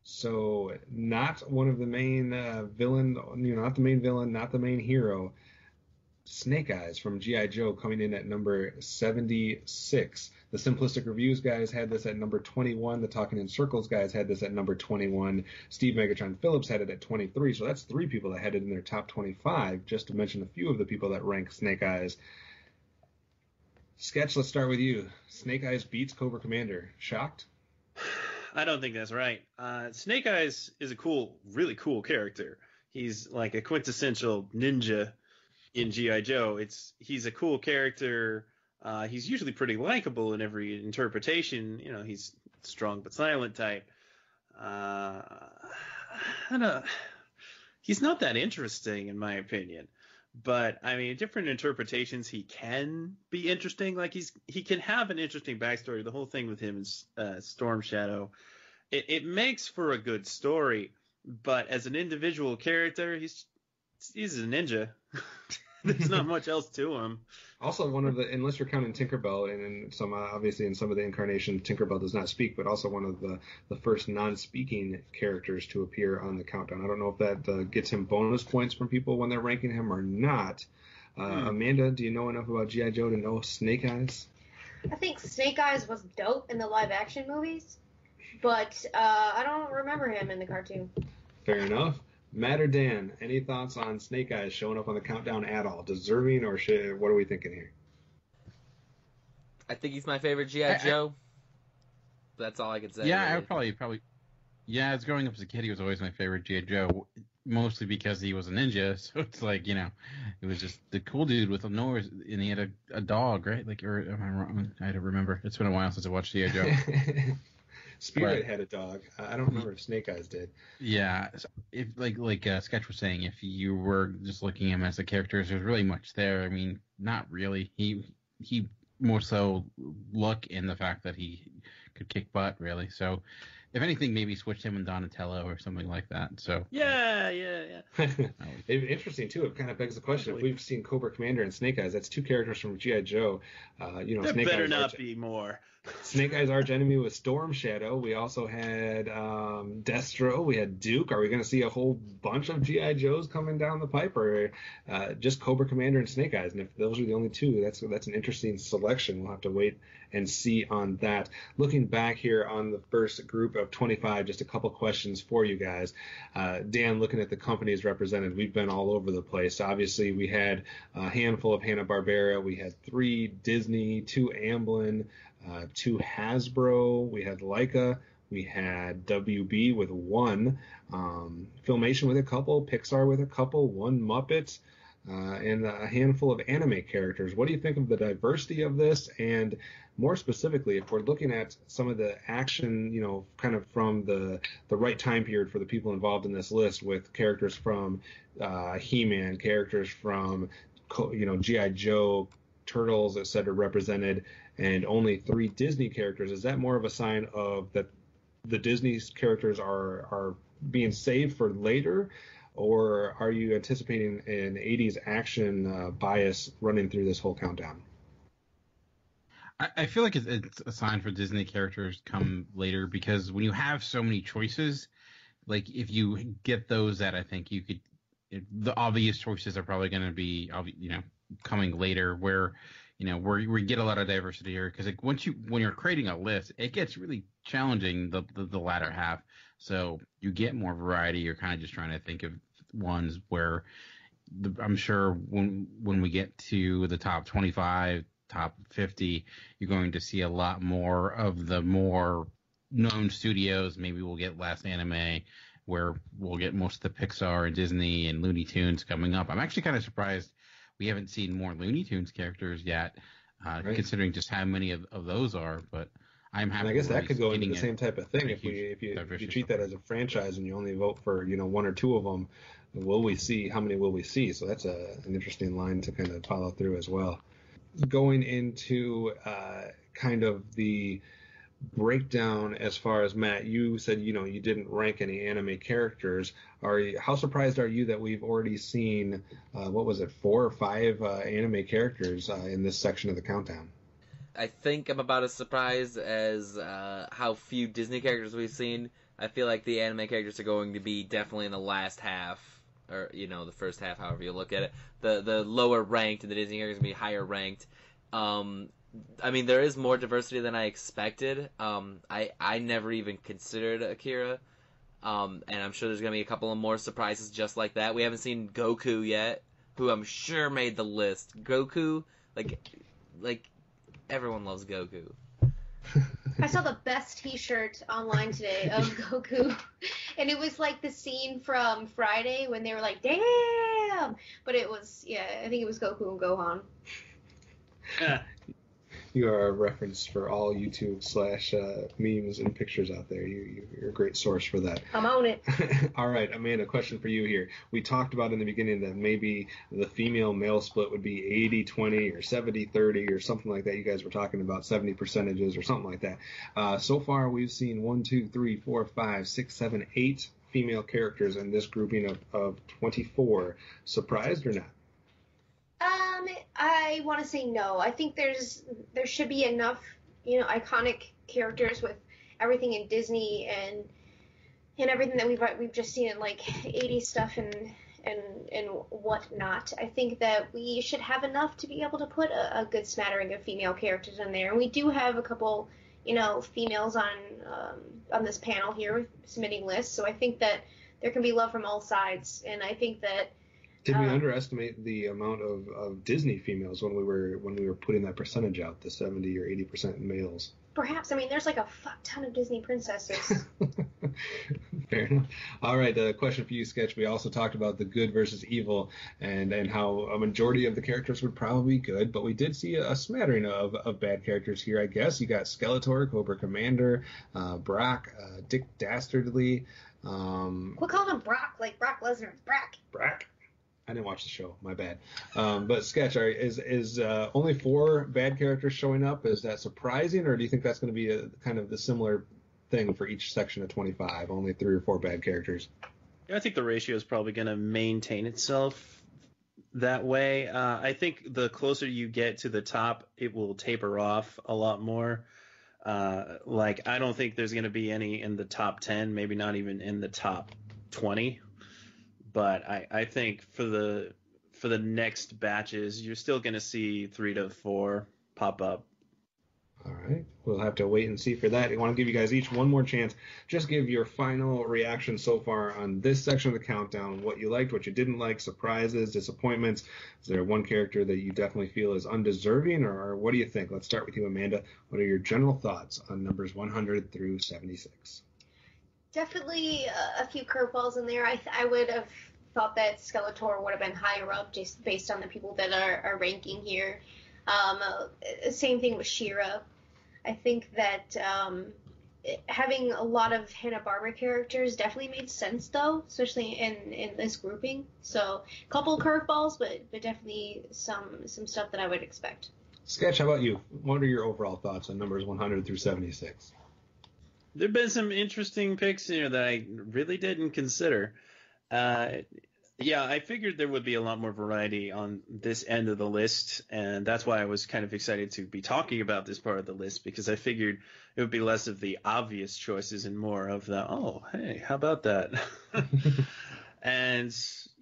So not one of the main villain, not the main villain, not the main hero. Snake Eyes from G.I. Joe coming in at number 76. The Simplistic Reviews guys had this at number 21. The Talking in Circles guys had this at number 21. Steve Megatron Phillips had it at 23. So that's 3 people that had it in their top 25, just to mention a few of the people that rank Snake Eyes. Sketch, let's start with you. Snake Eyes beats Cobra Commander. Shocked? I don't think that's right. Snake Eyes is a really cool character. He's like a quintessential ninja in G.I. Joe. He's a cool character. He's usually pretty likable in every interpretation. He's strong but silent type. He's not that interesting in my opinion. But I mean, different interpretations, he can be interesting. Like he can have an interesting backstory. The whole thing with him is Storm Shadow. It makes for a good story. But as an individual character, he's a ninja. There's not much else to him. Also, one of the, unless you're counting Tinkerbell, and in some obviously in some of the incarnations, Tinkerbell does not speak, but also one of the first non-speaking characters to appear on the countdown. I don't know if that gets him bonus points from people when they're ranking him or not. Amanda, do you know enough about G.I. Joe to know Snake Eyes? I think Snake Eyes was dope in the live-action movies, but I don't remember him in the cartoon. Fair enough. Matt or Dan, any thoughts on Snake Eyes showing up on the countdown at all? Deserving or shit? What are we thinking here? I think he's my favorite G.I. Joe. That's all I can say. Yeah, really. I would probably. Yeah, as growing up as a kid, he was always my favorite G.I. Joe, mostly because he was a ninja. So it's like, it was just the cool dude with a nose, and he had a dog, right? Like, or am I wrong? I had to remember. It's been a while since I watched G.I. Joe. Spirit had a dog. I don't remember if Snake Eyes did. Yeah, so if like Sketch was saying, if you were just looking at him as a character, there's really much there. I mean, not really. He more so luck in the fact that he could kick butt, really. So, if anything, maybe switch him and Donatello or something like that. So yeah. Interesting too. It kind of begs the question: if we've seen Cobra Commander and Snake Eyes, that's 2 characters from G.I. Joe. There Snake better Eyes not be more. Snake Eyes' arch enemy was Storm Shadow. We also had Destro. We had Duke. Are we going to see a whole bunch of G.I. Joes coming down the pipe, or just Cobra Commander and Snake Eyes? And if those are the only 2, that's an interesting selection. We'll have to wait and see on that. Looking back here on the first group of 25, just a couple questions for you guys. Dan, looking at the companies represented, we've been all over the place. Obviously, we had a handful of Hanna-Barbera. We had 3 Disney, 2 Amblin, 2 Hasbro, we had Leica, we had WB with 1, Filmation with a couple, Pixar with a couple, 1 Muppet, and a handful of anime characters. What do you think of the diversity of this? And more specifically, if we're looking at some of the action, kind of from the right time period for the people involved in this list, with characters from He-Man, characters from G.I. Joe, Turtles, etc. represented, and only 3 Disney characters, is that more of a sign of that the Disney characters are being saved for later, or are you anticipating an 80s action bias running through this whole countdown? I feel like it's a sign for Disney characters come later, because when you have so many choices, like if you get those that I think you could, the obvious choices are probably going to be, coming later where, where we get a lot of diversity here. Because like when you're creating a list, it gets really challenging the latter half. So you get more variety. You're kind of just trying to think of ones where I'm sure when we get to the top 25, top 50, you're going to see a lot more of the more known studios. Maybe we'll get less anime, where we'll get most of the Pixar and Disney and Looney Tunes coming up. I'm actually kind of surprised we haven't seen more Looney Tunes characters yet, considering just how many of those are. But I'm happy. And I guess that could go into the same type of thing if you treat that as a franchise and you only vote for one or two of them. How many will we see? So that's an interesting line to kind of follow through as well. Going into kind of the breakdown as far as Matt, you said you didn't rank any anime characters. How surprised are you that we've already seen 4 or 5 anime characters in this section of the countdown? I think I'm about as surprised as how few Disney characters we've seen. I feel like the anime characters are going to be definitely in the last half, or the first half, however you look at it. The lower ranked, and the Disney characters are going to be higher ranked. I mean, there is more diversity than I expected. I never even considered Akira, and I'm sure there's going to be a couple of more surprises just like that. We haven't seen Goku yet, who I'm sure made the list. Goku, like everyone loves Goku. I saw the best T-shirt online today of Goku, and it was like the scene from Friday when they were like, "Damn!" But it was, I think it was Goku and Gohan. You are a reference for all YouTube / memes and pictures out there. You're a great source for that. I'm on it. All right, Amanda, question for you here. We talked about in the beginning that maybe the female-male split would be 80-20 or 70-30 or something like that. You guys were talking about 70 percentages or something like that. So far, we've seen 1, 2, 3, 4, 5, 6, 7, 8 female characters in this grouping of 24. Surprised or not? I want to say no. I think there should be enough, iconic characters with everything in Disney and everything that we've just seen in like 80s stuff and whatnot. I think that we should have enough to be able to put a good smattering of female characters in there. And we do have a couple, females on this panel here submitting lists. So I think that there can be love from all sides. And I think that. Did we underestimate the amount of Disney females when we were putting that percentage out, the 70 or 80% males? Perhaps. I mean, there's like a fuck ton of Disney princesses. Fair enough. All right, a question for you, Sketch. We also talked about the good versus evil and how a majority of the characters would probably be good, but we did see a smattering of bad characters here, I guess. You got Skeletor, Cobra Commander, Brock, Dick Dastardly. We'll call him Brock, like Brock Lesnar's Brock. Brock? I didn't watch the show, my bad. But Sketch, is only 4 bad characters showing up? Is that surprising, or do you think that's going to be a kind of the similar thing for each section of 25? Only 3 or 4 bad characters. Yeah, I think the ratio is probably going to maintain itself that way. I think the closer you get to the top, it will taper off a lot more. I don't think there's going to be any in the top 10, maybe not even in the top 20. But I think for the next batches, you're still going to see 3 to 4 pop up. All right. We'll have to wait and see for that. I want to give you guys each one more chance. Just give your final reaction so far on this section of the countdown. What you liked, what you didn't like, surprises, disappointments. Is there one character that you definitely feel is undeserving, or what do you think? Let's start with you, Amanda. What are your general thoughts on numbers 100 through 76? Definitely a few curveballs in there. I would have thought that Skeletor would have been higher up just based on the people that are ranking here. Same thing with She-Ra. I think that having a lot of Hanna-Barbera characters definitely made sense, though, especially in this grouping. So a couple curveballs, but definitely some stuff that I would expect. Sketch, how about you? What are your overall thoughts on numbers 100 through 76? There've been some interesting picks here that I really didn't consider. Yeah, I figured there would be a lot more variety on this end of the list, and that's why I was kind of excited to be talking about this part of the list, because I figured it would be less of the obvious choices and more of the, oh, hey, how about that? And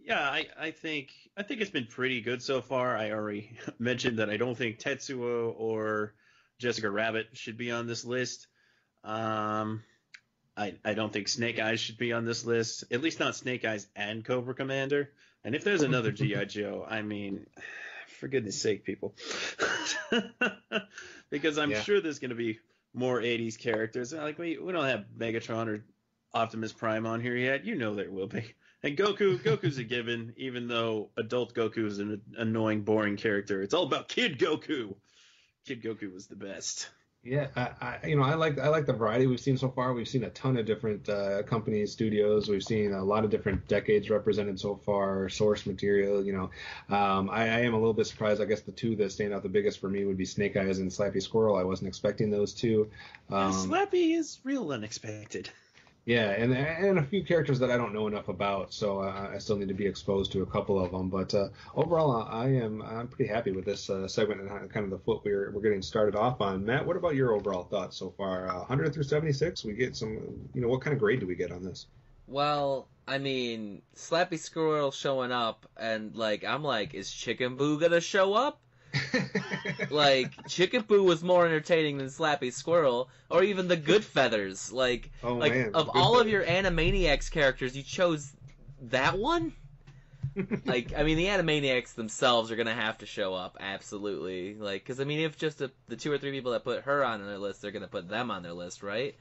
yeah, I think it's been pretty good so far. I already mentioned that I don't think Tetsuo or Jessica Rabbit should be on this list. I don't think Snake Eyes should be on this list, at least not Snake Eyes and Cobra Commander. And if there's another G.I. Joe, I mean, for goodness sake, people. Because I'm sure there's going to be more 80s characters. Like, we don't have Megatron or Optimus Prime on here yet. You know there will be. And Goku's a given, even though adult Goku is an annoying, boring character. It's all about Kid Goku. Kid Goku was the best. Yeah, I like the variety we've seen so far. We've seen a ton of different companies, studios. We've seen a lot of different decades represented so far, source material. I am a little bit surprised. I guess the two that stand out the biggest for me would be Snake Eyes and Slappy Squirrel. I wasn't expecting those two. Slappy is real unexpected. Yeah, and a few characters that I don't know enough about, so I still need to be exposed to a couple of them. But overall, I'm pretty happy with this segment and kind of the foot we're getting started off on. Matt, what about your overall thoughts so far? 100 through 76, we get some. What kind of grade do we get on this? Well, I mean, Slappy Squirrel showing up, and I'm like, is Chicken Boo gonna show up? Chicken Boo was more entertaining than Slappy Squirrel, or even the Good Feathers. Man, of all of your Animaniacs characters, you chose that one? The Animaniacs themselves are gonna have to show up, absolutely. If just the two or three people that put her on their list, they're gonna put them on their list, right?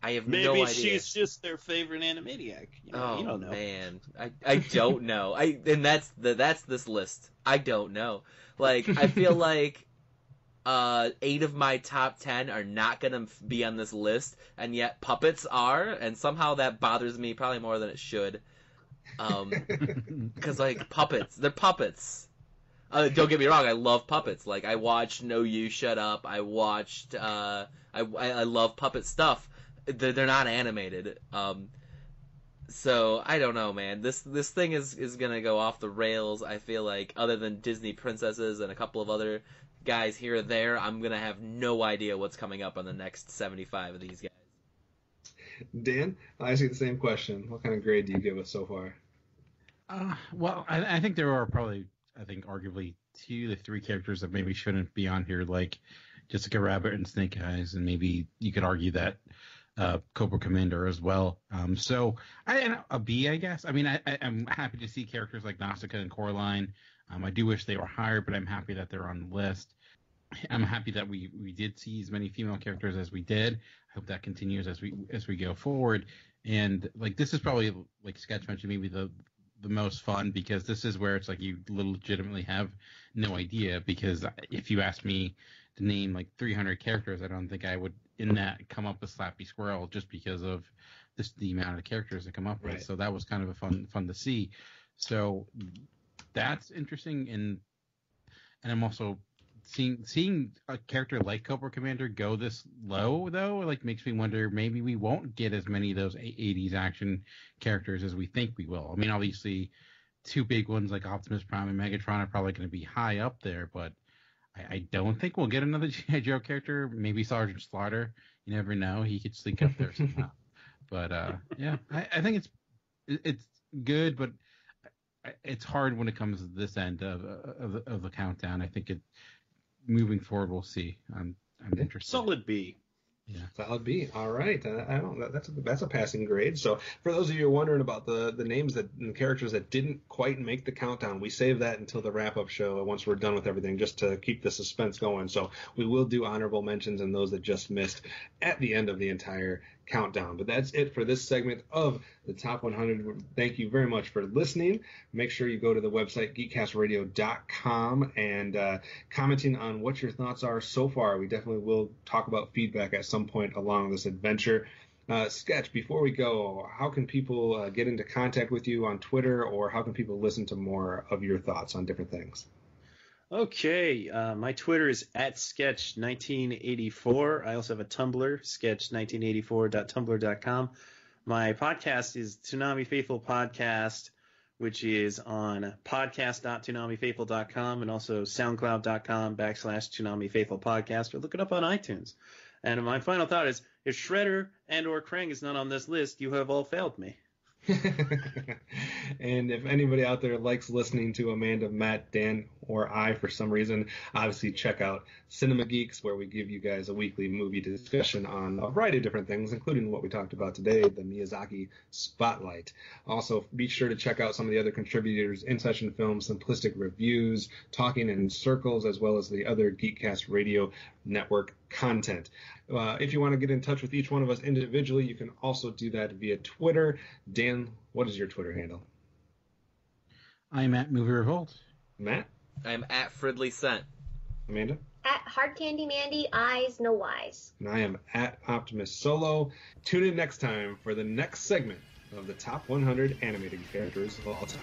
I have no idea. Maybe she's just their favorite Animaniac. You don't know. Man, I don't know. And that's this list. I don't know. I feel like 8 of my top 10 are not gonna be on this list, and yet puppets are, and somehow that bothers me probably more than it should. Because puppets, they're puppets. Don't get me wrong, I love puppets. I watched No You Shut Up. I watched. I love puppet stuff. They're not animated. So I don't know, man. This thing is gonna go off the rails. I feel like, other than Disney princesses and a couple of other guys here or there, I'm gonna have no idea what's coming up on the next 75 of these guys. Dan, I ask you the same question. What kind of grade do you give us so far? Well, I think there are probably, arguably 2 to 3 characters that maybe shouldn't be on here, like Jessica Rabbit and Snake Eyes, and maybe you could argue that Cobra Commander as well. So a B, I guess. I'm happy to see characters like Nausicaa and Coraline. I do wish they were higher, but I'm happy that they're on the list. I'm happy that we did see as many female characters as we did. I hope that continues as we go forward. And this is probably, like Sketch mentioned, maybe the most fun, because this is where it's you legitimately have no idea. Because if you asked me to name 300 characters, I don't think I would in that come up with Slappy Squirrel, just because of the amount of characters that come up with. So that was kind of a fun to see. So that's interesting, and I'm also seeing a character like Cobra Commander go this low, though, makes me wonder, maybe we won't get as many of those 80s action characters as we think we will. Obviously 2 big ones like Optimus Prime and Megatron are probably going to be high up there, but I don't think we'll get another G.I. Joe character. Maybe Sergeant Slaughter. You never know. He could sneak up there somehow. But I think it's good, but it's hard when it comes to this end of the countdown. I think moving forward, we'll see. I'm interested. Solid B. Yeah. Solid B. All right. That's a passing grade. So for those of you who are wondering about the names and characters that didn't quite make the countdown, we save that until the wrap-up show once we're done with everything, just to keep the suspense going. So we will do honorable mentions and those that just missed at the end of the entire countdown. But that's it for this segment of the Top 100. Thank you very much for listening. Make sure you go to the website geekcastradio.com and commenting on what your thoughts are so far. We definitely will talk about feedback at some point along this adventure. Sketch, before we go, how can people get into contact with you on Twitter, or how can people listen to more of your thoughts on different things? Okay, my Twitter is @sketch1984. I also have a Tumblr, sketch1984.tumblr.com. My podcast is Tsunami Faithful Podcast. which is on podcast.toonamifaithful.com and also soundcloud.com/toonamifaithfulpodcast, or look it up on iTunes. And my final thought is, if Shredder and or Krang is not on this list, you have all failed me. And if anybody out there likes listening to Amanda, Matt, Dan, or I for some reason, obviously check out Cinema Geeks, where we give you guys a weekly movie discussion on a variety of different things, including what we talked about today, the Miyazaki Spotlight. Also, be sure to check out some of the other contributors, In Session Film, Simplistic Reviews, Talking in Circles, as well as the other GeekCast Radio Network content. If you want to get in touch with each one of us individually, you can also do that via Twitter. Dan, what is your Twitter handle? I'm at MovieRevolt. Matt? I'm at FridleyCent. Amanda? At HardCandiMandi, eyes, no eyes. And I am at OptimusSolo. Tune in next time for the next segment of the top 100 animated characters of all time.